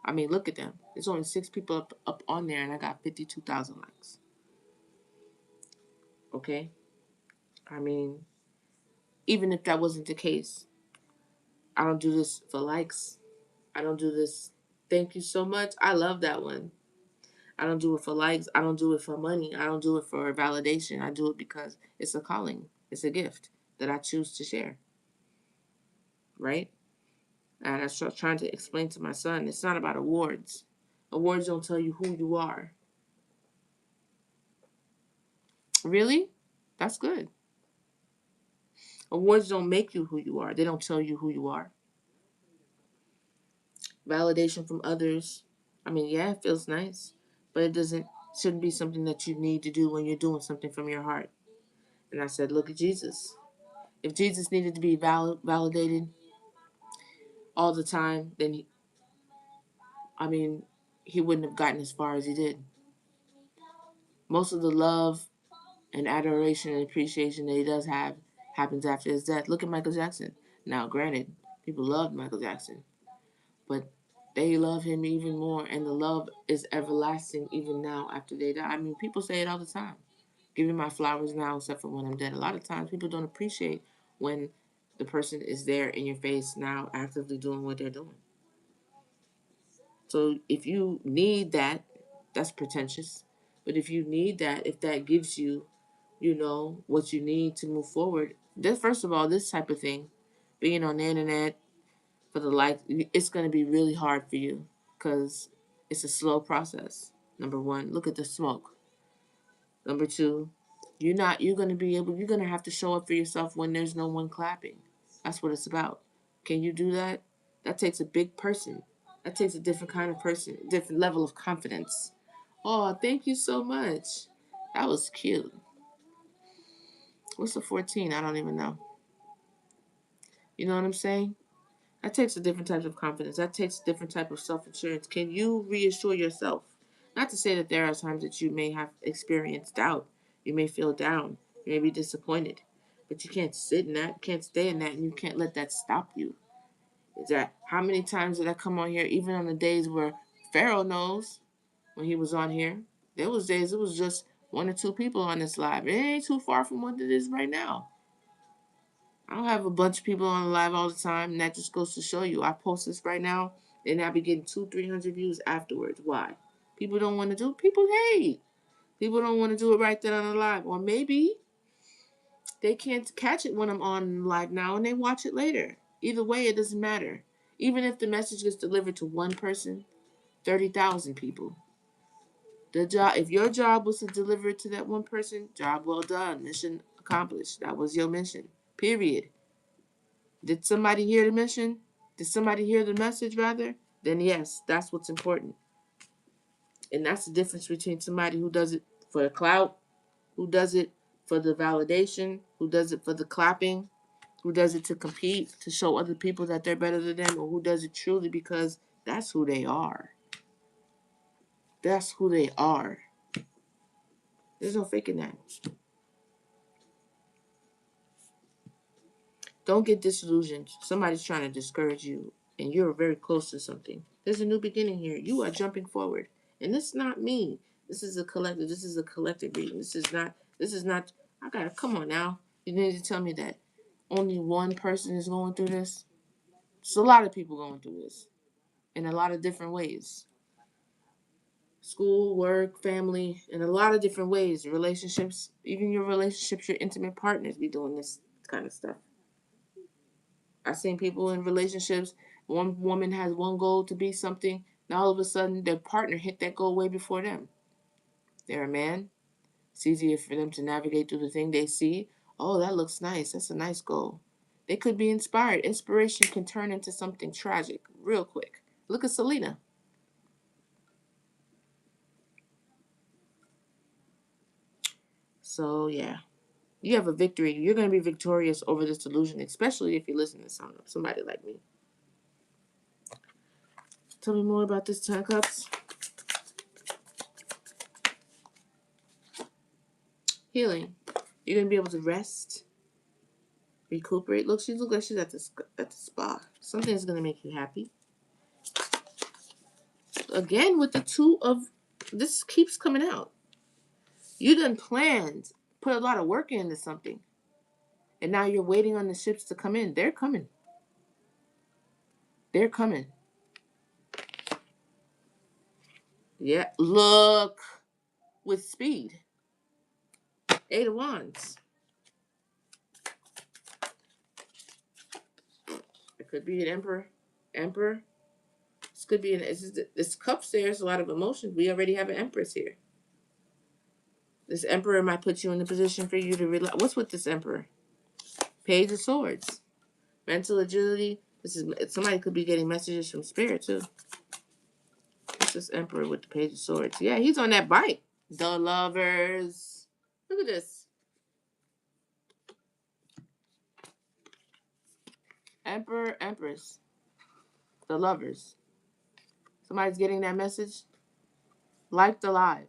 S2: I mean, look at them. There's only 6 people up on there, and I got 52,000 likes. Okay? I mean, even if that wasn't the case, I don't do this for likes. I don't do this. Thank you so much. I love that one. I don't do it for likes. I don't do it for money. I don't do it for validation. I do it because it's a calling. It's a gift that I choose to share. Right? And I was trying to explain to my son, it's not about awards. Awards don't tell you who you are. Really? That's good. Awards don't make you who you are. They don't tell you who you are. Validation from others. I mean, yeah, it feels nice, but it shouldn't be something that you need to do when you're doing something from your heart. And I said, look at Jesus. If Jesus needed to be validated all the time, then I mean, he wouldn't have gotten as far as he did. Most of the love and adoration and appreciation that he does have happens after his death. Look at Michael Jackson. Now, granted, people loved Michael Jackson, but they love him even more, and the love is everlasting even now after they die. I mean, people say it all the time. Give me my flowers now, except for when I'm dead. A lot of times, people don't appreciate when the person is there in your face now, actively doing what they're doing. So if you need that, that's pretentious. But if you need that, if that gives you, what you need to move forward, this first of all, this type of thing, being on the internet for the like, it's going to be really hard for you because it's a slow process. Number one, look at the smoke. Number two, you're going to have to show up for yourself when there's no one clapping. That's what it's about. Can you do that? That takes a big person. That takes a different kind of person, different level of confidence. Oh, thank you so much. That was cute. What's a 14? I don't even know. You know what I'm saying? That takes a different type of confidence. That takes a different type of self-assurance. Can you reassure yourself? Not to say that there are times that you may have experienced doubt. You may feel down. You may be disappointed. But you can't sit in that, can't stay in that, and you can't let that stop you. Is that how many times did I come on here, even on the days where Pharaoh knows when he was on here? There was days it was just 1 or 2 people on this live. It ain't too far from what it is right now. I don't have a bunch of people on the live all the time, and that just goes to show you. I post this right now, and I'll be getting 200-300 views afterwards. Why? People don't want to do it. People hate. People don't want to do it right then on the live. Or maybe they can't catch it when I'm on live now, and they watch it later. Either way, it doesn't matter. Even if the message gets delivered to one person, 30,000 people. If your job was to deliver it to that one person, job well done, mission accomplished. That was your mission. Period. Did somebody hear the mission? Did somebody hear the message, rather? Then yes, that's what's important. And that's the difference between somebody who does it for the clout, who does it for the validation, who does it for the clapping, who does it to compete, to show other people that they're better than them, or who does it truly because that's who they are. That's who they are. There's no faking that. Don't get disillusioned. Somebody's trying to discourage you, and you're very close to something. There's a new beginning here. You are jumping forward. And this is not me. This is a collective. This is a collective reading. This is not, I gotta, come on now. You need to tell me that only one person is going through this? It's a lot of people going through this. in a lot of different ways. School, work, family, in a lot of different ways. Relationships, even your relationships, your intimate partners be doing this kind of stuff. I've seen people in relationships, one woman has one goal to be something, and all of a sudden their partner hit that goal way before them. They're a man. It's easier for them to navigate through the thing they see. Oh, that looks nice. That's a nice goal. They could be inspired. Inspiration can turn into something tragic real quick. Look at Selena. So, yeah. You have a victory. You're going to be victorious over this delusion, especially if you listen to somebody like me. Tell me more about this 10 of Cups. Healing. You're going to be able to rest, recuperate. Look, she looks like she's at the spa. Something's going to make you happy. Again, with the two of... This keeps coming out. You done planned, put a lot of work into something. And now you're waiting on the ships to come in. They're coming. They're coming. Yeah. Look. With speed. 8 of Wands. It could be an Emperor. Emperor. This could be this cups there is a lot of emotion. We already have an Empress here. This Emperor might put you in the position for you to relax. What's with this Emperor? Page of Swords. Mental agility. This is somebody could be getting messages from Spirit too. What's this Emperor with the Page of Swords? Yeah, he's on that bike. The Lovers. Look at this. Emperor, Empress. The Lovers. Somebody's getting that message. Like the live.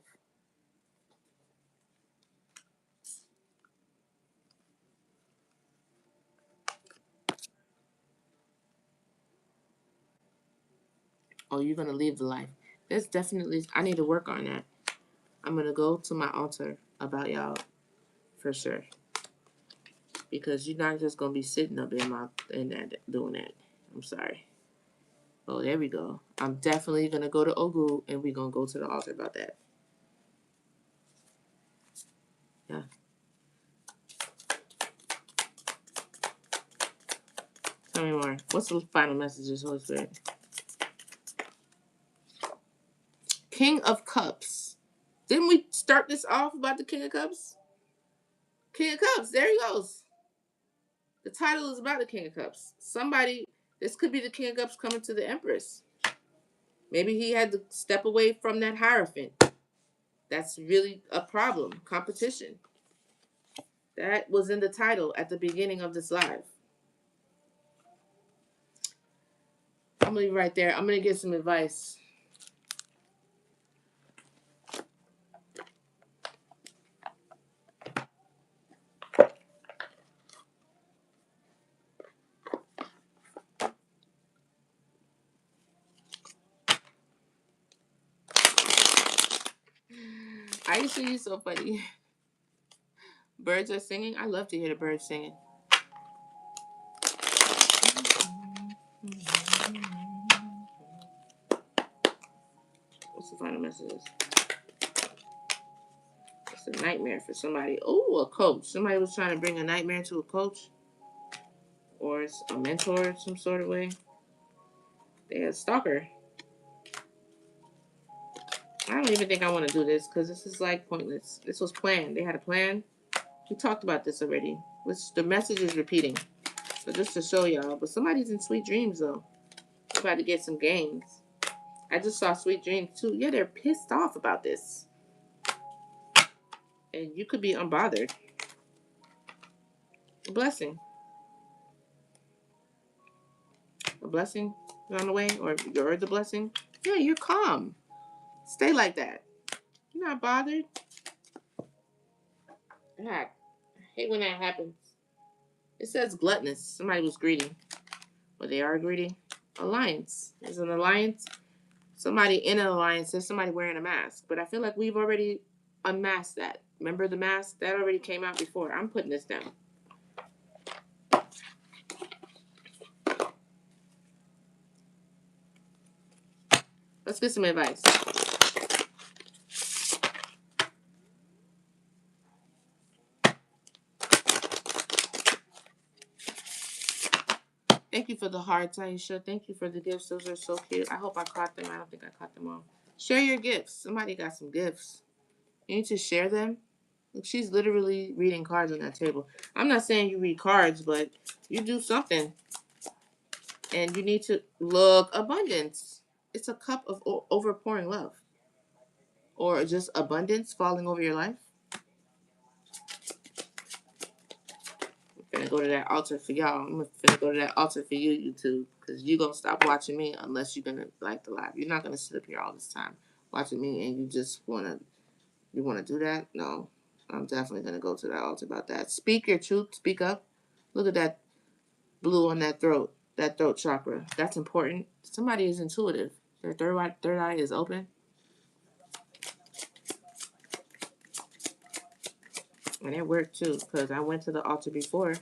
S2: Oh, you're going to leave the life. There's definitely, I need to work on that. I'm going to go to my altar about y'all for sure. Because you're not just going to be sitting up in that doing that. I'm sorry. Oh, there we go. I'm definitely going to go to Ogu and we're going to go to the altar about that. Yeah. Tell me more. What's the final messages, Holy Spirit? King of Cups. Didn't we start this off about the King of Cups? King of Cups. There he goes. The title is about the King of Cups. Somebody, this could be the King of Cups coming to the Empress. Maybe he had to step away from that hierophant. That's really a problem. Competition. That was in the title at the beginning of this live. I'm going to leave right there. I'm going to get some advice. I see you so funny. Birds are singing. I love to hear the birds singing. What's the final messages? It's a nightmare for somebody. Oh, a coach. Somebody was trying to bring a nightmare to a coach. Or it's a mentor some sort of way. They had a stalker. I don't even think I want to do this because this is like pointless. This was planned. They had a plan. We talked about this already. The message is repeating. So just to show y'all. But somebody's in sweet dreams though. They're about to get some gains. I just saw sweet dreams too. Yeah, they're pissed off about this. And you could be unbothered. A blessing. A blessing is on the way. Or you're the blessing. Yeah, you're calm. Stay like that. You're not bothered. God, I hate when that happens. It says gluttonous. Somebody was greedy. Or they are greedy. Alliance. There's an alliance. Somebody in an alliance. There's somebody wearing a mask. But I feel like we've already unmasked that. Remember the mask? That already came out before. I'm putting this down. Let's get some advice. Thank you for the hearts, Aisha. Thank you for the gifts. Those are so cute. I hope I caught them. I don't think I caught them all. Share your gifts. Somebody got some gifts. You need to share them. Look, she's literally reading cards on that table. I'm not saying you read cards, but you do something. And you need to look abundance. It's a cup of overpouring love. Or just abundance falling over your life. I'm gonna go to that altar for y'all. I'm gonna go to that altar for you, YouTube, because you gonna stop watching me unless you're gonna like the live. You're not gonna sit up here all this time watching me and you wanna do that. No, I'm definitely gonna go to that altar about that. Speak your truth. Speak up. Look at that blue on that throat chakra. That's important. Somebody is intuitive. Their third eye is open, and it worked too. Because I went to the altar before,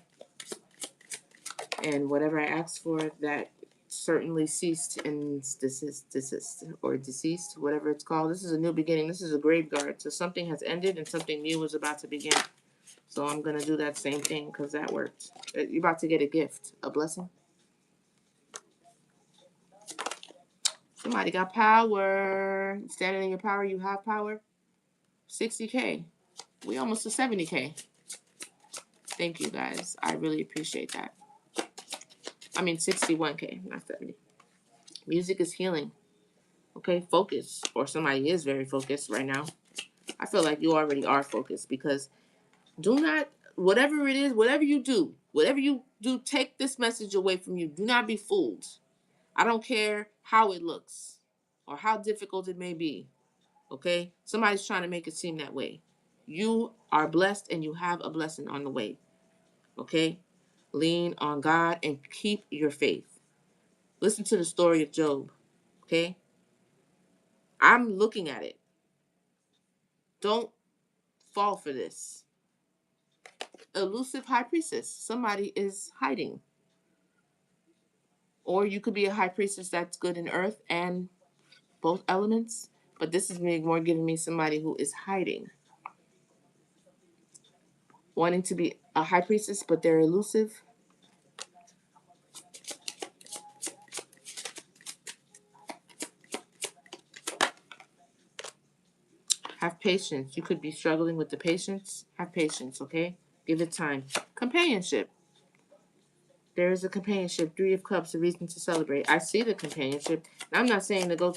S2: and whatever I asked for, that certainly ceased and deceased, whatever it's called. This is a new beginning. This is a graveyard. So something has ended and something new is about to begin. So I'm gonna do that same thing because that worked. You're about to get a gift, a blessing. Somebody got power. Standing in your power, you have power. 60K. We almost to 70K. Thank you guys. I really appreciate that. I mean 61K, not 70. Music is healing. Okay, focus. Or somebody is very focused right now. I feel like you already are focused because do not, whatever it is, whatever you do, take this message away from you. Do not be fooled. I don't care how it looks or how difficult it may be. Okay? Somebody's trying to make it seem that way. You are blessed and you have a blessing on the way. Okay? Lean on God and keep your faith. Listen to the story of Job. Okay? I'm looking at it. Don't fall for this. Elusive high priestess. Somebody is hiding. Or you could be a high priestess that's good in earth and both elements. But this is more giving me somebody who is hiding. Wanting to be a high priestess, but they're elusive. Have patience. You could be struggling with the patience. Have patience, okay? Give it time. Companionship. There is a companionship. 3 of Cups, a reason to celebrate. I see the companionship. And I'm not saying to go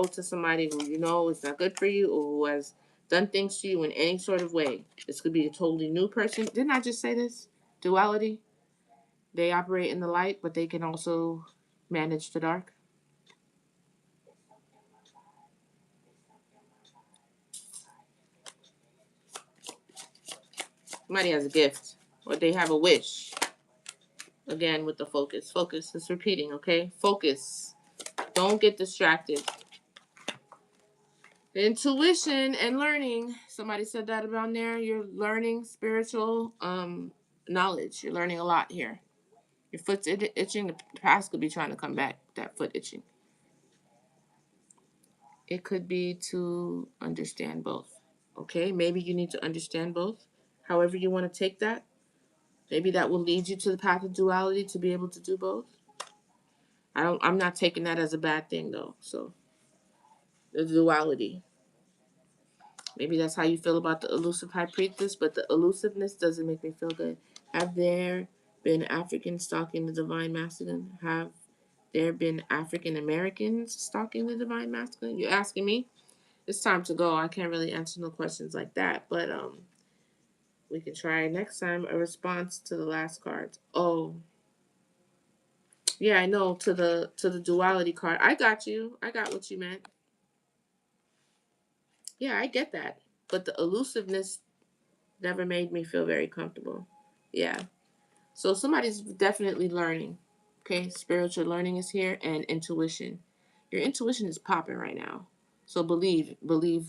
S2: to somebody who you know is not good for you or who has done things to you in any sort of way. This could be a totally new person. Didn't I just say this? Duality. They operate in the light, but they can also manage the dark. Somebody has a gift or they have a wish. Again, with the focus. Focus is repeating, okay? Focus. Don't get distracted. Intuition and learning. Somebody said that about there. You're learning spiritual knowledge. You're learning a lot here. Your foot's itching. The past could be trying to come back. That foot itching. It could be to understand both. Okay? Maybe you need to understand both. However you want to take that. Maybe that will lead you to the path of duality to be able to do both. I'm not taking that as a bad thing though. So the duality. Maybe that's how you feel about the elusive high priestess, but the elusiveness doesn't make me feel good. Have there been Africans stalking the divine masculine? Have there been African Americans stalking the divine masculine? You're asking me? It's time to go. I can't really answer no questions like that, but we can try next time a response to the last cards. Oh, yeah, I know, to the duality card. I got you. I got what you meant. Yeah, I get that. But the elusiveness never made me feel very comfortable. Yeah. So somebody's definitely learning. Okay, spiritual learning is here and intuition. Your intuition is popping right now. So believe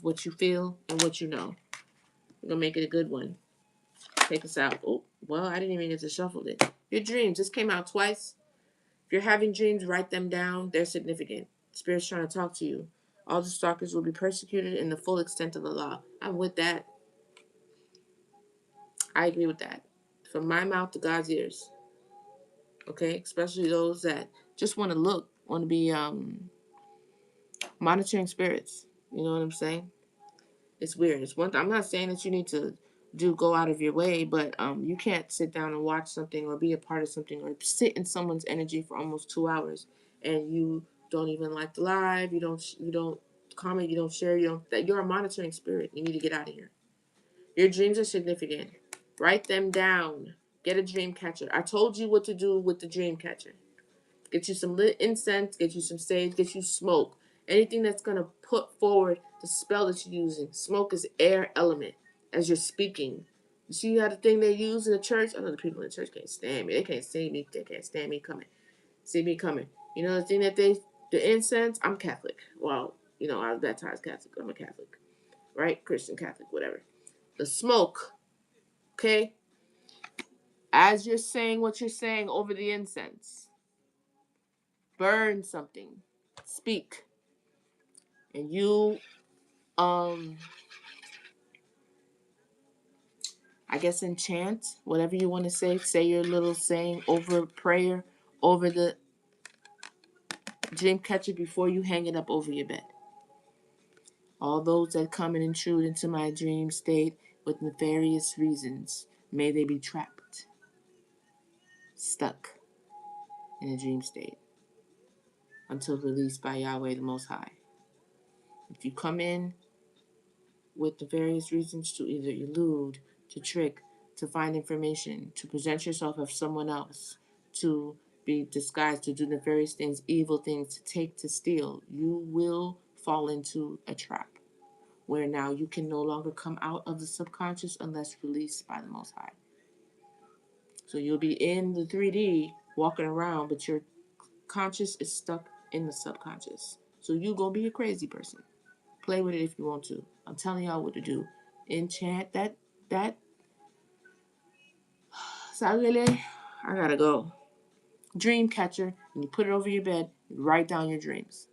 S2: what you feel and what you know. We're gonna make it a good one. Take us out. Oh, well, I didn't even get to shuffle it. Your dreams. This came out twice. If you're having dreams, write them down. They're significant. Spirit's trying to talk to you. All the stalkers will be persecuted in the full extent of the law. I'm with that. I agree with that. From my mouth to God's ears. Okay? Especially those that just want to look, want to be monitoring spirits. You know what I'm saying? It's weird. It's one. I'm not saying that you need to go out of your way, but you can't sit down and watch something or be a part of something or sit in someone's energy for almost 2 hours and you don't even like the live. You don't comment. You don't share. You don't. That you're a monitoring spirit. You need to get out of here. Your dreams are significant. Write them down. Get a dream catcher. I told you what to do with the dream catcher. Get you some lit incense, get you some sage, get you smoke. Anything that's going to put forward the spell that you're using. Smoke is air element as you're speaking. You see how the thing they use in the church? I know the people in the church can't stand me. They can't see me. They can't stand me coming. See me coming. You know the thing that the incense? I'm Catholic. Well, I was baptized Catholic. I'm a Catholic. Right? Christian, Catholic, whatever. The smoke, okay? As you're saying what you're saying over the incense, burn something. Speak. And you I guess enchant whatever you want to say your little saying over prayer over the dream catcher before you hang it up over your bed. All those that come and intrude into my dream state with nefarious reasons, may they be trapped, stuck in a dream state until released by Yahweh the Most High. If you come in with the various reasons to either elude, to trick, to find information, to present yourself as someone else, to be disguised, to do the various things, evil things, to take, to steal, you will fall into a trap where now you can no longer come out of the subconscious unless released by the Most High. So you'll be in the 3D walking around, but your conscious is stuck in the subconscious. So you gonna be a crazy person. Play with it if you want to. I'm telling y'all what to do. Enchant that Salele. I gotta go. Dream catcher, and you put it over your bed, and write down your dreams.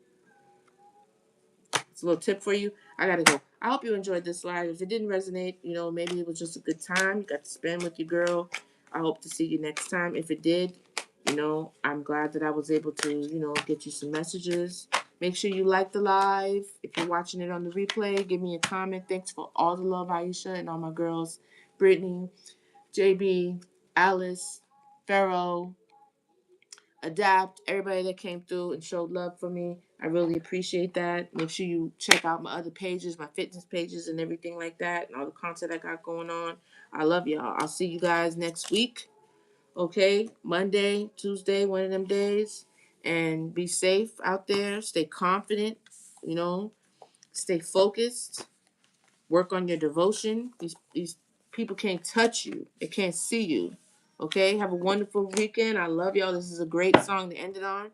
S2: It's a little tip for you. I gotta go. I hope you enjoyed this live. If it didn't resonate, maybe it was just a good time. You got to spend with your girl. I hope to see you next time. If it did, I'm glad that I was able to, get you some messages. Make sure you like the live. If you're watching it on the replay, give me a comment. Thanks for all the love, Aisha, and all my girls. Brittany, JB, Alice, Pharaoh, Adapt, everybody that came through and showed love for me. I really appreciate that. Make sure you check out my other pages, my fitness pages and everything like that, and all the content I got going on. I love y'all. I'll see you guys next week. Okay? Monday, Tuesday, one of them days. And be safe out there. Stay confident, stay focused. Work on your devotion. These people can't touch you. They can't see you. Okay? Have a wonderful weekend. I love y'all. This is a great song to end it on.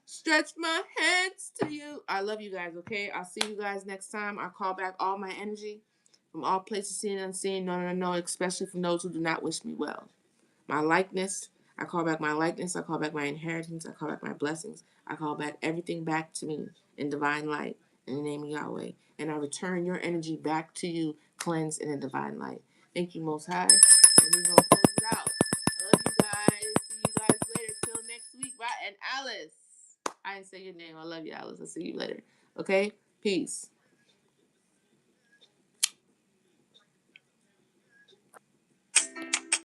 S2: Stretch my hands to you. I love you guys, okay? I'll see you guys next time. I'll call back all my energy from all places seen and unseen. No, especially from those who do not wish me well. My likeness, I call back my likeness. I call back my inheritance. I call back my blessings. I call back everything back to me in divine light in the name of Yahweh. And I return your energy back to you, cleansed in a divine light. Thank you, Most High. And we're going to close it out. I love you guys. See you guys later. Till next week. Bye. And Alice. I didn't say your name. I love you, Alice. I'll see you later. Okay? Peace.